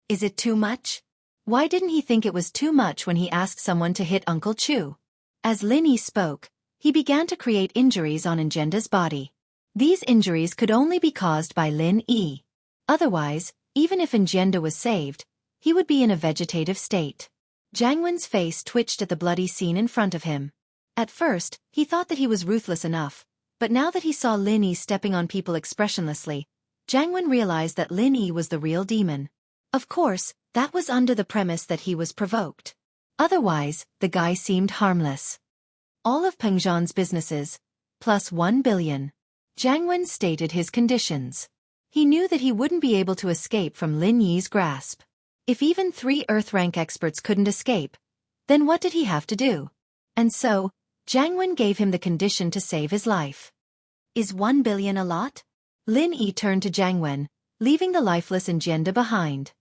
Is it too much? Why didn't he think it was too much when he asked someone to hit Uncle Chu? As Lin Yi spoke, he began to create injuries on Ngenda's body. These injuries could only be caused by Lin Yi. Otherwise, even if Ngenda was saved, he would be in a vegetative state. Jianghu's face twitched at the bloody scene in front of him. At first, he thought that he was ruthless enough, but now that he saw Lin Yi stepping on people expressionlessly, Jianghu realized that Lin Yi was the real demon. Of course, that was under the premise that he was provoked. Otherwise, the guy seemed harmless. All of Pengzhan's businesses, plus 1 billion. Jianghu stated his conditions. He knew that he wouldn't be able to escape from Lin Yi's grasp. If even 3 Earth-rank experts couldn't escape, then what did he have to do? And so, Jianghu gave him the condition to save his life. Is 1 billion a lot? Lin Yi turned to Jianghu, leaving the lifeless Ngenda behind.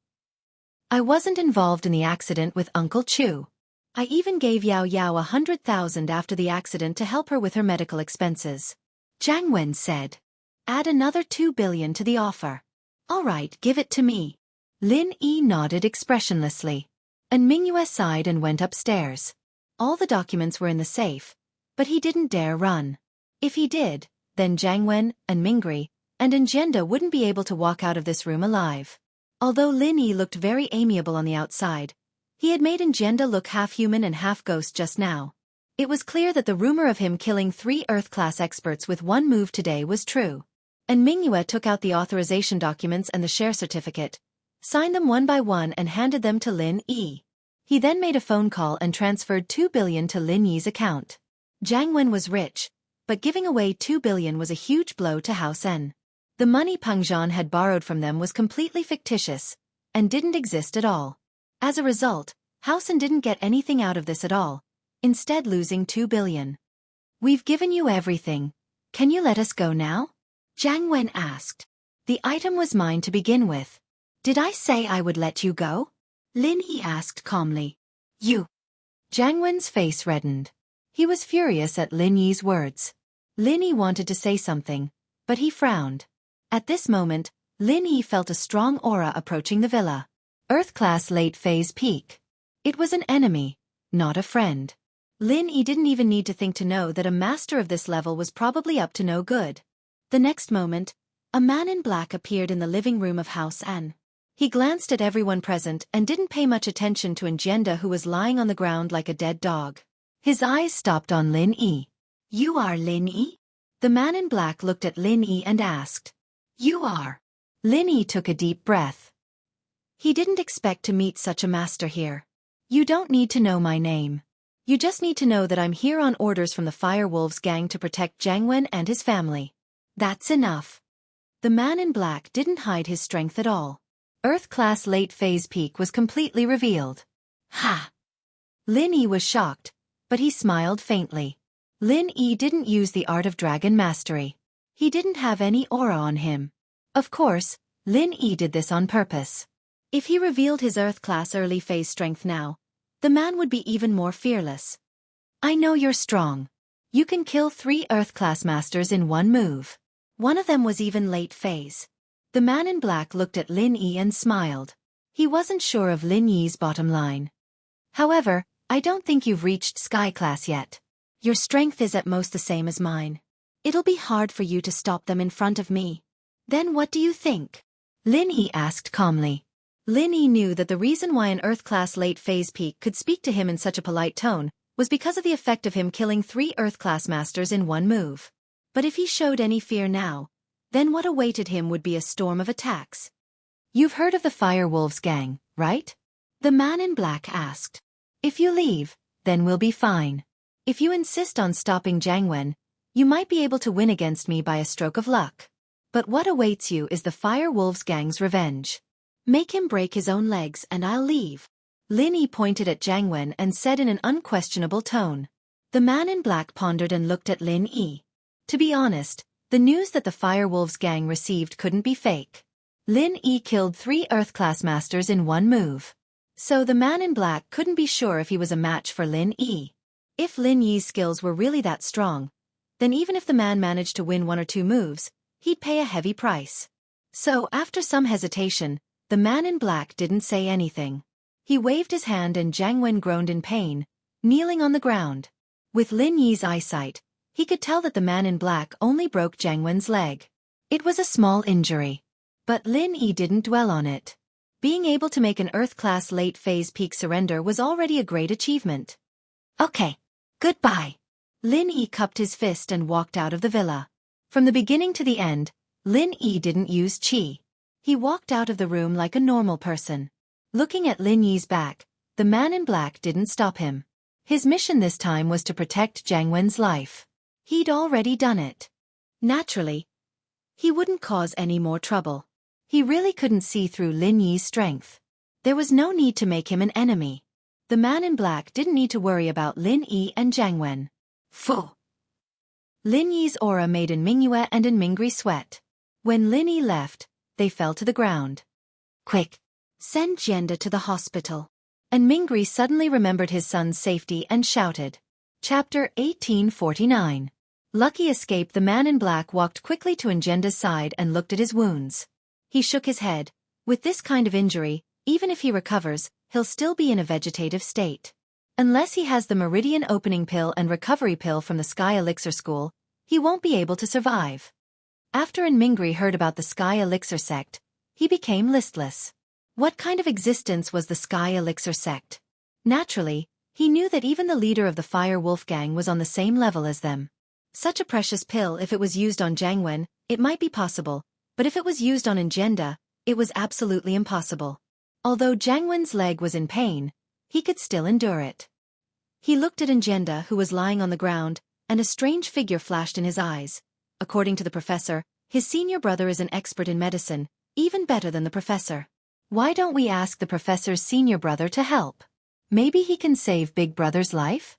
I wasn't involved in the accident with Uncle Chu. I even gave Yao Yao 100,000 after the accident to help her with her medical expenses. Jianghu said. Add another 2 billion to the offer. All right, give it to me. Lin Yi nodded expressionlessly. And Mingyue sighed and went upstairs. All the documents were in the safe, but he didn't dare run. If he did, then Jianghu and Mingri and Ngenda wouldn't be able to walk out of this room alive. Although Lin Yi looked very amiable on the outside, he had made Ngenda look half human and half ghost just now. It was clear that the rumor of him killing 3 Earth-class experts with one move today was true. And Mingyue took out the authorization documents and the share certificate, signed them one by one and handed them to Lin Yi. He then made a phone call and transferred 2 billion to Lin Yi's account. Jianghu was rich, but giving away 2 billion was a huge blow to Hao Sen. The money Pengzhan had borrowed from them was completely fictitious, and didn't exist at all. As a result, Hao Sen didn't get anything out of this at all, instead losing 2 billion. We've given you everything. Can you let us go now? Jianghu asked. The item was mine to begin with. Did I say I would let you go? Lin Yi asked calmly. You. Jianghu's face reddened. He was furious at Lin Yi's words. Lin Yi wanted to say something, but he frowned. At this moment, Lin Yi felt a strong aura approaching the villa. Earth-class late-phase peak. It was an enemy, not a friend. Lin Yi didn't even need to think to know that a master of this level was probably up to no good. The next moment, a man in black appeared in the living room of House An. He glanced at everyone present and didn't pay much attention to Xianxia, who was lying on the ground like a dead dog. His eyes stopped on Lin Yi. "You are Lin Yi?" The man in black looked at Lin Yi and asked. "You are?" Lin Yi took a deep breath. He didn't expect to meet such a master here. "You don't need to know my name. You just need to know that I'm here on orders from the Firewolves gang to protect Jianghu and his family. That's enough." The man in black didn't hide his strength at all. Earth-class late-phase peak was completely revealed. Ha! Lin Yi was shocked, but he smiled faintly. Lin Yi didn't use the art of dragon mastery. He didn't have any aura on him. Of course, Lin Yi did this on purpose. If he revealed his Earth-class early-phase strength now, the man would be even more fearless. "I know you're strong. You can kill 3 Earth-class masters in one move. One of them was even late-phase." The man in black looked at Lin Yi and smiled. He wasn't sure of Lin Yi's bottom line. "However, I don't think you've reached Sky Class yet. Your strength is at most the same as mine. It'll be hard for you to stop them in front of me." "Then what do you think?" Lin Yi asked calmly. Lin Yi knew that the reason why an Earth-class late-phase peak could speak to him in such a polite tone was because of the effect of him killing 3 Earth-class masters in one move. But if he showed any fear now, then what awaited him would be a storm of attacks. "You've heard of the Firewolves gang, right?" the man in black asked. "If you leave, then we'll be fine. If you insist on stopping Jianghu, you might be able to win against me by a stroke of luck. But what awaits you is the Firewolves gang's revenge. Make him break his own legs and I'll leave." Lin Yi pointed at Jianghu and said in an unquestionable tone. The man in black pondered and looked at Lin Yi. To be honest, the news that the Firewolves gang received couldn't be fake. Lin Yi killed 3 Earth-class masters in one move. So the man in black couldn't be sure if he was a match for Lin Yi. If Lin Yi's skills were really that strong, then even if the man managed to win 1 or 2 moves, he'd pay a heavy price. So after some hesitation, the man in black didn't say anything. He waved his hand and Jianghu groaned in pain, kneeling on the ground. With Lin Yi's eyesight, he could tell that the man in black only broke Jianghu's leg. It was a small injury. But Lin Yi didn't dwell on it. Being able to make an Earth-class late-phase peak surrender was already a great achievement. "Okay, goodbye." Lin Yi cupped his fist and walked out of the villa. From the beginning to the end, Lin Yi didn't use qi. He walked out of the room like a normal person. Looking at Lin Yi's back, the man in black didn't stop him. His mission this time was to protect Jianghu's life. He'd already done it. Naturally, he wouldn't cause any more trouble. He really couldn't see through Lin Yi's strength. There was no need to make him an enemy. The man in black didn't need to worry about Lin Yi and Jianghu. Phew! Lin Yi's aura made in Mingyue and in Mingri sweat. When Lin Yi left, they fell to the ground. "Quick! Send Xianxia to the hospital." And Mingri suddenly remembered his son's safety and shouted. Chapter 1849. Lucky escape. The man in black walked quickly to Xianxia's side and looked at his wounds. He shook his head. With this kind of injury, even if he recovers, he'll still be in a vegetative state. Unless he has the Meridian Opening Pill and Recovery Pill from the Sky Elixir School, he won't be able to survive. After Mingri heard about the Sky Elixir sect, he became listless. What kind of existence was the Sky Elixir sect? Naturally, he knew that even the leader of the Fire Wolf gang was on the same level as them. Such a precious pill, if it was used on Jianghu, it might be possible, but if it was used on Xianxia, it was absolutely impossible. Although Jianghu's leg was in pain, he could still endure it. He looked at Xianxia, who was lying on the ground, and a strange figure flashed in his eyes. According to the professor, his senior brother is an expert in medicine, even better than the professor. Why don't we ask the professor's senior brother to help? Maybe he can save Big Brother's life?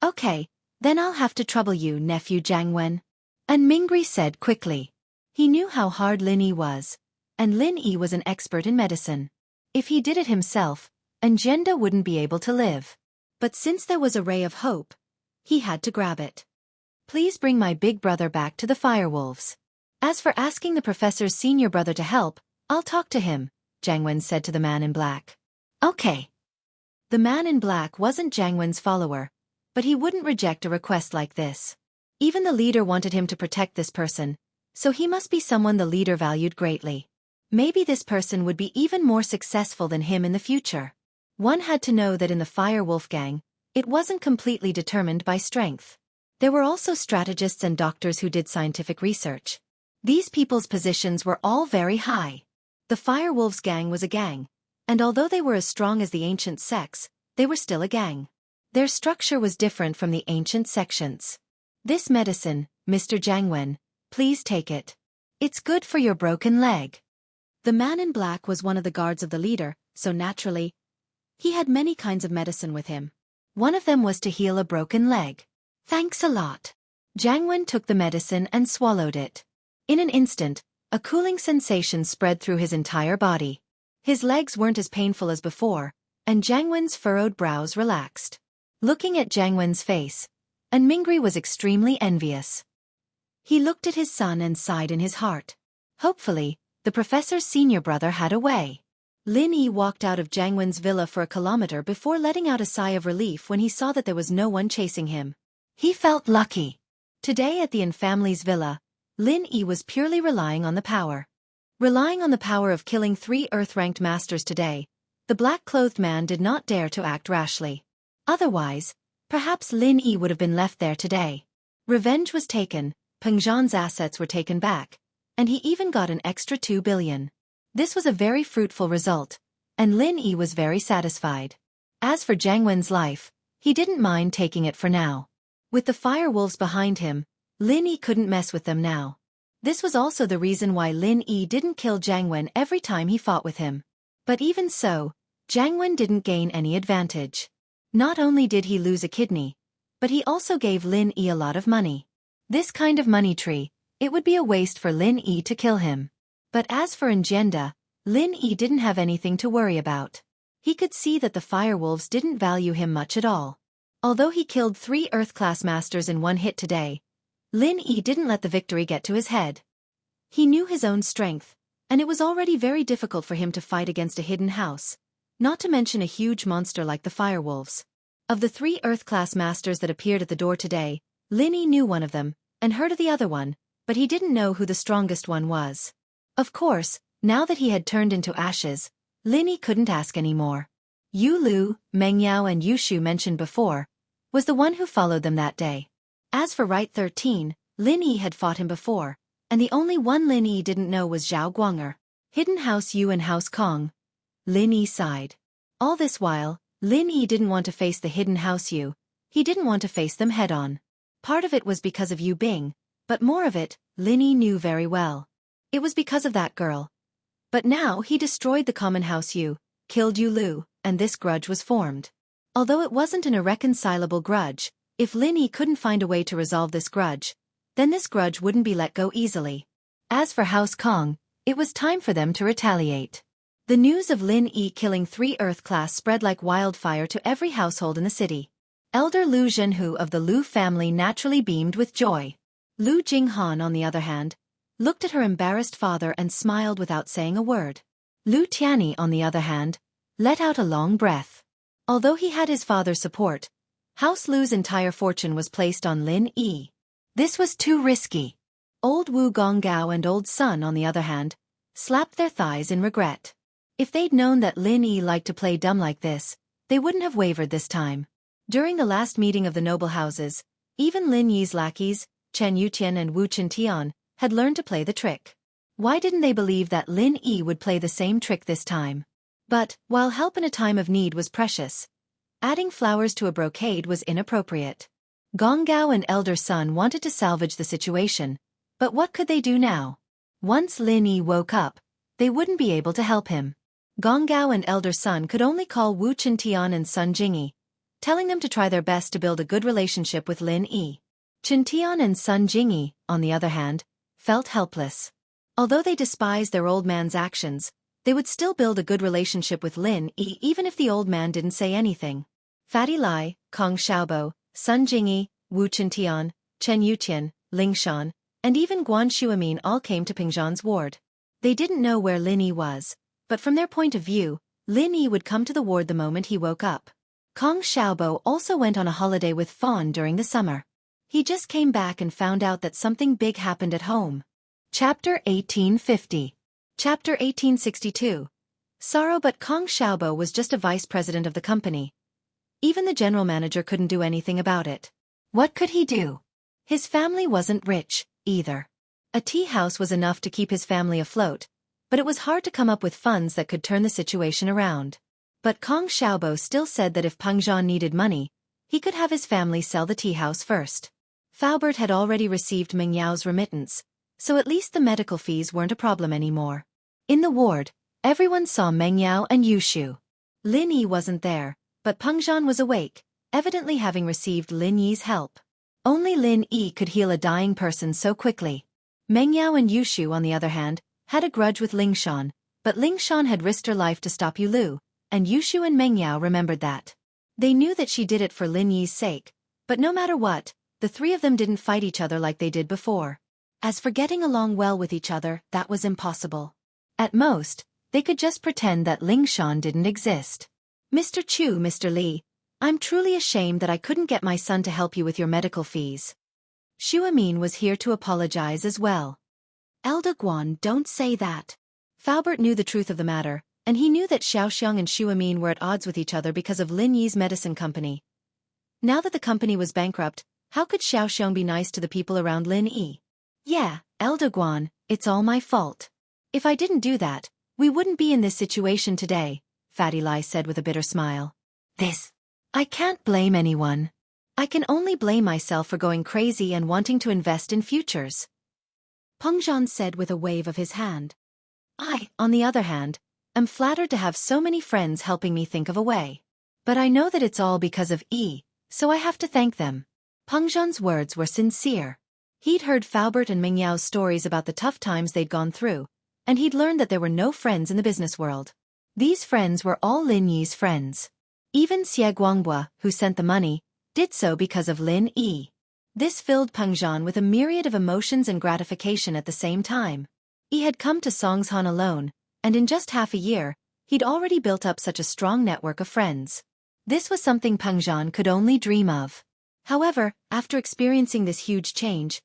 Okay, then I'll have to trouble you, nephew Jianghu. And Mingri said quickly. He knew how hard Lin Yi was, and Lin Yi was an expert in medicine. If he did it himself, Xianxia wouldn't be able to live. But since there was a ray of hope, he had to grab it. Please bring my big brother back to the Firewolves. As for asking the professor's senior brother to help, I'll talk to him, Jianghu said to the man in black. Okay. The man in black wasn't Jiang Wen's follower, but he wouldn't reject a request like this. Even the leader wanted him to protect this person, so he must be someone the leader valued greatly. Maybe this person would be even more successful than him in the future. One had to know that in the Fire Wolf gang, it wasn't completely determined by strength. There were also strategists and doctors who did scientific research. These people's positions were all very high. The Fire Wolves gang was a gang, and although they were as strong as the ancient sects, they were still a gang. Their structure was different from the ancient sections. This medicine, Mr. Jiang Wen, please take it. It's good for your broken leg. The man in black was one of the guards of the leader, so naturally, he had many kinds of medicine with him. One of them was to heal a broken leg. Thanks a lot. Jiang Wen took the medicine and swallowed it. In an instant, a cooling sensation spread through his entire body. His legs weren't as painful as before, and Jiang Wen's furrowed brows relaxed. Looking at Jiang Wen's face, and Mingri was extremely envious. He looked at his son and sighed in his heart. Hopefully, the professor's senior brother had a way. Lin Yi walked out of Jiang Wen's villa for a kilometer before letting out a sigh of relief when he saw that there was no one chasing him. He felt lucky. Today at the Yin family's villa, Lin Yi was purely relying on the power. Relying on the power of killing 3 Earth-ranked masters today, the black-clothed man did not dare to act rashly. Otherwise, perhaps Lin Yi would have been left there today. Revenge was taken, Peng Zhan's assets were taken back, and he even got an extra 2 billion. This was a very fruitful result, and Lin Yi was very satisfied. As for Jiang Wen's life, he didn't mind taking it for now. With the fire wolves behind him, Lin Yi couldn't mess with them now. This was also the reason why Lin Yi didn't kill Jiang Wen every time he fought with him. But even so, Jiang Wen didn't gain any advantage. Not only did he lose a kidney, but he also gave Lin Yi a lot of money. This kind of money tree, it would be a waste for Lin Yi to kill him. But as for Ngenda, Lin Yi didn't have anything to worry about. He could see that the firewolves didn't value him much at all. Although he killed 3 Earth-class masters in one hit today, Lin Yi didn't let the victory get to his head. He knew his own strength, and it was already very difficult for him to fight against a hidden house, not to mention a huge monster like the firewolves. Of the 3 Earth-class masters that appeared at the door today, Lin Yi knew one of them, and heard of the other one, but he didn't know who the strongest one was. Of course, now that he had turned into ashes, Lin Yi couldn't ask any more. Yu Lu, Meng Yao and Yu Shu mentioned before, was the one who followed them that day. As for Right 13, Lin Yi had fought him before, and the only one Lin Yi didn't know was Zhao Guang'er. Hidden House Yu and House Kong. Lin Yi sighed. All this while, Lin Yi didn't want to face the Hidden House Yu. He didn't want to face them head-on. Part of it was because of Yu Bing, but more of it, Lin Yi knew very well. It was because of that girl. But now he destroyed the common house Yu, killed Yu Lu, and this grudge was formed. Although it wasn't an irreconcilable grudge, if Lin Yi couldn't find a way to resolve this grudge, then this grudge wouldn't be let go easily. As for House Kong, it was time for them to retaliate. The news of Lin Yi killing 3 Earth-class spread like wildfire to every household in the city. Elder Lu Jianghu of the Lu family naturally beamed with joy. Lu Jinghan, on the other hand, looked at her embarrassed father and smiled without saying a word. Lu Tianyi, on the other hand, let out a long breath. Although he had his father's support, House Lu's entire fortune was placed on Lin Yi. This was too risky. Old Wu Gonggao and Old Sun, on the other hand, slapped their thighs in regret. If they'd known that Lin Yi liked to play dumb like this, they wouldn't have wavered this time. During the last meeting of the noble houses, even Lin Yi's lackeys, Chen Yutian and Wu Qintian, had learned to play the trick. Why didn't they believe that Lin Yi would play the same trick this time? But, while help in a time of need was precious, adding flowers to a brocade was inappropriate. Gonggao and Elder Sun wanted to salvage the situation, but what could they do now? Once Lin Yi woke up, they wouldn't be able to help him. Gonggao and Elder Sun could only call Wu Qintian and Sun Jingyi, telling them to try their best to build a good relationship with Lin Yi. Qintian and Sun Jingyi, on the other hand, felt helpless. Although they despised their old man's actions, they would still build a good relationship with Lin Yi even if the old man didn't say anything. Fatty Lai, Kong Xiaobo, Sun Jingyi, Wu Qintian, Chen Yutian, Ling Shan, and even Guan Shuamin all came to Ping Zhan's ward. They didn't know where Lin Yi was, but from their point of view, Lin Yi would come to the ward the moment he woke up. Kong Xiaobo also went on a holiday with Fawn during the summer. He just came back and found out that something big happened at home. Chapter 1850. Chapter 1862. Sorrow. But Kong Xiaobo was just a vice president of the company. Even the general manager couldn't do anything about it. What could he do? His family wasn't rich, either. A tea house was enough to keep his family afloat, but it was hard to come up with funds that could turn the situation around. But Kong Xiaobo still said that if Peng Zhan needed money, he could have his family sell the tea house first. Faubert had already received Meng Yao's remittance, so at least the medical fees weren't a problem anymore. In the ward, everyone saw Meng Yao and Yushu. Lin Yi wasn't there, but Peng Zhan was awake, evidently having received Lin Yi's help. Only Lin Yi could heal a dying person so quickly. Meng Yao and Yushu, on the other hand, had a grudge with Ling Shan, but Ling Shan had risked her life to stop Yu Lu, and Yushu and Meng Yao remembered that. They knew that she did it for Lin Yi's sake, but no matter what, the three of them didn't fight each other like they did before. As for getting along well with each other, that was impossible. At most, they could just pretend that Ling Shan didn't exist. Mr. Chu, Mr. Li, I'm truly ashamed that I couldn't get my son to help you with your medical fees. Xu Amin was here to apologize as well. Elder Guan, don't say that. Faubert knew the truth of the matter, and he knew that Xiaoxiang and Xu Amin were at odds with each other because of Lin Yi's medicine company. Now that the company was bankrupt, how could Xiaoxiang be nice to the people around Lin Yi? Yeah, Elder Guan, it's all my fault. If I didn't do that, we wouldn't be in this situation today, Fatty Lai said with a bitter smile. I can't blame anyone. I can only blame myself for going crazy and wanting to invest in futures. Peng Zhan said with a wave of his hand. I, on the other hand, am flattered to have so many friends helping me think of a way. But I know that it's all because of Yi, so I have to thank them. Peng Zhan's words were sincere. He'd heard Faubert and Meng Yao's stories about the tough times they'd gone through, and he'd learned that there were no friends in the business world. These friends were all Lin Yi's friends. Even Xie Guangbua, who sent the money, did so because of Lin Yi. This filled Peng Zhan with a myriad of emotions and gratification at the same time. He had come to Songshan alone, and in just half a year, he'd already built up such a strong network of friends. This was something Peng Zhan could only dream of. However, after experiencing this huge change,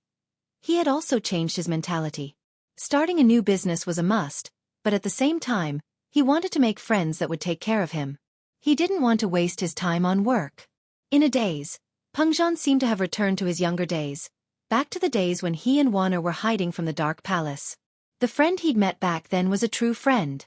he had also changed his mentality. Starting a new business was a must, but at the same time, he wanted to make friends that would take care of him. He didn't want to waste his time on work. In a daze, Peng Zhan seemed to have returned to his younger days, back to the days when he and Warner were hiding from the Dark Palace. The friend he'd met back then was a true friend.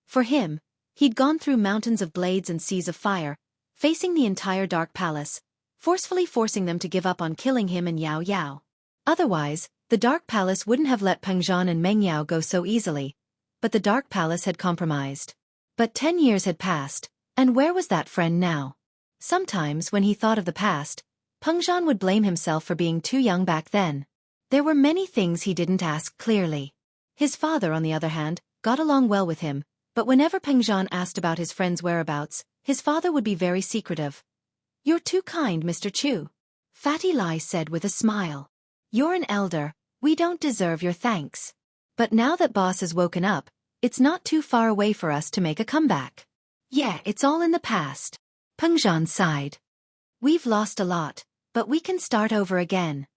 For him, he'd gone through mountains of blades and seas of fire, facing the entire Dark Palace, forcefully forcing them to give up on killing him and Yao Yao. Otherwise, the Dark Palace wouldn't have let Peng Zhan and Meng Yao go so easily, but the Dark Palace had compromised. But 10 years had passed, and where was that friend now? Sometimes when he thought of the past, Peng Zhan would blame himself for being too young back then. There were many things he didn't ask clearly. His father, on the other hand, got along well with him, but whenever Peng Zhan asked about his friend's whereabouts, his father would be very secretive. You're too kind, Mr. Chu. Fatty Lai said with a smile. You're an elder, we don't deserve your thanks. But now that boss has woken up, it's not too far away for us to make a comeback. Yeah, it's all in the past. Peng Zhan sighed. We've lost a lot, but we can start over again.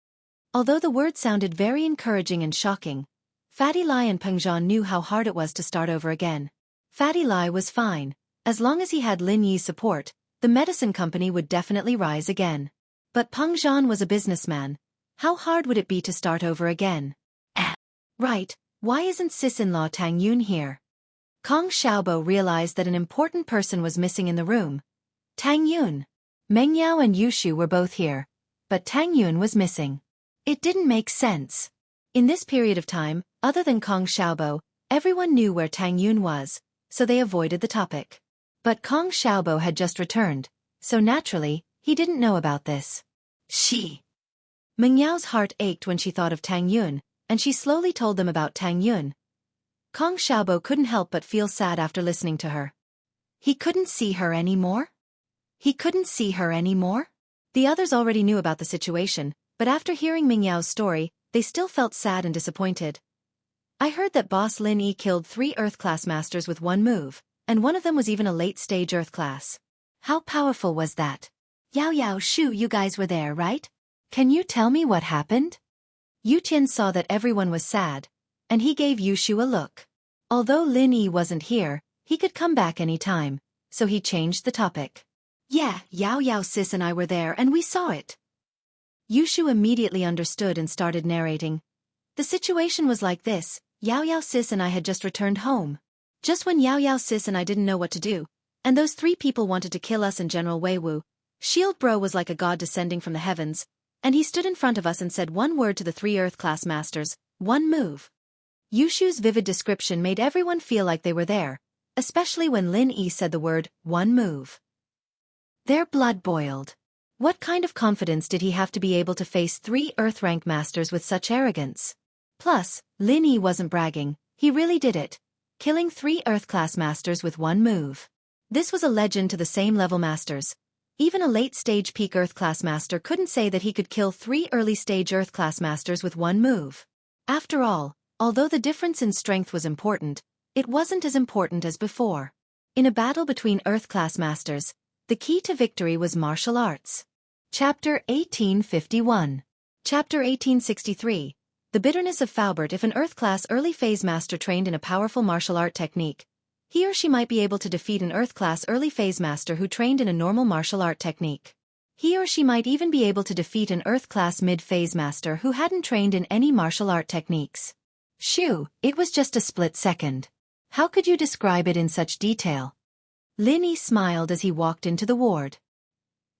Although the word sounded very encouraging and shocking, Fatty Lai and Peng Zhan knew how hard it was to start over again. Fatty Lai was fine. As long as he had Lin Yi's support, the medicine company would definitely rise again. But Peng Zhan was a businessman. How hard would it be to start over again? Right, why isn't sis-in-law Tang Yun here? Kong Xiaobo realized that an important person was missing in the room. Tang Yun. Meng Yao and Yushu were both here, but Tang Yun was missing. It didn't make sense. In this period of time, other than Kong Xiaobo, everyone knew where Tang Yun was, so they avoided the topic. But Kong Xiaobo had just returned, so naturally, he didn't know about this. Meng Yao's heart ached when she thought of Tang Yun, and she slowly told them about Tang Yun. Kong Xiaobo couldn't help but feel sad after listening to her. He couldn't see her anymore? He couldn't see her anymore? The others already knew about the situation, but after hearing Meng Yao's story, they still felt sad and disappointed. I heard that boss Lin Yi killed 3 Earth-class masters with one move, and one of them was even a late-stage Earth class. How powerful was that? Yao Shu, you guys were there, right? Can you tell me what happened? Yu Tian saw that everyone was sad, and he gave Yushu a look. Although Lin Yi wasn't here, he could come back any time, so he changed the topic. Yeah, Yao sis and I were there and we saw it. Yushu immediately understood and started narrating. The situation was like this: Yao sis and I had just returned home. Just when Yao sis and I didn't know what to do, and those 3 people wanted to kill us and General Wei Wu, Shield Bro was like a god descending from the heavens, and he stood in front of us and said one word to the 3 Earth class masters, one move. Yushu's vivid description made everyone feel like they were there, especially when Lin Yi said the word, one move. Their blood boiled. What kind of confidence did he have to be able to face 3 Earth rank masters with such arrogance? Plus, Lin Yi wasn't bragging, he really did it, killing 3 Earth class masters with one move. This was a legend to the same level masters. Even a late-stage peak Earth class master couldn't say that he could kill 3 early-stage Earth class masters with one move. After all, although the difference in strength was important, it wasn't as important as before. In a battle between Earth class masters, the key to victory was martial arts. Chapter 1851. Chapter 1863. The bitterness of Faubert. If an Earth class early phase master trained in a powerful martial art technique, he or she might be able to defeat an Earth class early phase master who trained in a normal martial art technique. He or she might even be able to defeat an Earth class mid-phase master who hadn't trained in any martial art techniques. Shoo, it was just a split second. How could you describe it in such detail? Lin Yi smiled as he walked into the ward.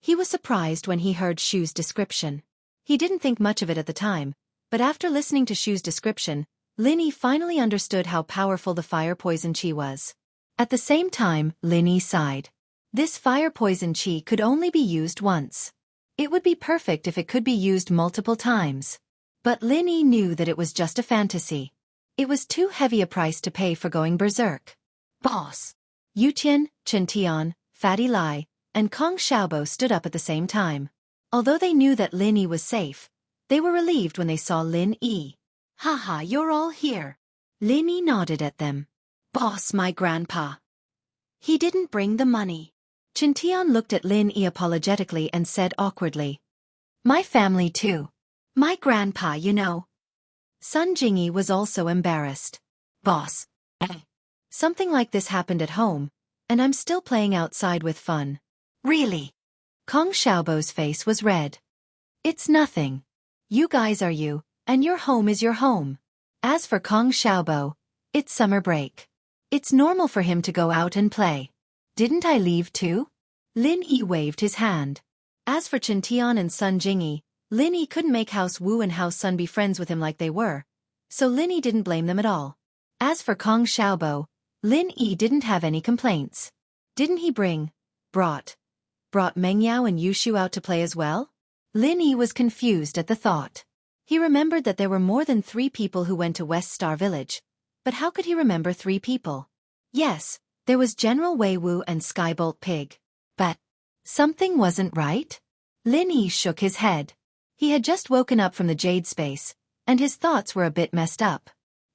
He was surprised when he heard Shu's description. He didn't think much of it at the time, but after listening to Shu's description, Lin Yi finally understood how powerful the fire poison chi was. At the same time, Lin Yi sighed. This fire poison chi could only be used once. It would be perfect if it could be used multiple times. But Lin Yi knew that it was just a fantasy. It was too heavy a price to pay for going berserk. Boss! Yu Tian, Chen Tian, Fatty Lai, and Kong Xiaobo stood up at the same time. Although they knew that Lin Yi was safe, they were relieved when they saw Lin Yi. Haha, you're all here. Lin Yi nodded at them. Boss, my grandpa. He didn't bring the money. Chen Tian looked at Lin Yi apologetically and said awkwardly. My family too. My grandpa, you know. Sun Jingyi was also embarrassed. Boss. Something like this happened at home, and I'm still playing outside with fun. Really? Kong Xiaobo's face was red. It's nothing. You guys are you, and your home is your home. As for Kong Xiaobo, it's summer break. It's normal for him to go out and play. Didn't I leave too? Lin Yi waved his hand. As for Chen Tian and Sun Jingyi, Lin Yi couldn't make House Wu and House Sun be friends with him like they were, so Lin Yi didn't blame them at all. As for Kong Xiaobo, Lin Yi didn't have any complaints. Didn't he brought Mengyao and Yushu out to play as well? Lin Yi was confused at the thought. He remembered that there were more than 3 people who went to West Star Village. But how could he remember 3 people? Yes, there was General Wei Wu and Skybolt Pig. But something wasn't right? Lin Yi shook his head. He had just woken up from the Jade Space, and his thoughts were a bit messed up.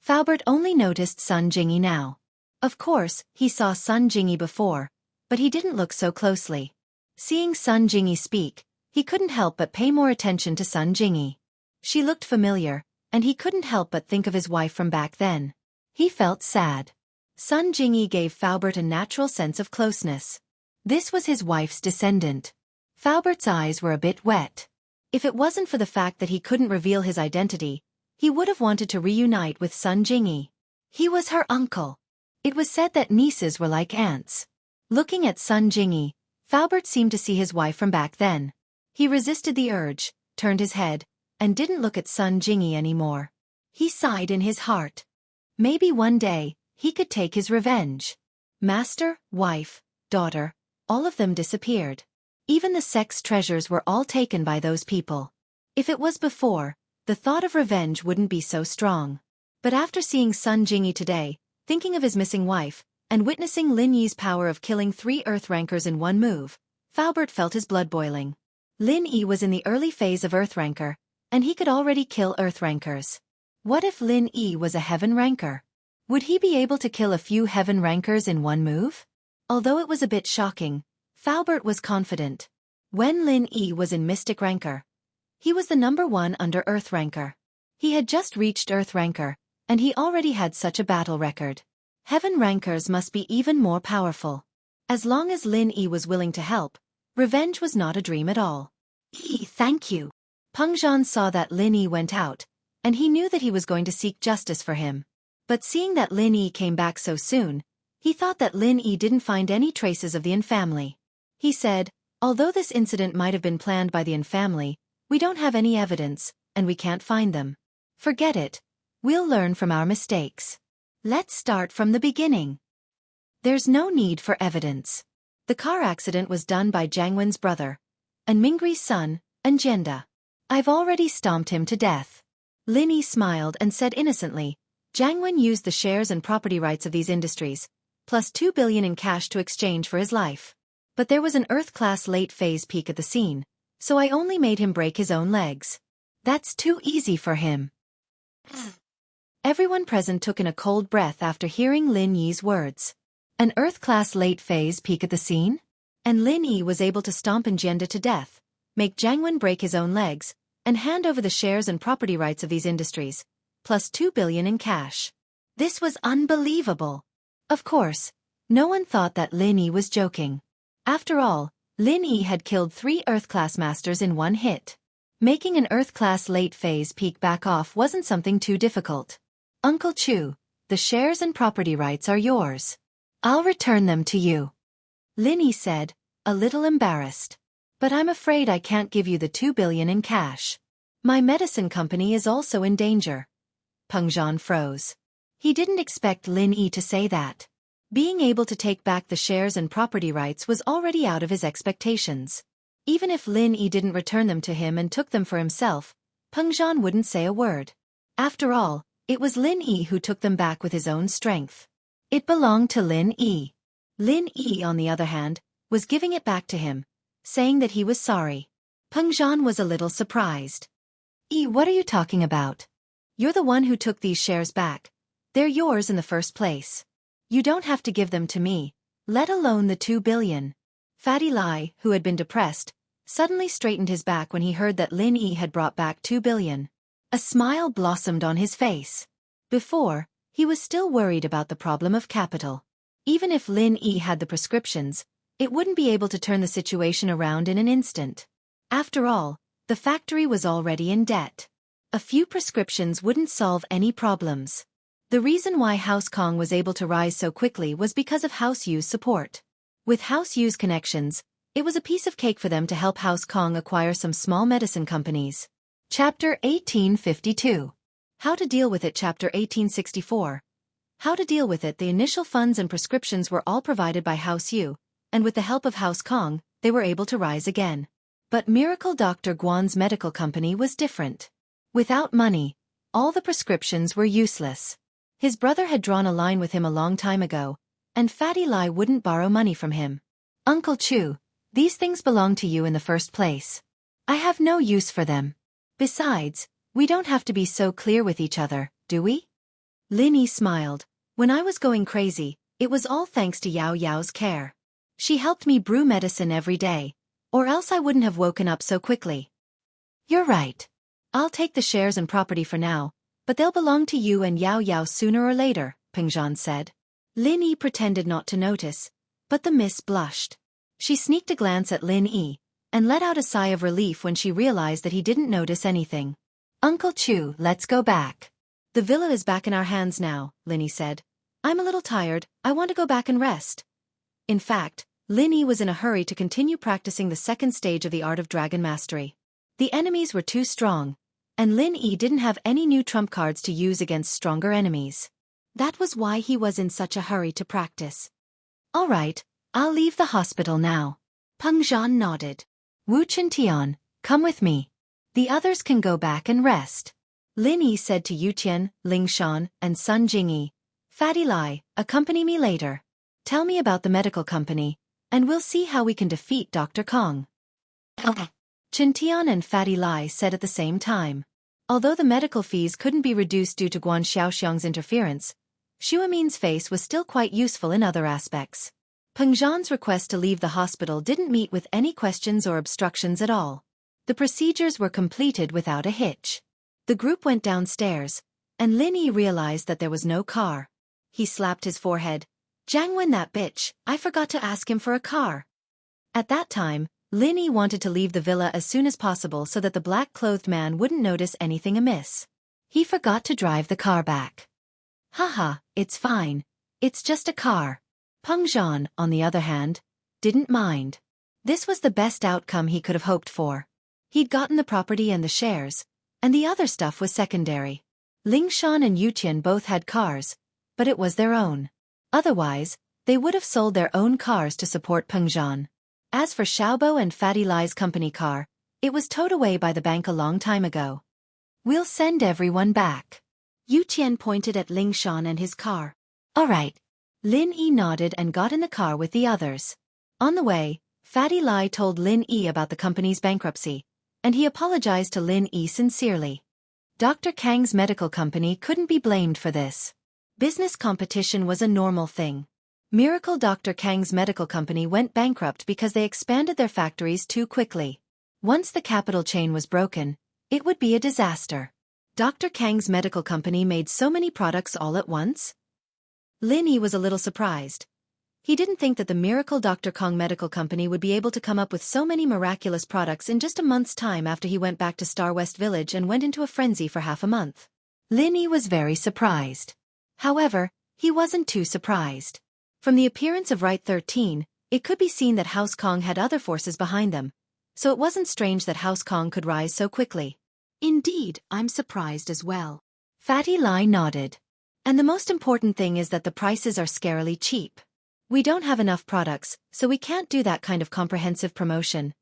Faubert only noticed Sun Jingyi now. Of course, he saw Sun Jingyi before, but he didn't look so closely. Seeing Sun Jingyi speak, he couldn't help but pay more attention to Sun Jingyi. She looked familiar, and he couldn't help but think of his wife from back then. He felt sad. Sun Jingyi gave Faubert a natural sense of closeness. This was his wife's descendant. Faubert's eyes were a bit wet. If it wasn't for the fact that he couldn't reveal his identity, he would have wanted to reunite with Sun Jingyi. He was her uncle. It was said that nieces were like aunts. Looking at Sun Jingyi, Faubert seemed to see his wife from back then. He resisted the urge, turned his head, and didn't look at Sun Jingyi anymore. He sighed in his heart. Maybe one day, he could take his revenge. Master, wife, daughter, all of them disappeared. Even the sex treasures were all taken by those people. If it was before, the thought of revenge wouldn't be so strong. But after seeing Sun Jingyi today, thinking of his missing wife, and witnessing Lin Yi's power of killing 3 Earth Rankers in one move, Faubert felt his blood boiling. Lin Yi was in the early phase of Earth Ranker, and he could already kill Earth Rankers. What if Lin Yi was a Heaven Ranker? Would he be able to kill a few heaven rankers in one move? Although it was a bit shocking, Faubert was confident. When Lin Yi was in Mystic Ranker, he was the #1 under Earth Ranker. He had just reached Earth Ranker, and he already had such a battle record. Heaven Rankers must be even more powerful. As long as Lin Yi was willing to help, revenge was not a dream at all. Thank you. Peng Zhan saw that Lin Yi went out, and he knew that he was going to seek justice for him. But seeing that Lin Yi came back so soon, he thought that Lin Yi didn't find any traces of the Yin family. He said, although this incident might have been planned by the Yin family, we don't have any evidence, and we can't find them. Forget it. We'll learn from our mistakes. Let's start from the beginning. There's no need for evidence. The car accident was done by Jiangwen's brother, and Mingri's son, and Jenda. I've already stomped him to death. Lin Yi smiled and said innocently, Jiangwen used the shares and property rights of these industries, plus 2 billion in cash to exchange for his life. But there was an Earth-class late-phase peak at the scene, so I only made him break his own legs. That's too easy for him. Everyone present took in a cold breath after hearing Lin Yi's words. An Earth-class late-phase peak at the scene? And Lin Yi was able to stomp Jenda to death, make Jiangwen break his own legs, and hand over the shares and property rights of these industries, plus 2 billion in cash. This was unbelievable. Of course, no one thought that Lin Yi was joking. After all, Lin Yi had killed 3 Earth-class masters in one hit. Making an Earth-class late-phase peak back off wasn't something too difficult. Uncle Chu, the shares and property rights are yours. I'll return them to you. Lin Yi said, a little embarrassed. But I'm afraid I can't give you the 2 billion in cash. My medicine company is also in danger. Peng Zhan froze. He didn't expect Lin Yi to say that. Being able to take back the shares and property rights was already out of his expectations. Even if Lin Yi didn't return them to him and took them for himself, Peng Zhan wouldn't say a word. After all, it was Lin Yi who took them back with his own strength. It belonged to Lin Yi. Lin Yi, on the other hand, was giving it back to him, saying that he was sorry. Peng Zhan was a little surprised. What are you talking about? You're the one who took these shares back. They're yours in the first place. You don't have to give them to me, let alone the 2 billion. Fatty Lai, who had been depressed, suddenly straightened his back when he heard that Lin Yi had brought back 2 billion. A smile blossomed on his face. Before, he was still worried about the problem of capital. Even if Lin Yi had the prescriptions, it wouldn't be able to turn the situation around in an instant. After all, the factory was already in debt. A few prescriptions wouldn't solve any problems. The reason why House Kong was able to rise so quickly was because of House Yu's support. With House Yu's connections, it was a piece of cake for them to help House Kong acquire some small medicine companies. Chapter 1852. How to deal with it. Chapter 1864. How to deal with it. The initial funds and prescriptions were all provided by House Yu, and with the help of House Kong, they were able to rise again. But Miracle Dr. Guan's medical company was different. Without money, all the prescriptions were useless. His brother had drawn a line with him a long time ago, and Fatty Lai wouldn't borrow money from him. Uncle Chu, these things belong to you in the first place. I have no use for them. Besides, we don't have to be so clear with each other, do we? Lin Yi smiled. When I was going crazy, it was all thanks to Yao Yao's care. She helped me brew medicine every day, or else I wouldn't have woken up so quickly. You're right. I'll take the shares and property for now, but they'll belong to you and Yao Yao sooner or later, Peng Zhan said. Lin Yi pretended not to notice, but the miss blushed. She sneaked a glance at Lin Yi, and let out a sigh of relief when she realized that he didn't notice anything. Uncle Chu, let's go back. The villa is back in our hands now, Lin Yi said. I'm a little tired, I want to go back and rest. In fact, Lin Yi was in a hurry to continue practicing the second stage of the art of dragon mastery. The enemies were too strong, and Lin Yi didn't have any new trump cards to use against stronger enemies. That was why he was in such a hurry to practice. All right, I'll leave the hospital now. Peng Zhan nodded. Wu Chintian, come with me. The others can go back and rest. Lin Yi said to Yu Qian, Ling Shan, and Sun Jingyi. Fatty Lai, accompany me later. Tell me about the medical company, and we'll see how we can defeat Dr. Kong. Chintian and Fatty Lai said at the same time. Although the medical fees couldn't be reduced due to Guan Xiaoxiang's interference, Shuamin's face was still quite useful in other aspects. Peng Zhan's request to leave the hospital didn't meet with any questions or obstructions at all. The procedures were completed without a hitch. The group went downstairs, and Lin Yi realized that there was no car. He slapped his forehead. Jianghu, that bitch, I forgot to ask him for a car. At that time, Lin Yi wanted to leave the villa as soon as possible so that the black-clothed man wouldn't notice anything amiss. He forgot to drive the car back. Haha, it's fine. It's just a car. Peng Zhan, on the other hand, didn't mind. This was the best outcome he could have hoped for. He'd gotten the property and the shares, and the other stuff was secondary. Lingshan and Yuqian both had cars, but it was their own. Otherwise, they would have sold their own cars to support Peng Zhan. As for Xiaobo and Fatty Lai's company car, it was towed away by the bank a long time ago. We'll send everyone back. Yuqian pointed at Lingshan and his car. All right. Lin Yi nodded and got in the car with the others. On the way, Fatty Lai told Lin Yi about the company's bankruptcy, and he apologized to Lin Yi sincerely. Dr. Kang's medical company couldn't be blamed for this. Business competition was a normal thing. Miracle Dr. Kang's medical company went bankrupt because they expanded their factories too quickly. Once the capital chain was broken, it would be a disaster. Dr. Kang's medical company made so many products all at once? Lin Yi was a little surprised. He didn't think that the Miracle Dr. Kang Medical Company would be able to come up with so many miraculous products in just a month's time after he went back to Star West Village and went into a frenzy for half a month. Lin Yi was very surprised. However, he wasn't too surprised. From the appearance of Right 13, it could be seen that House Kong had other forces behind them, so it wasn't strange that House Kong could rise so quickly. Indeed, I'm surprised as well. Fatty Lai nodded. And the most important thing is that the prices are scarily cheap. We don't have enough products, so we can't do that kind of comprehensive promotion.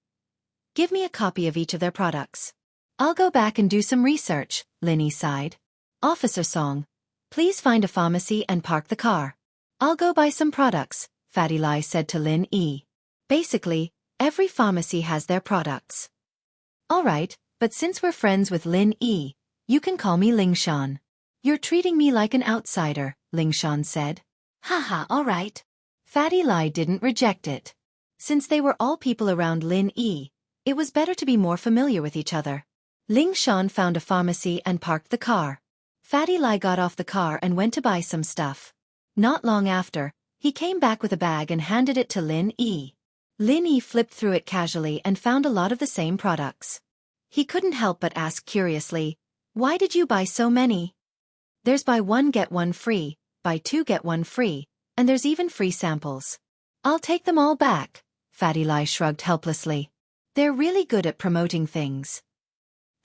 Give me a copy of each of their products. I'll go back and do some research, Lin Yi sighed. Officer Song, please find a pharmacy and park the car. I'll go buy some products, Fatty Lai said to Lin Yi. Basically, every pharmacy has their products. All right, but since we're friends with Lin Yi, you can call me Lingshan. You're treating me like an outsider, Lingshan said. Haha, all right. Fatty Lai didn't reject it. Since they were all people around Lin Yi, it was better to be more familiar with each other. Lingshan found a pharmacy and parked the car. Fatty Lai got off the car and went to buy some stuff. Not long after, he came back with a bag and handed it to Lin Yi. Lin Yi flipped through it casually and found a lot of the same products. He couldn't help but ask curiously, "Why did you buy so many?" There's buy one get one free, buy two get one free, and there's even free samples. I'll take them all back, Fatty Lai shrugged helplessly. They're really good at promoting things.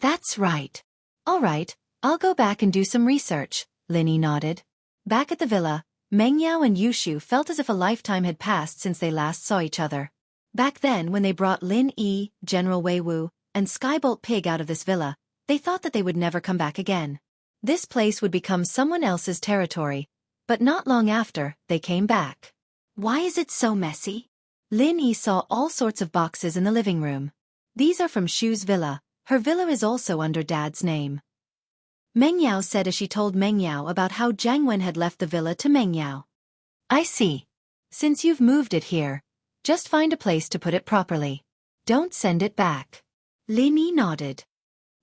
That's right. All right, I'll go back and do some research, Lin Yi nodded. Back at the villa, Meng Yao and Yushu felt as if a lifetime had passed since they last saw each other. Back then when they brought Lin Yi, General Wei Wu, and Skybolt Pig out of this villa, they thought that they would never come back again. This place would become someone else's territory, but not long after, they came back. Why is it so messy? Lin Yi saw all sorts of boxes in the living room. These are from Shu's villa. Her villa is also under Dad's name. Meng Yao said as she told Meng Yao about how Jiang Wen had left the villa to Meng Yao. I see. Since you've moved it here, just find a place to put it properly. Don't send it back. Lin Yi nodded.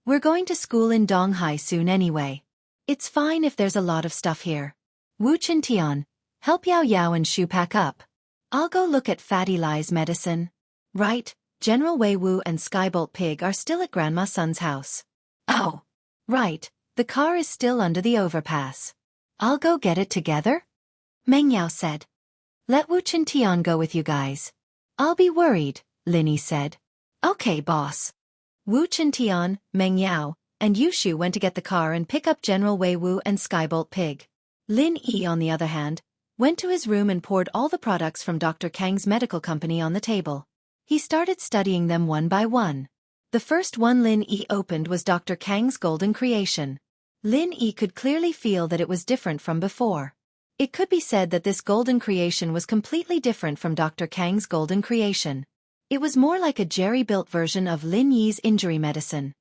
We're going to school in Donghai soon anyway. It's fine if there's a lot of stuff here. Wu Chintian, help Yao Yao and Shu pack up. I'll go look at Fatty Lai's medicine. Right, General Wei Wu and Skybolt Pig are still at Grandma Sun's house. Oh. Right, the car is still under the overpass. I'll go get it together? Meng Yao said. Let Wu Chintian go with you guys. I'll be worried, Lin Yi said. Okay, boss. Wu Chintian, Meng Yao, and Yushu went to get the car and pick up General Wei Wu and Skybolt Pig. Lin Yi, on the other hand, went to his room and poured all the products from Dr. Kang's medical company on the table. He started studying them one by one. The first one Lin Yi opened was Dr. Kang's Golden Creation. Lin Yi could clearly feel that it was different from before. It could be said that this Golden Creation was completely different from Dr. Kang's Golden Creation. It was more like a jerry-built version of Lin Yi's injury medicine.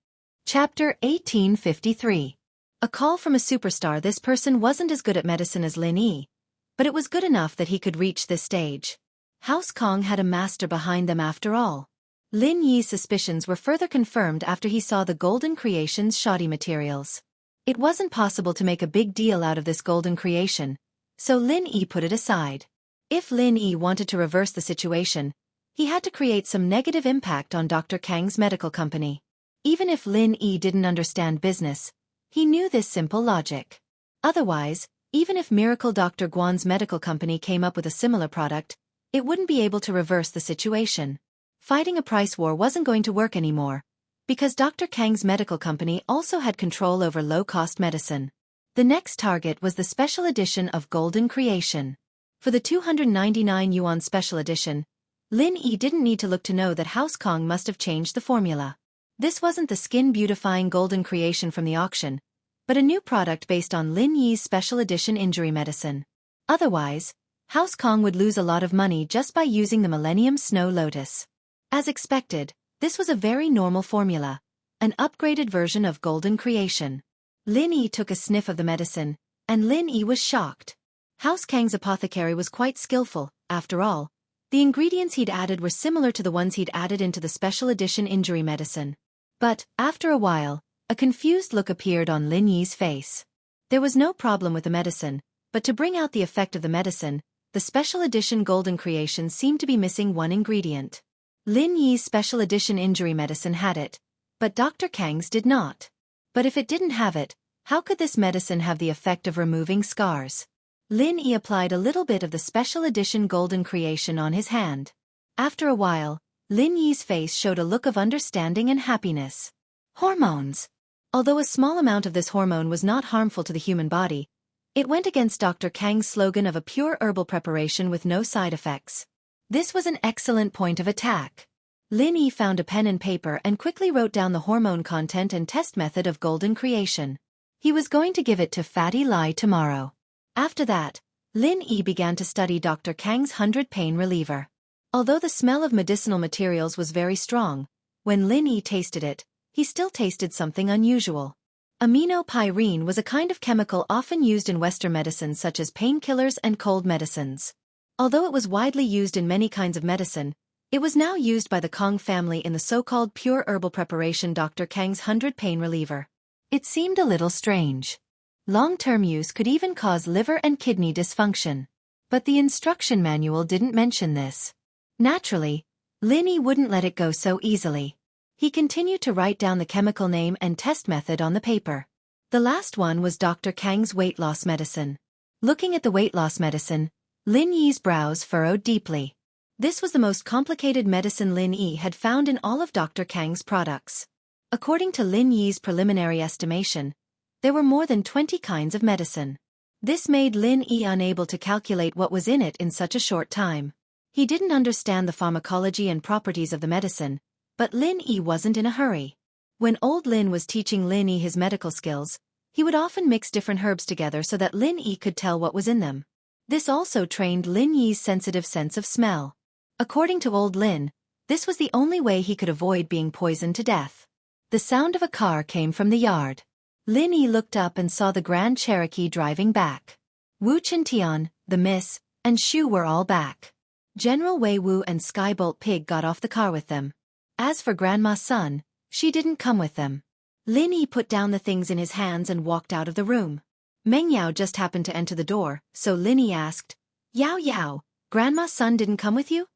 Chapter 1853. A call from a superstar. This person wasn't as good at medicine as Lin Yi, but it was good enough that he could reach this stage. House Kong had a master behind them after all. Lin Yi's suspicions were further confirmed after he saw the Golden Creation's shoddy materials. It wasn't possible to make a big deal out of this Golden Creation, so Lin Yi put it aside. If Lin Yi wanted to reverse the situation, he had to create some negative impact on Dr. Kang's medical company. Even if Lin Yi didn't understand business, he knew this simple logic. Otherwise, even if Miracle Dr. Guan's medical company came up with a similar product, it wouldn't be able to reverse the situation. Fighting a price war wasn't going to work anymore, because Dr. Kang's medical company also had control over low-cost medicine. The next target was the special edition of Golden Creation. For the 299 yuan special edition, Lin Yi didn't need to look to know that House Kong must have changed the formula. This wasn't the skin-beautifying Golden Creation from the auction, but a new product based on Lin Yi's special edition injury medicine. Otherwise, House Kong would lose a lot of money just by using the Millennium Snow Lotus. As expected, this was a very normal formula, an upgraded version of Golden Creation. Lin Yi took a sniff of the medicine, and Lin Yi was shocked. House Kang's apothecary was quite skillful. After all, the ingredients he'd added were similar to the ones he'd added into the special edition injury medicine. But, after a while, a confused look appeared on Lin Yi's face. There was no problem with the medicine, but to bring out the effect of the medicine, the special edition Golden Creation seemed to be missing one ingredient. Lin Yi's special edition injury medicine had it, but Dr. Kang's did not. But if it didn't have it, how could this medicine have the effect of removing scars? Lin Yi applied a little bit of the special edition Golden Creation on his hand. After a while, Lin Yi's face showed a look of understanding and happiness. Hormones. Although a small amount of this hormone was not harmful to the human body, it went against Dr. Kang's slogan of a pure herbal preparation with no side effects. This was an excellent point of attack. Lin Yi found a pen and paper and quickly wrote down the hormone content and test method of Golden Creation. He was going to give it to Fatty Lai tomorrow. After that, Lin Yi began to study Dr. Kang's 100 pain reliever. Although the smell of medicinal materials was very strong, when Lin Yi tasted it, he still tasted something unusual. Aminopyrene was a kind of chemical often used in Western medicine such as painkillers and cold medicines. Although it was widely used in many kinds of medicine, it was now used by the Kong family in the so-called pure herbal preparation Dr. Kang's 100 pain reliever. It seemed a little strange. Long-term use could even cause liver and kidney dysfunction. But the instruction manual didn't mention this. Naturally, Lin Yi wouldn't let it go so easily. He continued to write down the chemical name and test method on the paper. The last one was Dr. Kang's weight loss medicine. Looking at the weight loss medicine, Lin Yi's brows furrowed deeply. This was the most complicated medicine Lin Yi had found in all of Dr. Kang's products. According to Lin Yi's preliminary estimation, there were more than 20 kinds of medicine. This made Lin Yi unable to calculate what was in it in such a short time. He didn't understand the pharmacology and properties of the medicine, but Lin Yi wasn't in a hurry. When old Lin was teaching Lin Yi his medical skills, he would often mix different herbs together so that Lin Yi could tell what was in them. This also trained Lin Yi's sensitive sense of smell. According to old Lin, this was the only way he could avoid being poisoned to death. The sound of a car came from the yard. Lin Yi looked up and saw the Grand Cherokee driving back. Wu Chintian, the Miss, and Shu were all back. General Wei Wu and Skybolt Pig got off the car with them. As for Grandma Sun, she didn't come with them. Lin Yi put down the things in his hands and walked out of the room. Meng Yao just happened to enter the door, so Lin Yi asked, "Yao Yao, Grandma Sun didn't come with you?"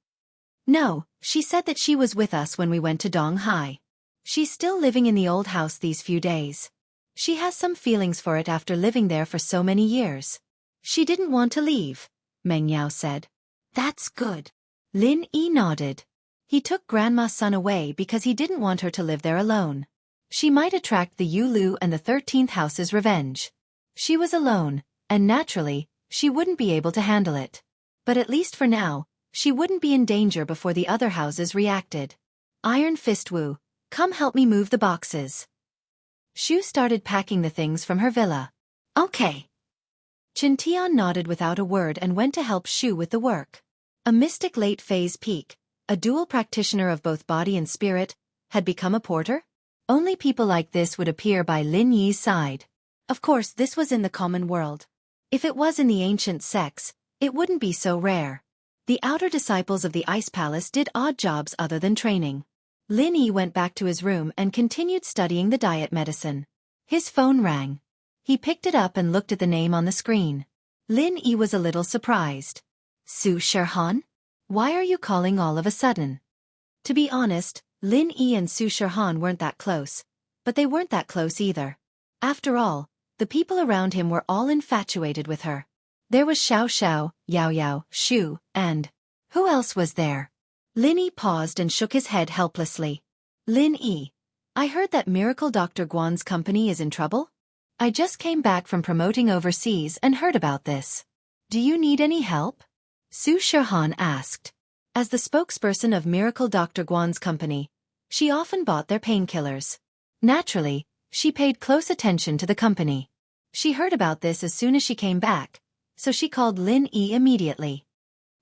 "No, she said that she was with us when we went to Dong Hai. She's still living in the old house these few days. She has some feelings for it after living there for so many years. She didn't want to leave," Meng Yao said. "That's good." Lin Yi nodded. He took Grandma Sun away because he didn't want her to live there alone. She might attract the Yulu and the 13th house's revenge. She was alone, and naturally, she wouldn't be able to handle it. But at least for now, she wouldn't be in danger before the other houses reacted. "Iron Fist Wu, come help me move the boxes." Shu started packing the things from her villa. "Okay." Chintian nodded without a word and went to help Shu with the work. A mystic late-phase peak, a dual practitioner of both body and spirit, had become a porter? Only people like this would appear by Lin Yi's side. Of course, this was in the common world. If it was in the ancient sects, it wouldn't be so rare. The outer disciples of the Ice Palace did odd jobs other than training. Lin Yi went back to his room and continued studying the diet medicine. His phone rang. He picked it up and looked at the name on the screen. Lin Yi was a little surprised. Su Shihan? Why are you calling all of a sudden? To be honest, Lin Yi and Su Shihan weren't that close. But they weren't that close either. After all, the people around him were all infatuated with her. There was Xiao Xiao, Yao Yao, Shu, and... who else was there? Lin Yi paused and shook his head helplessly. Lin Yi, I heard that Miracle Dr. Guan's company is in trouble? I just came back from promoting overseas and heard about this. Do you need any help? Su Shihan asked. As the spokesperson of Miracle Dr. Guan's company, she often bought their painkillers. Naturally, she paid close attention to the company. She heard about this as soon as she came back, so she called Lin Yi immediately.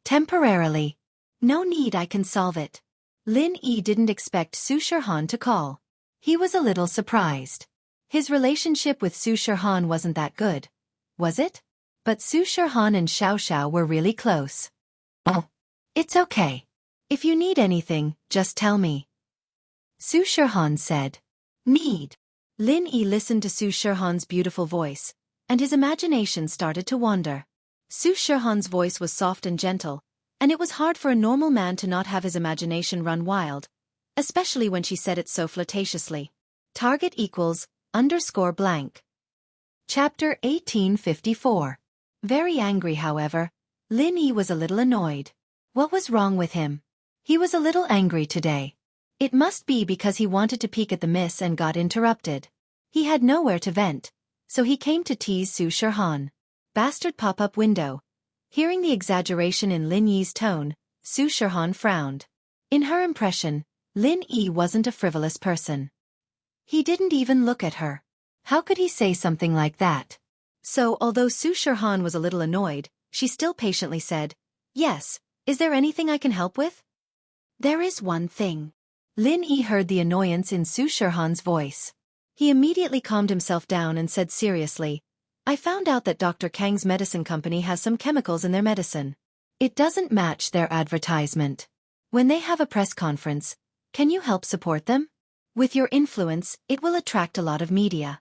Temporarily. No need, I can solve it. Lin Yi didn't expect Su Shihan to call. He was a little surprised. His relationship with Su Shihan wasn't that good, was it? But Su Shihan and Xiao Xiao were really close. Oh, it's okay. If you need anything, just tell me. Su Shihan said. Need. Lin Yi listened to Su Shihan's beautiful voice, and his imagination started to wander. Su Shihan's voice was soft and gentle, and it was hard for a normal man to not have his imagination run wild, especially when she said it so flirtatiously. Target equals _blank. Chapter 1854. Very angry, however, Lin Yi was a little annoyed. What was wrong with him? He was a little angry today. It must be because he wanted to peek at the miss and got interrupted. He had nowhere to vent, so he came to tease Su Shihan. Bastard pop-up window. Hearing the exaggeration in Lin Yi's tone, Su Shihan frowned. In her impression, Lin Yi wasn't a frivolous person. He didn't even look at her. How could he say something like that? So, although Su Shihan was a little annoyed, she still patiently said, Yes, is there anything I can help with? There is one thing. Lin Yi heard the annoyance in Su Shihan's voice. He immediately calmed himself down and said seriously, I found out that Dr. Kang's medicine company has some chemicals in their medicine. It doesn't match their advertisement. When they have a press conference, can you help support them? With your influence, it will attract a lot of media.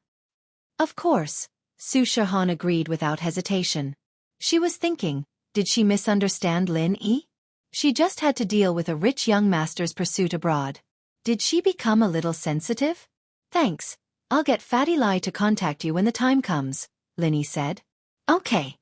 Of course, Su Shihan agreed without hesitation. She was thinking, did she misunderstand Lin Yi? She just had to deal with a rich young master's pursuit abroad. Did she become a little sensitive? Thanks, I'll get Fatty Lai to contact you when the time comes, Lin Yi said. Okay.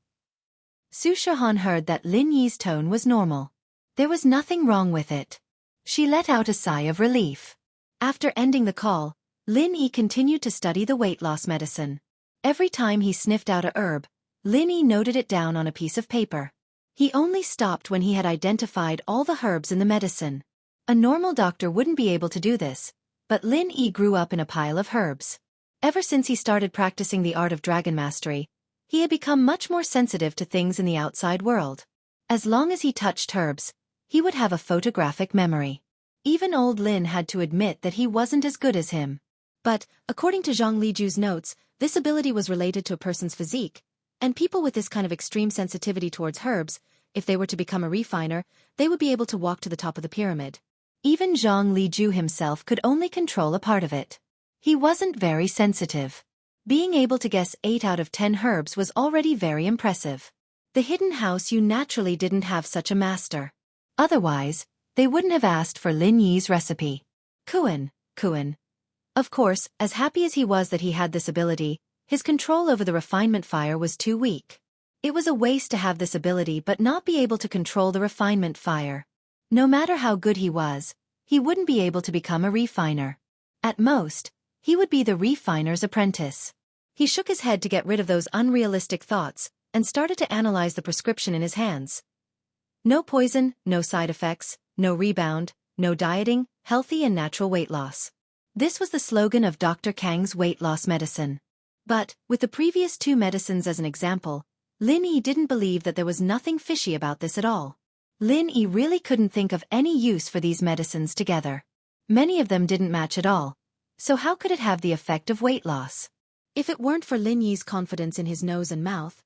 Su Shihan heard that Lin Yi's tone was normal. There was nothing wrong with it. She let out a sigh of relief. After ending the call, Lin Yi continued to study the weight loss medicine. Every time he sniffed out a herb, Lin Yi noted it down on a piece of paper. He only stopped when he had identified all the herbs in the medicine. A normal doctor wouldn't be able to do this, but Lin Yi grew up in a pile of herbs. Ever since he started practicing the art of dragon mastery, he had become much more sensitive to things in the outside world. As long as he touched herbs, he would have a photographic memory. Even old Lin had to admit that he wasn't as good as him. But, according to Zhang Liju's notes, this ability was related to a person's physique, and people with this kind of extreme sensitivity towards herbs, if they were to become a refiner, they would be able to walk to the top of the pyramid. Even Zhang Liju himself could only control a part of it. He wasn't very sensitive. Being able to guess 8 out of 10 herbs was already very impressive. The hidden house naturally didn't have such a master. Otherwise, they wouldn't have asked for Lin Yi's recipe. Kuan. Of course, as happy as he was that he had this ability, his control over the refinement fire was too weak. It was a waste to have this ability but not be able to control the refinement fire. No matter how good he was, he wouldn't be able to become a refiner. At most, he would be the refiner's apprentice. He shook his head to get rid of those unrealistic thoughts, and started to analyze the prescription in his hands. No poison, no side effects, no rebound, no dieting, healthy and natural weight loss. This was the slogan of Dr. Kang's weight loss medicine. But, with the previous 2 medicines as an example, Lin Yi didn't believe that there was nothing fishy about this at all. Lin Yi really couldn't think of any use for these medicines together. Many of them didn't match at all, so how could it have the effect of weight loss? If it weren't for Lin Yi's confidence in his nose and mouth,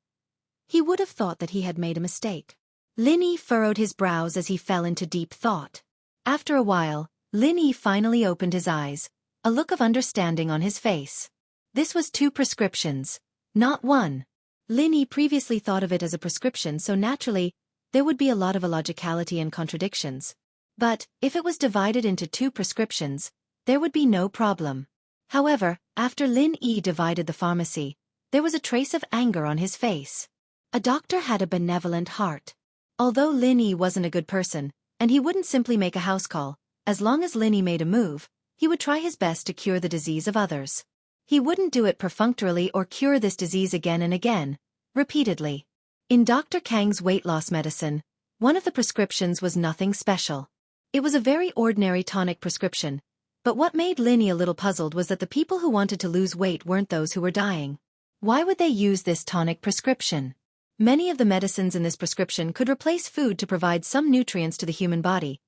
he would have thought that he had made a mistake. Lin Yi furrowed his brows as he fell into deep thought. After a while, Lin Yi finally opened his eyes, a look of understanding on his face. This was 2 prescriptions, not 1. Lin Yi previously thought of it as a prescription, so naturally, there would be a lot of illogicality and contradictions. But, if it was divided into 2 prescriptions, there would be no problem. However, after Lin Yi divided the pharmacy, there was a trace of anger on his face. A doctor had a benevolent heart. Although Lin Yi wasn't a good person, and he wouldn't simply make a house call, as long as Lin Yi made a move, he would try his best to cure the disease of others. He wouldn't do it perfunctorily or cure this disease again and again, repeatedly. In Dr. Kang's weight loss medicine, one of the prescriptions was nothing special. It was a very ordinary tonic prescription, but what made Lin Yi a little puzzled was that the people who wanted to lose weight weren't those who were dying. Why would they use this tonic prescription? Many of the medicines in this prescription could replace food to provide some nutrients to the human body,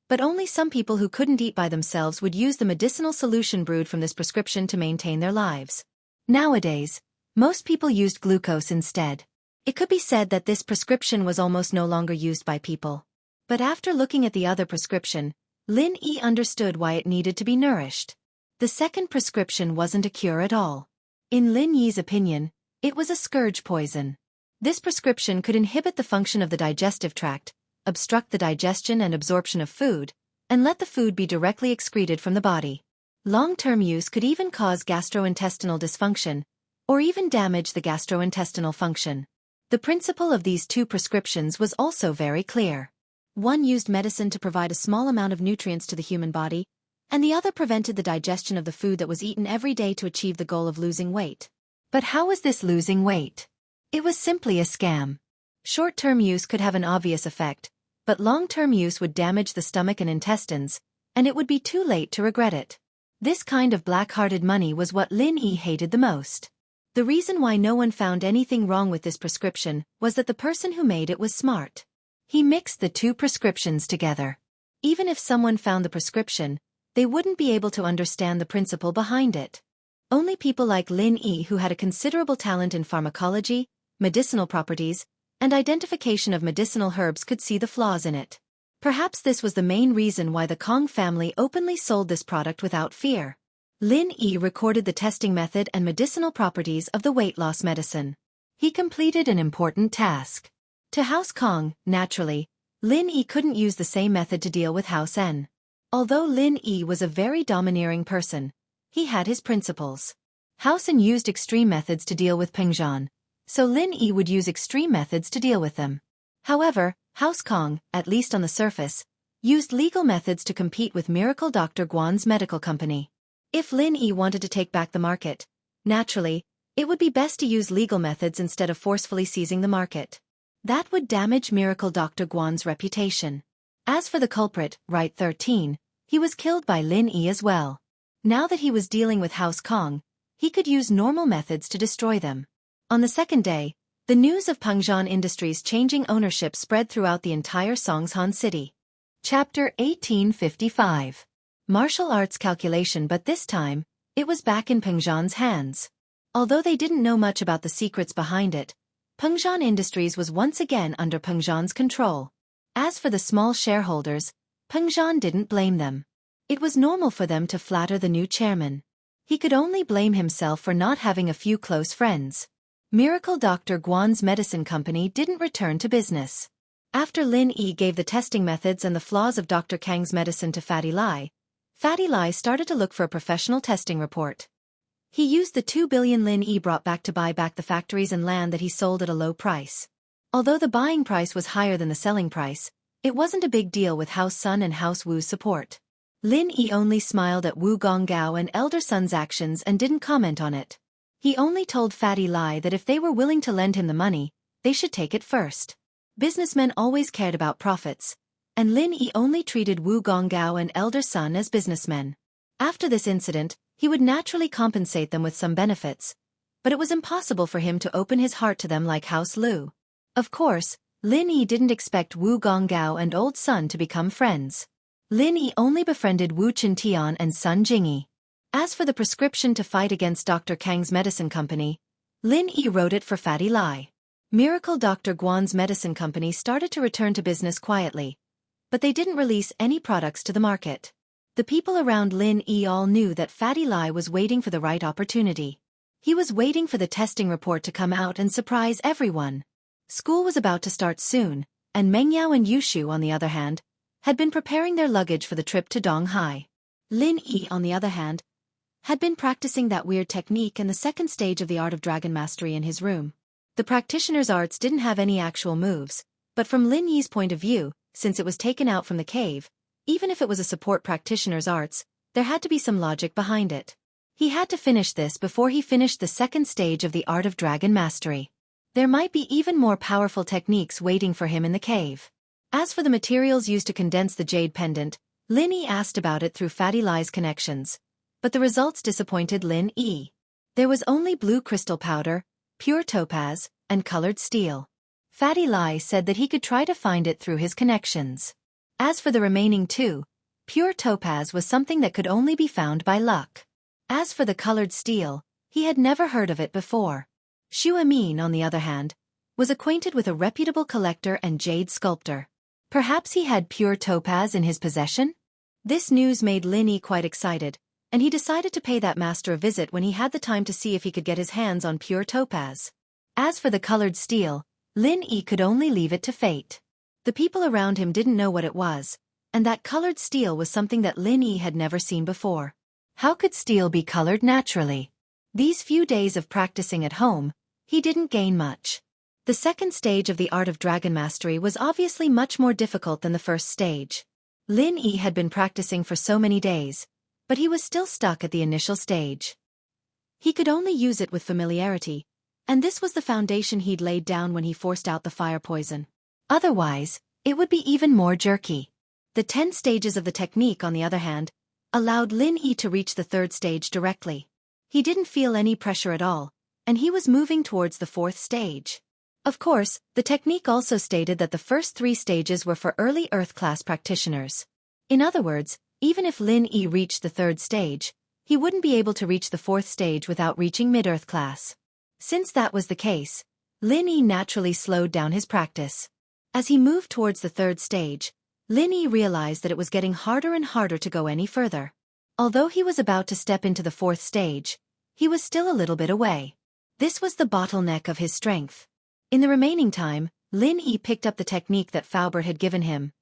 but only some people who couldn't eat by themselves would use the medicinal solution brewed from this prescription to maintain their lives. Nowadays, most people used glucose instead. It could be said that this prescription was almost no longer used by people. But after looking at the other prescription, Lin Yi understood why it needed to be nourished. The second prescription wasn't a cure at all. In Lin Yi's opinion, it was a scourge poison. This prescription could inhibit the function of the digestive tract, obstruct the digestion and absorption of food, and let the food be directly excreted from the body. Long-term use could even cause gastrointestinal dysfunction, or even damage the gastrointestinal function. The principle of these 2 prescriptions was also very clear. One used medicine to provide a small amount of nutrients to the human body, and the other prevented the digestion of the food that was eaten every day to achieve the goal of losing weight. But how was this losing weight? It was simply a scam. Short-term use could have an obvious effect, but long-term use would damage the stomach and intestines, and it would be too late to regret it. This kind of black-hearted money was what Lin Yi hated the most. The reason why no one found anything wrong with this prescription was that the person who made it was smart. He mixed the 2 prescriptions together. Even if someone found the prescription, they wouldn't be able to understand the principle behind it. Only people like Lin Yi who had a considerable talent in pharmacology, medicinal properties, and identification of medicinal herbs could see the flaws in it. Perhaps this was the main reason why the Kong family openly sold this product without fear. Lin Yi recorded the testing method and medicinal properties of the weight loss medicine. He completed an important task. To House Kong, naturally, Lin Yi couldn't use the same method to deal with House N. Although Lin Yi was a very domineering person, he had his principles. House N used extreme methods to deal with Pengzhan, so Lin Yi would use extreme methods to deal with them. However, House Kong, at least on the surface, used legal methods to compete with Miracle Dr. Guan's medical company. If Lin Yi wanted to take back the market, naturally, it would be best to use legal methods instead of forcefully seizing the market. That would damage Miracle Dr. Guan's reputation. As for the culprit, Right 13, he was killed by Lin Yi as well. Now that he was dealing with House Kong, he could use normal methods to destroy them. On the second day, the news of Pengzhan Industries changing ownership spread throughout the entire Songshan city. Chapter 1855. Martial arts calculation, but this time, it was back in Pengzhan's hands. Although they didn't know much about the secrets behind it, Pengzhan Industries was once again under Pengzhan's control. As for the small shareholders, Pengzhan didn't blame them. It was normal for them to flatter the new chairman. He could only blame himself for not having a few close friends. Miracle Dr. Guan's medicine company didn't return to business. After Lin Yi gave the testing methods and the flaws of Dr. Kang's medicine to Fatty Lai started to look for a professional testing report. He used the 2 billion Lin Yi brought back to buy back the factories and land that he sold at a low price. Although the buying price was higher than the selling price, it wasn't a big deal with House Sun and House Wu's support. Lin Yi only smiled at Wu Gonggao and Elder Sun's actions and didn't comment on it. He only told Fatty Lai that if they were willing to lend him the money, they should take it first. Businessmen always cared about profits, and Lin Yi only treated Wu Gonggao and Elder Sun as businessmen. After this incident, he would naturally compensate them with some benefits, but it was impossible for him to open his heart to them like House Lu. Of course, Lin Yi didn't expect Wu Gonggao and Old Sun to become friends. Lin Yi only befriended Wu Chintian and Sun Jingyi. As for the prescription to fight against Dr. Kang's medicine company, Lin Yi wrote it for Fatty Lai. Miracle Dr. Guan's medicine company started to return to business quietly, but they didn't release any products to the market. The people around Lin Yi all knew that Fatty Lai was waiting for the right opportunity. He was waiting for the testing report to come out and surprise everyone. School was about to start soon, and Meng Yao and Yushu, on the other hand, had been preparing their luggage for the trip to Donghai. Lin Yi, on the other hand, had been practicing that weird technique and the second stage of the art of dragon mastery in his room. The practitioner's arts didn't have any actual moves, but from Lin Yi's point of view, since it was taken out from the cave, even if it was a support practitioner's arts, there had to be some logic behind it. He had to finish this before he finished the second stage of the art of dragon mastery. There might be even more powerful techniques waiting for him in the cave. As for the materials used to condense the jade pendant, Lin Yi asked about it through Fatty Lai's connections, but the results disappointed Lin Yi. There was only blue crystal powder, pure topaz, and colored steel. Fatty Lai said that he could try to find it through his connections. As for the remaining two, pure topaz was something that could only be found by luck. As for the colored steel, he had never heard of it before. Xu Amin, on the other hand, was acquainted with a reputable collector and jade sculptor. Perhaps he had pure topaz in his possession? This news made Lin Yi quite excited, and he decided to pay that master a visit when he had the time to see if he could get his hands on pure topaz. As for the colored steel, Lin Yi could only leave it to fate. The people around him didn't know what it was, and that colored steel was something that Lin Yi had never seen before. How could steel be colored naturally? These few days of practicing at home, he didn't gain much. The second stage of the art of dragon mastery was obviously much more difficult than the first stage. Lin Yi had been practicing for so many days, but he was still stuck at the initial stage. He could only use it with familiarity, and this was the foundation he'd laid down when he forced out the fire poison. Otherwise, it would be even more jerky. The 10 stages of the technique, on the other hand, allowed Lin Yi to reach the third stage directly. He didn't feel any pressure at all, and he was moving towards the fourth stage. Of course, the technique also stated that the first 3 stages were for early Earth class practitioners. In other words, even if Lin Yi reached the third stage, he wouldn't be able to reach the fourth stage without reaching mid-Earth class. Since that was the case, Lin Yi naturally slowed down his practice. As he moved towards the third stage, Lin Yi realized that it was getting harder and harder to go any further. Although he was about to step into the fourth stage, he was still a little bit away. This was the bottleneck of his strength. In the remaining time, Lin Yi picked up the technique that Faubert had given him.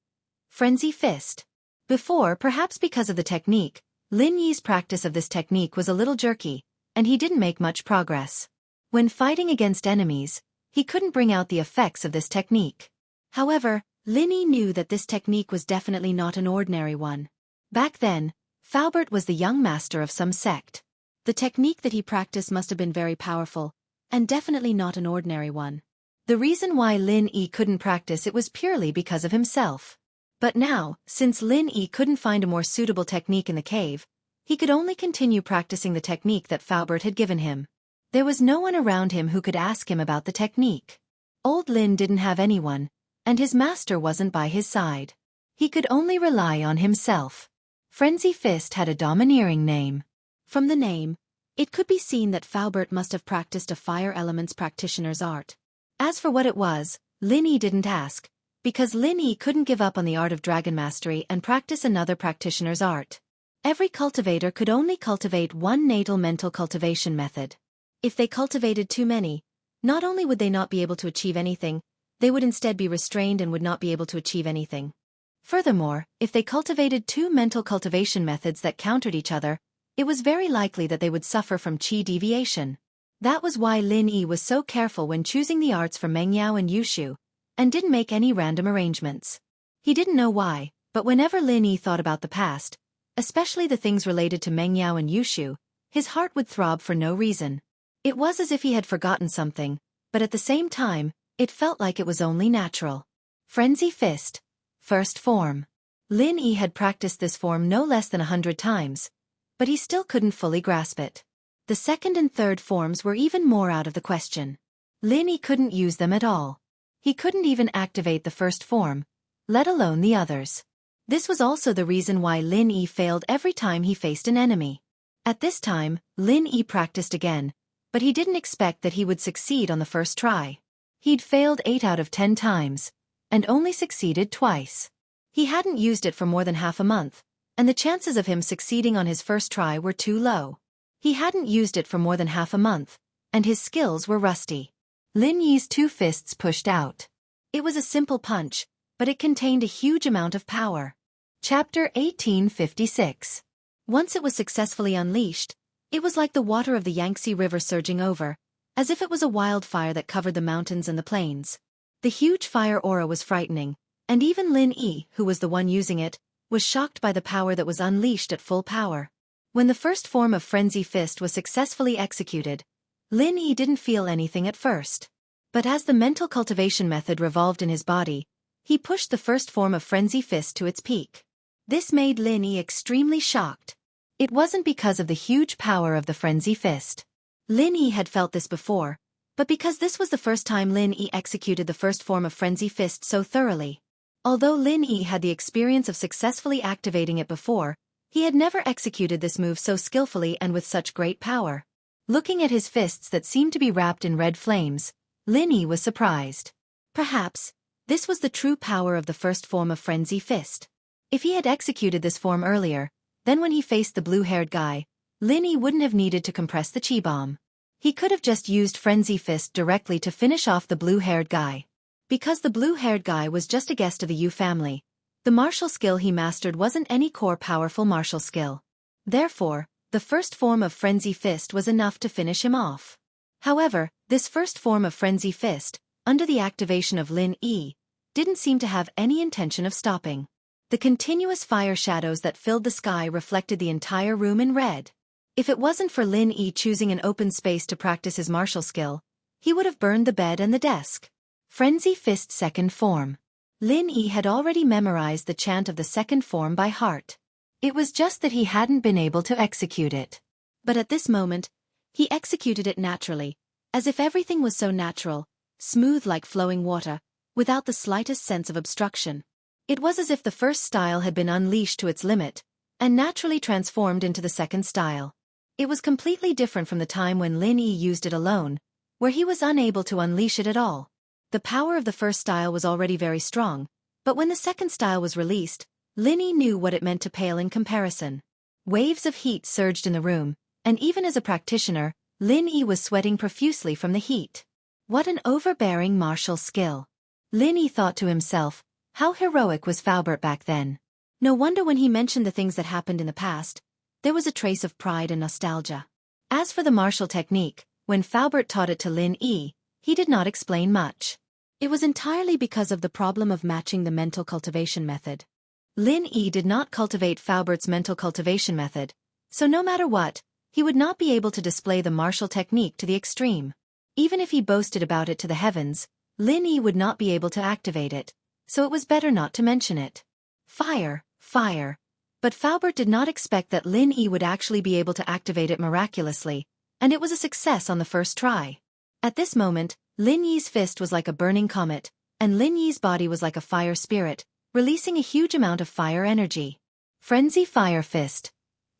Frenzy Fist. Before, perhaps because of the technique, Lin Yi's practice of this technique was a little jerky, and he didn't make much progress. When fighting against enemies, he couldn't bring out the effects of this technique. However, Lin Yi knew that this technique was definitely not an ordinary one. Back then, Faubert was the young master of some sect. The technique that he practiced must have been very powerful, and definitely not an ordinary one. The reason why Lin Yi couldn't practice it was purely because of himself. But now, since Lin Yi couldn't find a more suitable technique in the cave, he could only continue practicing the technique that Faubert had given him. There was no one around him who could ask him about the technique. Old Lin didn't have anyone, and his master wasn't by his side. He could only rely on himself. Frenzy Fist had a domineering name. From the name, it could be seen that Faubert must have practiced a fire elements practitioner's art. As for what it was, Lin Yi didn't ask, because Lin Yi couldn't give up on the art of dragon mastery and practice another practitioner's art. Every cultivator could only cultivate one natal mental cultivation method. If they cultivated too many, not only would they not be able to achieve anything, they would instead be restrained and would not be able to achieve anything. Furthermore, if they cultivated 2 mental cultivation methods that countered each other, it was very likely that they would suffer from qi deviation. That was why Lin Yi was so careful when choosing the arts for Meng Yao and Yushu, and didn't make any random arrangements. He didn't know why, but whenever Lin Yi thought about the past, especially the things related to Meng Yao and Yushu, his heart would throb for no reason. It was as if he had forgotten something, but at the same time, it felt like it was only natural. Frenzy Fist. First form. Lin Yi had practiced this form no less than 100 times, but he still couldn't fully grasp it. The second and third forms were even more out of the question. Lin Yi couldn't use them at all. He couldn't even activate the first form, let alone the others. This was also the reason why Lin Yi failed every time he faced an enemy. At this time, Lin Yi practiced again, but he didn't expect that he would succeed on the first try. He'd failed 8 out of 10 times, and only succeeded twice. He hadn't used it for more than half a month, and the chances of him succeeding on his first try were too low. He hadn't used it for more than half a month, and his skills were rusty. Lin Yi's 2 fists pushed out. It was a simple punch, but it contained a huge amount of power. Chapter 1856. Once it was successfully unleashed, it was like the water of the Yangtze River surging over, as if it was a wildfire that covered the mountains and the plains. The huge fire aura was frightening, and even Lin Yi, who was the one using it, was shocked by the power that was unleashed at full power. When the first form of Frenzy Fist was successfully executed, Lin Yi didn't feel anything at first. But as the mental cultivation method revolved in his body, he pushed the first form of Frenzy Fist to its peak. This made Lin Yi extremely shocked. It wasn't because of the huge power of the Frenzy Fist. Lin Yi had felt this before, but because this was the first time Lin Yi executed the first form of Frenzy Fist so thoroughly. Although Lin Yi had the experience of successfully activating it before, he had never executed this move so skillfully and with such great power. Looking at his fists that seemed to be wrapped in red flames, Lin Yi was surprised. Perhaps, this was the true power of the first form of Frenzy Fist. If he had executed this form earlier, then when he faced the blue-haired guy, Lin Yi wouldn't have needed to compress the chi bomb. He could have just used Frenzy Fist directly to finish off the blue-haired guy. Because the blue-haired guy was just a guest of the Yu family, the martial skill he mastered wasn't any core powerful martial skill. Therefore, the first form of Frenzy Fist was enough to finish him off. However, this first form of Frenzy Fist, under the activation of Lin Yi, didn't seem to have any intention of stopping. The continuous fire shadows that filled the sky reflected the entire room in red. If it wasn't for Lin Yi choosing an open space to practice his martial skill, he would have burned the bed and the desk. Frenzy Fist second form. Lin Yi had already memorized the chant of the second form by heart. It was just that he hadn't been able to execute it. But at this moment, he executed it naturally, as if everything was so natural, smooth like flowing water, without the slightest sense of obstruction. It was as if the first style had been unleashed to its limit, and naturally transformed into the second style. It was completely different from the time when Lin Yi used it alone, where he was unable to unleash it at all. The power of the first style was already very strong, but when the second style was released, Lin Yi knew what it meant to pale in comparison. Waves of heat surged in the room, and even as a practitioner, Lin Yi was sweating profusely from the heat. What an overbearing martial skill. Lin Yi thought to himself, how heroic was Faubert back then. No wonder when he mentioned the things that happened in the past, there was a trace of pride and nostalgia. As for the martial technique, when Faubert taught it to Lin Yi, he did not explain much. It was entirely because of the problem of matching the mental cultivation method. Lin Yi did not cultivate Faubert's mental cultivation method, so no matter what, he would not be able to display the martial technique to the extreme. Even if he boasted about it to the heavens, Lin Yi would not be able to activate it, so it was better not to mention it. Fire, fire. But Faubert did not expect that Lin Yi would actually be able to activate it miraculously, and it was a success on the first try. At this moment, Lin Yi's fist was like a burning comet, and Lin Yi's body was like a fire spirit, releasing a huge amount of fire energy. Frenzy Fire Fist.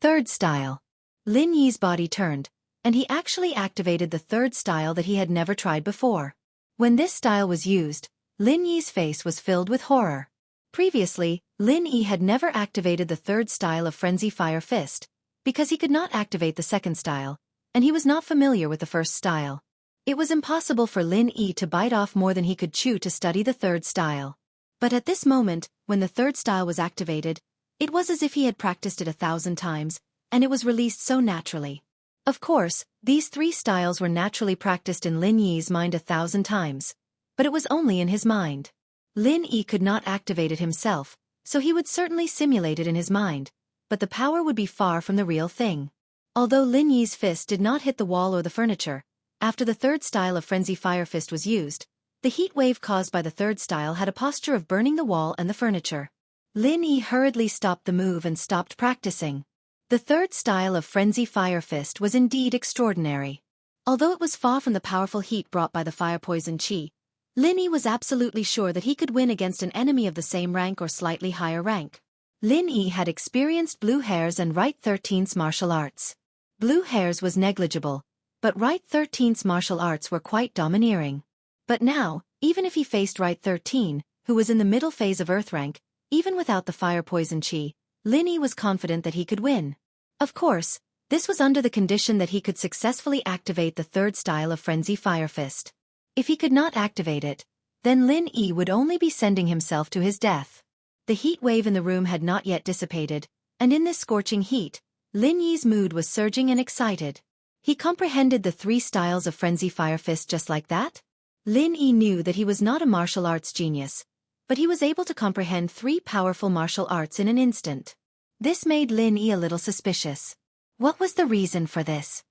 Third style. Lin Yi's body turned, and he actually activated the third style that he had never tried before. When this style was used, Lin Yi's face was filled with horror. Previously, Lin Yi had never activated the third style of Frenzy Fire Fist, because he could not activate the second style, and he was not familiar with the first style. It was impossible for Lin Yi to bite off more than he could chew to study the third style. But at this moment, when the third style was activated, it was as if he had practiced it 1,000 times, and it was released so naturally. Of course, these 3 styles were naturally practiced in Lin Yi's mind 1,000 times. But it was only in his mind. Lin Yi could not activate it himself, so he would certainly simulate it in his mind, but the power would be far from the real thing. Although Lin Yi's fist did not hit the wall or the furniture, after the third style of Frenzy Fire Fist was used, the heat wave caused by the third style had a posture of burning the wall and the furniture. Lin Yi hurriedly stopped the move and stopped practicing. The third style of Frenzy Fire Fist was indeed extraordinary. Although it was far from the powerful heat brought by the fire poison chi, Lin Yi was absolutely sure that he could win against an enemy of the same rank or slightly higher rank. Lin Yi had experienced blue hairs and right 13th martial arts. Blue Hair's was negligible, but Right 13's martial arts were quite domineering. But now, even if he faced Right 13, who was in the middle phase of Earth rank, even without the fire poison chi, Lin Yi was confident that he could win. Of course, this was under the condition that he could successfully activate the third style of Frenzy Fire Fist. If he could not activate it, then Lin Yi would only be sending himself to his death. The heat wave in the room had not yet dissipated, and in this scorching heat, Lin Yi's mood was surging and excited. He comprehended the three styles of Frenzy Fire Fist just like that? Lin Yi knew that he was not a martial arts genius, but he was able to comprehend three powerful martial arts in an instant. This made Lin Yi a little suspicious. What was the reason for this?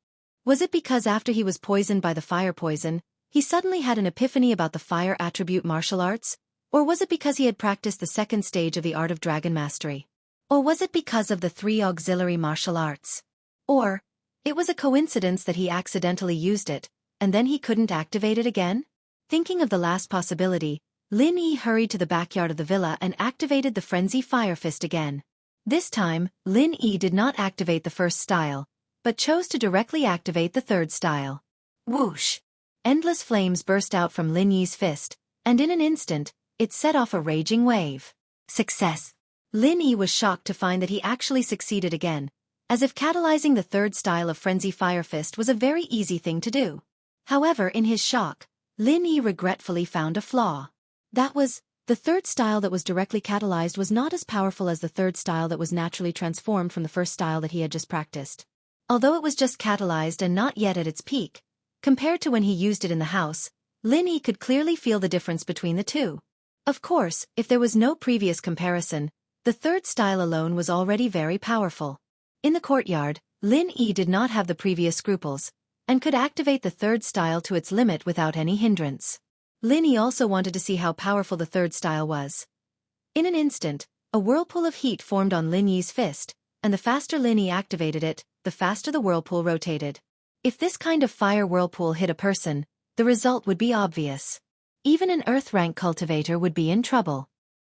Was it because after he was poisoned by the fire poison, he suddenly had an epiphany about the fire attribute martial arts? Or was it because he had practiced the second stage of the art of dragon mastery? Or was it because of the three auxiliary martial arts? Or, it was a coincidence that he accidentally used it, and then he couldn't activate it again? Thinking of the last possibility, Lin Yi hurried to the backyard of the villa and activated the Frenzy Fire Fist again. This time, Lin Yi did not activate the first style, but chose to directly activate the third style. Whoosh! Endless flames burst out from Lin Yi's fist, and in an instant, it set off a raging wave. Success! Lin Yi was shocked to find that he actually succeeded again, as if catalyzing the third style of Frenzy Fire Fist was a very easy thing to do. However, in his shock, Lin Yi regretfully found a flaw. That was, the third style that was directly catalyzed was not as powerful as the third style that was naturally transformed from the first style that he had just practiced. Although it was just catalyzed and not yet at its peak, compared to when he used it in the house, Lin Yi could clearly feel the difference between the two. Of course, if there was no previous comparison, the third style alone was already very powerful. In the courtyard, Lin Yi did not have the previous scruples, and could activate the third style to its limit without any hindrance. Lin Yi also wanted to see how powerful the third style was. In an instant, a whirlpool of heat formed on Lin Yi's fist, and the faster Lin Yi activated it, the faster the whirlpool rotated. If this kind of fire whirlpool hit a person, the result would be obvious. Even an Earth rank cultivator would be in trouble.